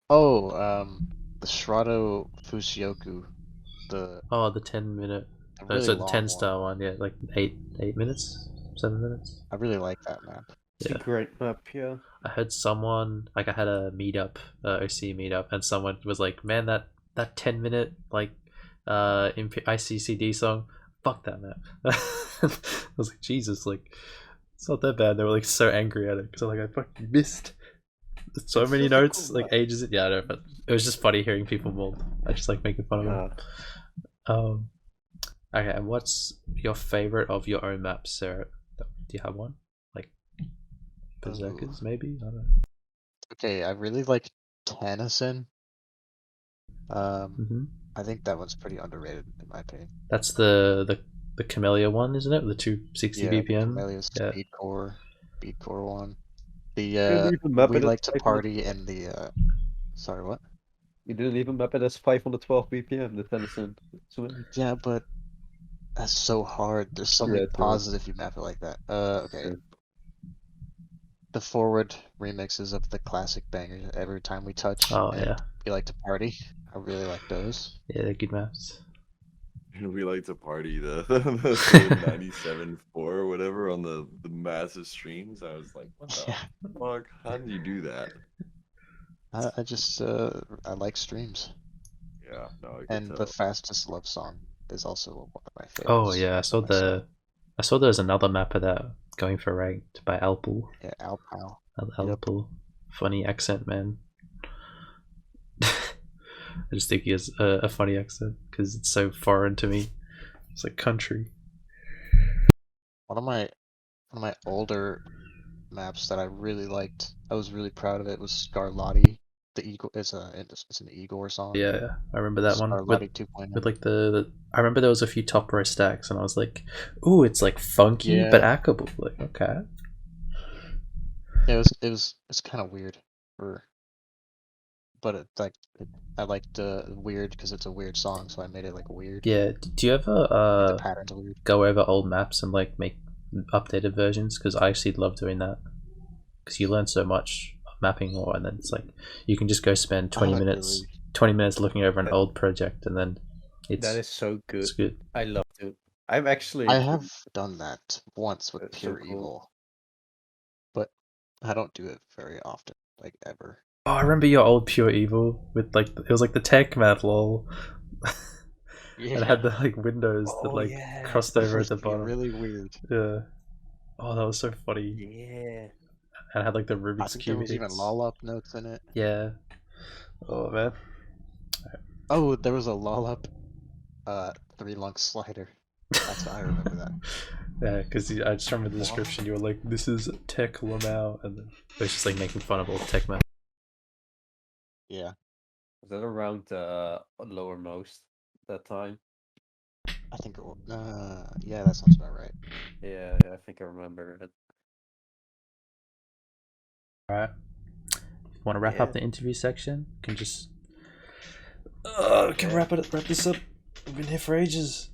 Oh, the Shirado Fusioku, the 10-minute. really So the long 10-star one, yeah, like 8 minutes, 7 minutes. I really like that map. It's Yeah. a great map, yeah. I heard someone, like I had a meetup, OC meetup, and someone was like, "Man, that 10-minute like ICCD song, fuck that map." I was like, Jesus, like it's not that bad. They were like so angry at it because I'm like, I fucking missed so It's many just a notes, cool like map. ages. Yeah, I know, but it was just funny hearing people mold. I just like making fun of them. Okay, and what's your favorite of your own maps, Sarah? Do you have one? Like Berserkers, maybe? I don't know. Okay, I really like Tennyson. Mm-hmm. I think that one's pretty underrated in my opinion. That's the Camellia one, isn't it? The 260 Yeah, the BPM. Camellia Yeah. Speedcore one. You didn't even map We it as like to 500 party and the sorry, what? You didn't even map it as 512 BPM, the Tennyson. Yeah, but that's so hard. There's so many Yeah, pauses if you map it like that. Okay. Sure. The forward remixes of the classic bangers Every Time We Touch Oh and yeah, We Like to Party. I really like those. yeah, they're good maps. And we like to party the 97.4 or whatever on the massive streams. I was like, what the Yeah. fuck? How did you do that? I just I like streams. Yeah, no, I could And tell. the Fastest Love Song is also one of my favorites. Oh yeah, I saw myself. there's another map of that going for ranked by Alpul. Yeah, Alpal. Alpul, funny accent, man. I just think he has a funny accent because it's so foreign to me. It's like country. One of my older maps that I really liked, I was really proud of it, was Scarlatti. The Igor, it's an Igor song. Yeah, I remember that one Scarlatti 2.0. with like the I remember there was a few top row stacks and I was like, ooh, it's like funky but hackable. Like, okay. Yeah, it's kind of weird, but I liked weird because it's a weird song, so I made it like weird. Yeah. Do you ever The patterns are weird. go over old maps and like make updated versions? Because I actually love doing that. Because you learn so much mapping more, and then it's like you can just go spend 20 minutes looking over an old project, and then that is so good. It's good. I love it. I have done that once with Pure Evil, but I don't do it very often, like ever. Oh, I remember your old Pure Evil with like it was like the tech map, lol. Yeah. It had the like windows that like crossed over at the bottom. Really weird. Yeah. Oh, that was so funny. Yeah. And it had like the Rubik's I think there was even lollop notes in it. Yeah. Oh man. Oh, there was a lollop 3-lunk slider. That's I remember that. Yeah, because I just remember the description. You were like, "This is Tech Lamau," and then it was just like making fun of all the tech map. Yeah. Was that around lowermost that time? I think it was, yeah, that sounds about right. Yeah, I think I remember it. Alright. Want to wrap up the interview section? Can just can wrap this up. We've been here for ages.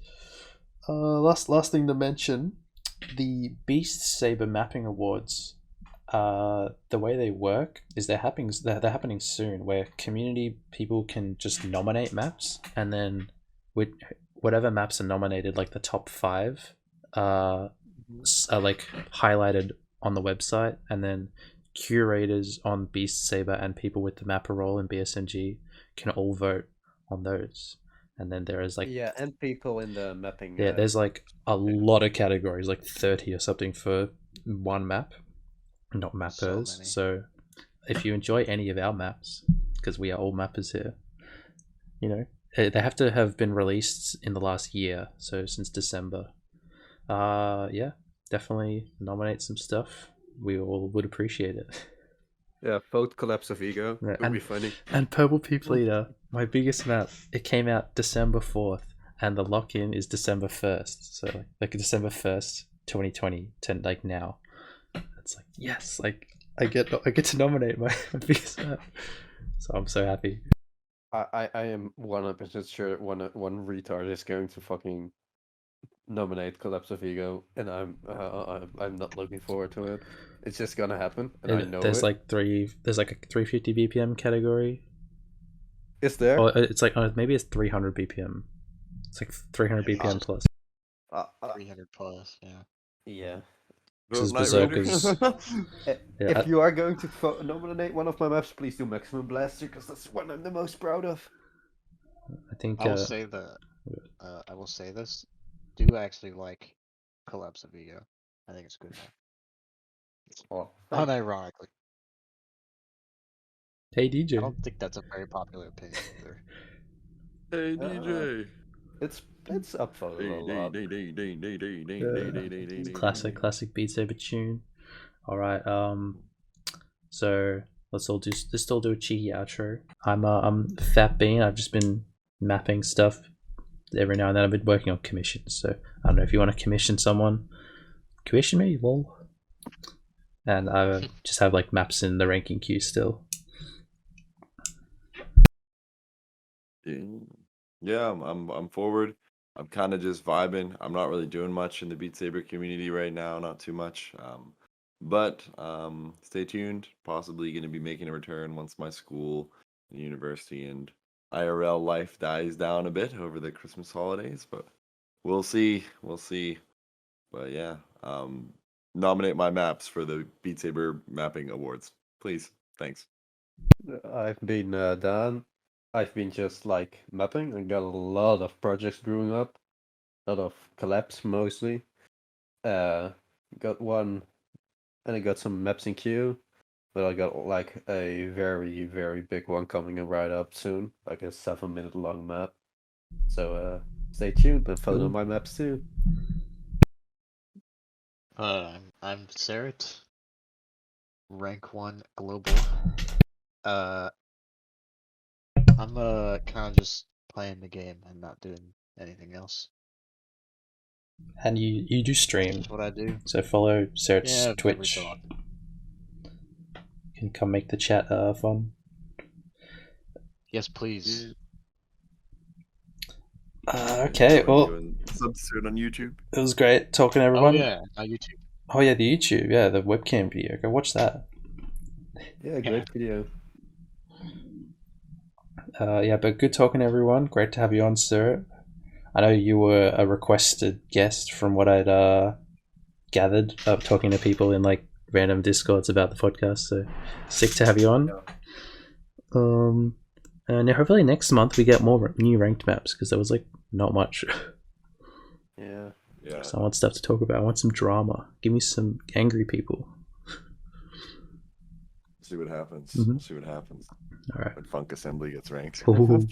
Last thing to mention, the Beat Saber mapping awards. The way they work is they're happening soon, where community people can just nominate maps, and then with whatever maps are nominated, like the top 5, are like highlighted on the website, and then curators on Beat Saber and people with the mapper role in BSMG can all vote on those. And then there is like and people in the mapping. Yeah, there's like a lot of categories, like 30 or something for one map, not mappers. So if you enjoy any of our maps, because we are all mappers here, you know, they have to have been released in the last year, so since December. Yeah, definitely nominate some stuff. We all would appreciate it. Yeah, vote Collapse of Ego. Yeah, Would be funny. And Purple People Eater, my biggest map, it came out December 4th, and the lock-in is December 1st. So like December 1st, 2020 to like now. It's like yes, like I get to nominate my biggest map, so I'm so happy. I am 100% sure one retard is going to fucking nominate Collapse of Ego, and I'm not looking forward to it. It's just gonna happen, and I know there's it. like there's like a 350 BPM category. Is there? Or it's like maybe it's 300 BPM. It's like 300 BPM plus. 300 plus, yeah. Yeah. This is Night Rider. Berserkers. Yeah, If you are going to nominate one of my maps, please do Maximum Blaster, because that's one I'm the most proud of. I think I will say that. I will say this. Do actually like Collapse of Ego. I think it's good. Oh, Unironically, hey I DJ. don't think that's a very popular opinion either. Hey DJ. it's up for a lot. Classic Beat Saber tune. All right, so let's still do a cheeky outro. I'm Fat Bean. I've just been mapping stuff every now and then. I've been working on commissions, so I don't know if you want to commission someone, commission me, lol. And I just have like maps in the ranking queue still. Yeah, I'm forward. I'm kind of just vibing. I'm not really doing much in the Beat Saber community right now, not too much. But stay tuned. Possibly going to be making a return once my school, and university, and IRL life dies down a bit over the Christmas holidays. But we'll see. We'll see. But yeah, nominate my maps for the Beat Saber mapping awards, please. Thanks. I've been done. I've been just like mapping and got a lot of projects brewing up. A lot of collabs mostly. Got one, and I got some maps in queue. But I got like a very, very big one coming in right up soon, like a 7-minute long map. So stay tuned and follow Cool. my maps too. I'm cerret. Rank 1 global. I'm kind of just playing the game and not doing anything else. And you do stream. That's what I do. So follow Cerret's Yeah, Twitch. You can come make the chat fun. Yes, please. Okay, well, Substitute on YouTube. it was great talking to everyone. Oh yeah, on YouTube. Oh yeah, the YouTube, yeah, the webcam video. Go watch that. Yeah, great video. Yeah, but good talking to everyone. Great to have you on, Cerret. I know you were a requested guest from what I'd gathered of talking to people in like random Discords about the podcast. So sick to have you on. And hopefully next month we get more new ranked maps because there was like not much. Yeah. Yeah. So I want stuff to talk about. I want some drama. Give me some angry people. See what happens. Mhm. See what happens. All right. When Funk Assembly gets ranked. Ooh.